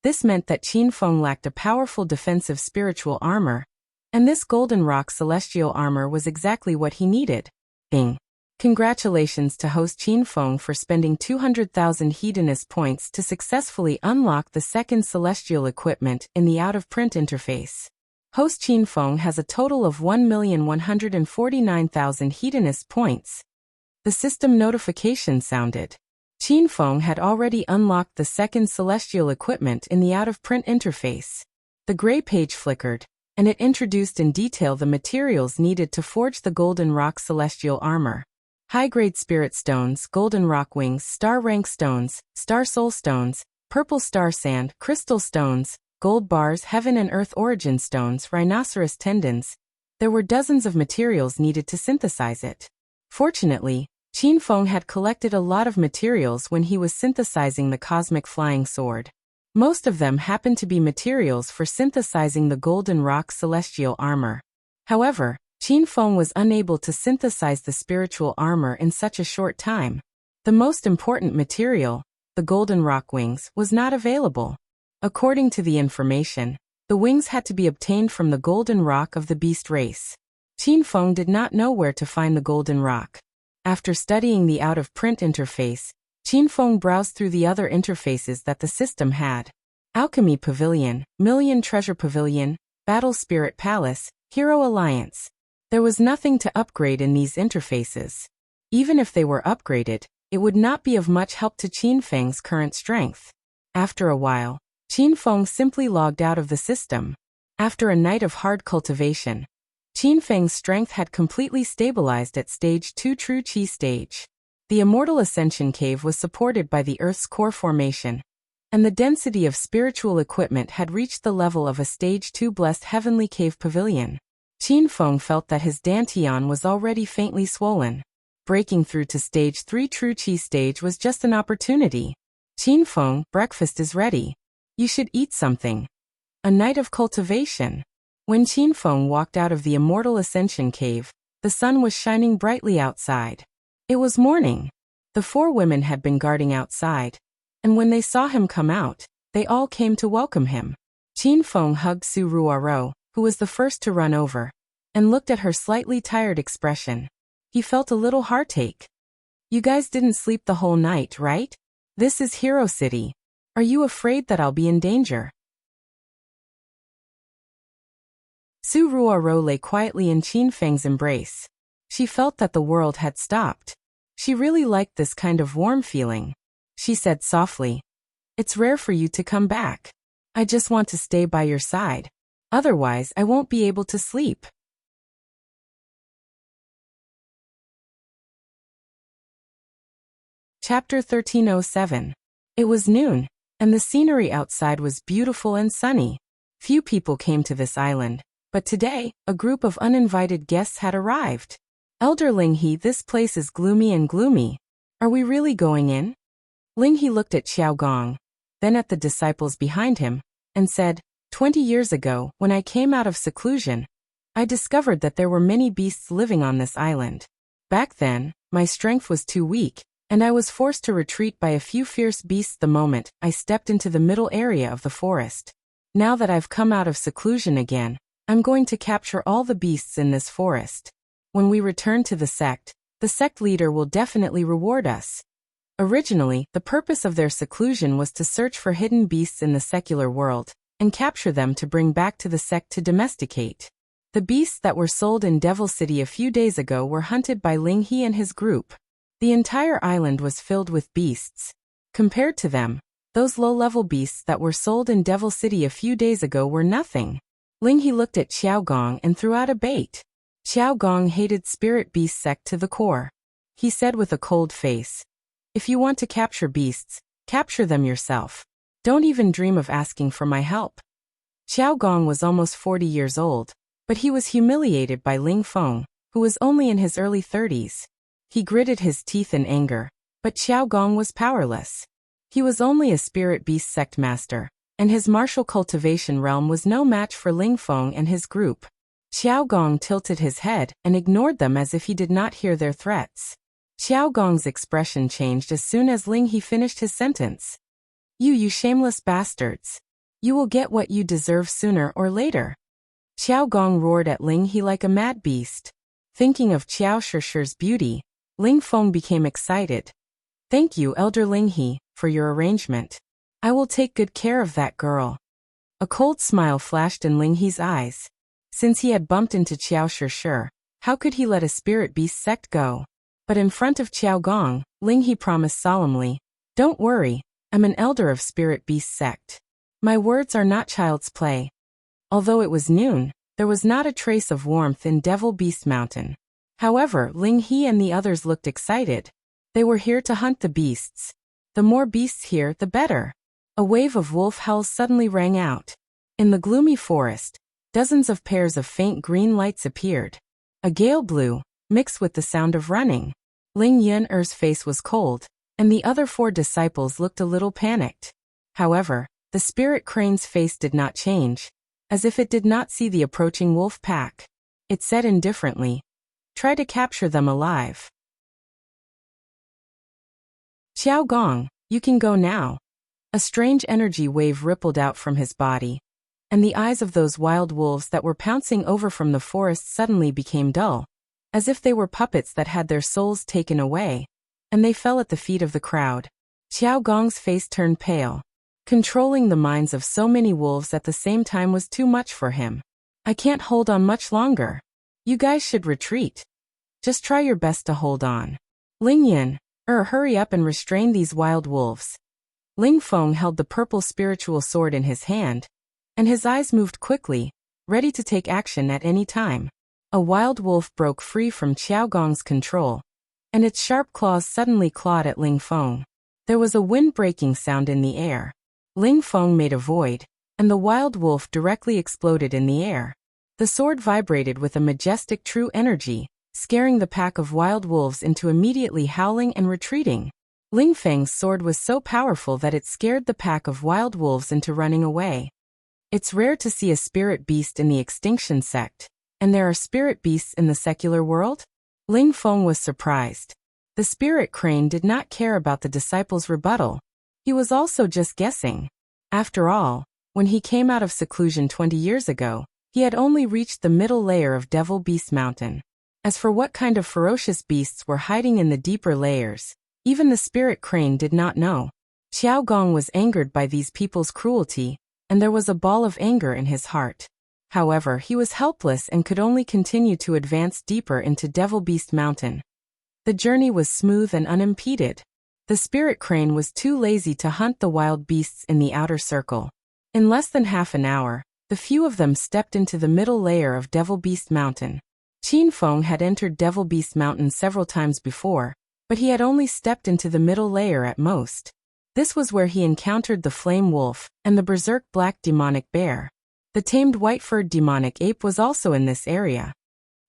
This meant that Qin Feng lacked a powerful defensive spiritual armor, and this Golden Rock Celestial Armor was exactly what he needed. Bing! Congratulations to host Qin Feng for spending 200,000 Hedonist points to successfully unlock the second celestial equipment in the out-of-print interface. Host Qin Feng has a total of 1,149,000 Hedonist points. The system notification sounded. Qin Feng had already unlocked the second celestial equipment in the out-of-print interface. The gray page flickered, and it introduced in detail the materials needed to forge the Golden Rock Celestial Armor. High-grade Spirit Stones, Golden Rock Wings, Star Rank Stones, Star Soul Stones, Purple Star Sand, Crystal Stones, Gold Bars, Heaven and Earth Origin Stones, Rhinoceros Tendons. There were dozens of materials needed to synthesize it. Fortunately, Qin Feng had collected a lot of materials when he was synthesizing the Cosmic Flying Sword. Most of them happened to be materials for synthesizing the Golden Rock Celestial Armor. However, Qin Feng was unable to synthesize the spiritual armor in such a short time. The most important material, the Golden Rock Wings, was not available. According to the information, the wings had to be obtained from the Golden Rock of the Beast race. Qin Feng did not know where to find the Golden Rock. After studying the out-of-print interface, Qin Feng browsed through the other interfaces that the system had. Alchemy Pavilion, Million Treasure Pavilion, Battle Spirit Palace, Hero Alliance. There was nothing to upgrade in these interfaces. Even if they were upgraded, it would not be of much help to Qin Feng's current strength. After a while, Qin Feng simply logged out of the system. After a night of hard cultivation, Qin Feng's strength had completely stabilized at Stage 2 True Qi stage. The Immortal Ascension Cave was supported by the Earth's core formation, and the density of spiritual equipment had reached the level of a Stage 2 blessed heavenly cave pavilion. Qin Feng felt that his dantian was already faintly swollen. Breaking through to Stage 3 True Qi stage was just an opportunity. Qin Feng, breakfast is ready. You should eat something. A night of cultivation. When Qin Feng walked out of the Immortal Ascension Cave, the sun was shining brightly outside. It was morning. The 4 women had been guarding outside, and when they saw him come out, they all came to welcome him. Qin Feng hugged Su Ruoro, who was the first to run over, and looked at her slightly tired expression. He felt a little heartache. You guys didn't sleep the whole night, right? This is Hero City. Are you afraid that I'll be in danger? Su Ruoro lay quietly in Qin Feng's embrace. She felt that the world had stopped. She really liked this kind of warm feeling. She said softly, "It's rare for you to come back. I just want to stay by your side. Otherwise, I won't be able to sleep." Chapter 1307. It was noon, and the scenery outside was beautiful and sunny. Few people came to this island, but today, a group of uninvited guests had arrived. Elder Linghe, this place is gloomy and gloomy. Are we really going in? Linghe looked at Xiao Gong, then at the disciples behind him, and said, 20 years ago, when I came out of seclusion, I discovered that there were many beasts living on this island. Back then, my strength was too weak, and I was forced to retreat by a few fierce beasts the moment I stepped into the middle area of the forest. Now that I've come out of seclusion again, I'm going to capture all the beasts in this forest. When we return to the sect leader will definitely reward us. Originally, the purpose of their seclusion was to search for hidden beasts in the secular world, and capture them to bring back to the sect to domesticate. The beasts that were sold in Devil City a few days ago were hunted by Linghe and his group. The entire island was filled with beasts. Compared to them, those low-level beasts that were sold in Devil City a few days ago were nothing. Linghe looked at Xiao Gong and threw out a bait. Xiao Gong hated Spirit Beast sect to the core. He said with a cold face, "If you want to capture beasts, capture them yourself. Don't even dream of asking for my help." Xiao Gong was almost 40 years old, but he was humiliated by Ling Feng, who was only in his early 30s. He gritted his teeth in anger, but Xiao Gong was powerless. He was only a Spirit Beast sect master, and his martial cultivation realm was no match for Ling Feng and his group. Xiao Gong tilted his head and ignored them as if he did not hear their threats. Xiao Gong's expression changed as soon as Linghe finished his sentence. You shameless bastards. You will get what you deserve sooner or later." Xiao Gong roared at Linghe like a mad beast. Thinking of Qiao Shishir's beauty, Ling Feng became excited. "Thank you, Elder Linghe, for your arrangement. I will take good care of that girl." A cold smile flashed in Linghe's eyes. Since he had bumped into Qiao Shishir, how could he let a Spirit Beast sect go? But in front of Xiao Gong, Linghe promised solemnly, "Don't worry, I'm an elder of Spirit Beast sect. My words are not child's play." Although it was noon, there was not a trace of warmth in Devil Beast Mountain. However, Linghe and the others looked excited. They were here to hunt the beasts. The more beasts here, the better. A wave of wolf howls suddenly rang out. In the gloomy forest, dozens of pairs of faint green lights appeared. A gale blew, mixed with the sound of running. Ling Yun'er's face was cold, and the other 4 disciples looked a little panicked. However, the spirit crane's face did not change, as if it did not see the approaching wolf pack. It said indifferently, "Try to capture them alive." "Xiao Gong, you can go now." A strange energy wave rippled out from his body, and the eyes of those wild wolves that were pouncing over from the forest suddenly became dull, as if they were puppets that had their souls taken away, and they fell at the feet of the crowd. Xiao Gong's face turned pale. Controlling the minds of so many wolves at the same time was too much for him. "I can't hold on much longer. You guys should retreat. Just try your best to hold on. Ling Yun, hurry up and restrain these wild wolves." Ling Feng held the purple spiritual sword in his hand, and his eyes moved quickly, ready to take action at any time. A wild wolf broke free from Xiao Gong's control, and its sharp claws suddenly clawed at Ling Feng. There was a wind-breaking sound in the air. Ling Feng made a void, and the wild wolf directly exploded in the air. The sword vibrated with a majestic true energy, scaring the pack of wild wolves into immediately howling and retreating. Ling Feng's sword was so powerful that it scared the pack of wild wolves into running away. It's rare to see a spirit beast in the extinction sect, and there are spirit beasts in the secular world? Ling Feng was surprised. The spirit crane did not care about the disciples' rebuttal. He was also just guessing. After all, when he came out of seclusion 20 years ago, he had only reached the middle layer of Devil Beast Mountain. As for what kind of ferocious beasts were hiding in the deeper layers, even the spirit crane did not know. Xiao Gong was angered by these people's cruelty, and there was a ball of anger in his heart. However, he was helpless and could only continue to advance deeper into Devil Beast Mountain. The journey was smooth and unimpeded. The spirit crane was too lazy to hunt the wild beasts in the outer circle. In less than half an hour, the few of them stepped into the middle layer of Devil Beast Mountain. Qin Feng had entered Devil Beast Mountain several times before, but he had only stepped into the middle layer at most. This was where he encountered the flame wolf and the berserk black demonic bear. The tamed white-furred demonic ape was also in this area.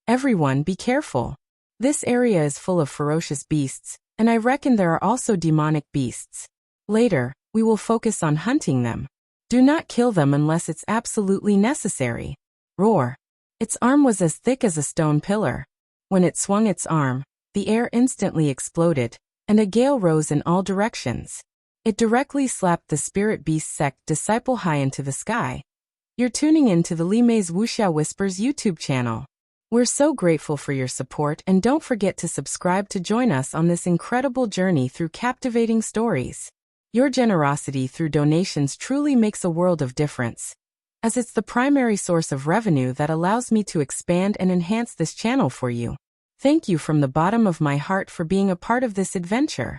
Everyone be careful. This area is full of ferocious beasts, and I reckon there are also demonic beasts. Later, we will focus on hunting them. Do not kill them unless it's absolutely necessary. Roar. Its arm was as thick as a stone pillar. When it swung its arm, the air instantly exploded, and a gale rose in all directions. It directly slapped the spirit beast sect disciple high into the sky. You're tuning in to the Li Mei's Wuxia Whispers YouTube channel. We're so grateful for your support, and don't forget to subscribe to join us on this incredible journey through captivating stories. Your generosity through donations truly makes a world of difference, as it's the primary source of revenue that allows me to expand and enhance this channel for you. Thank you from the bottom of my heart for being a part of this adventure.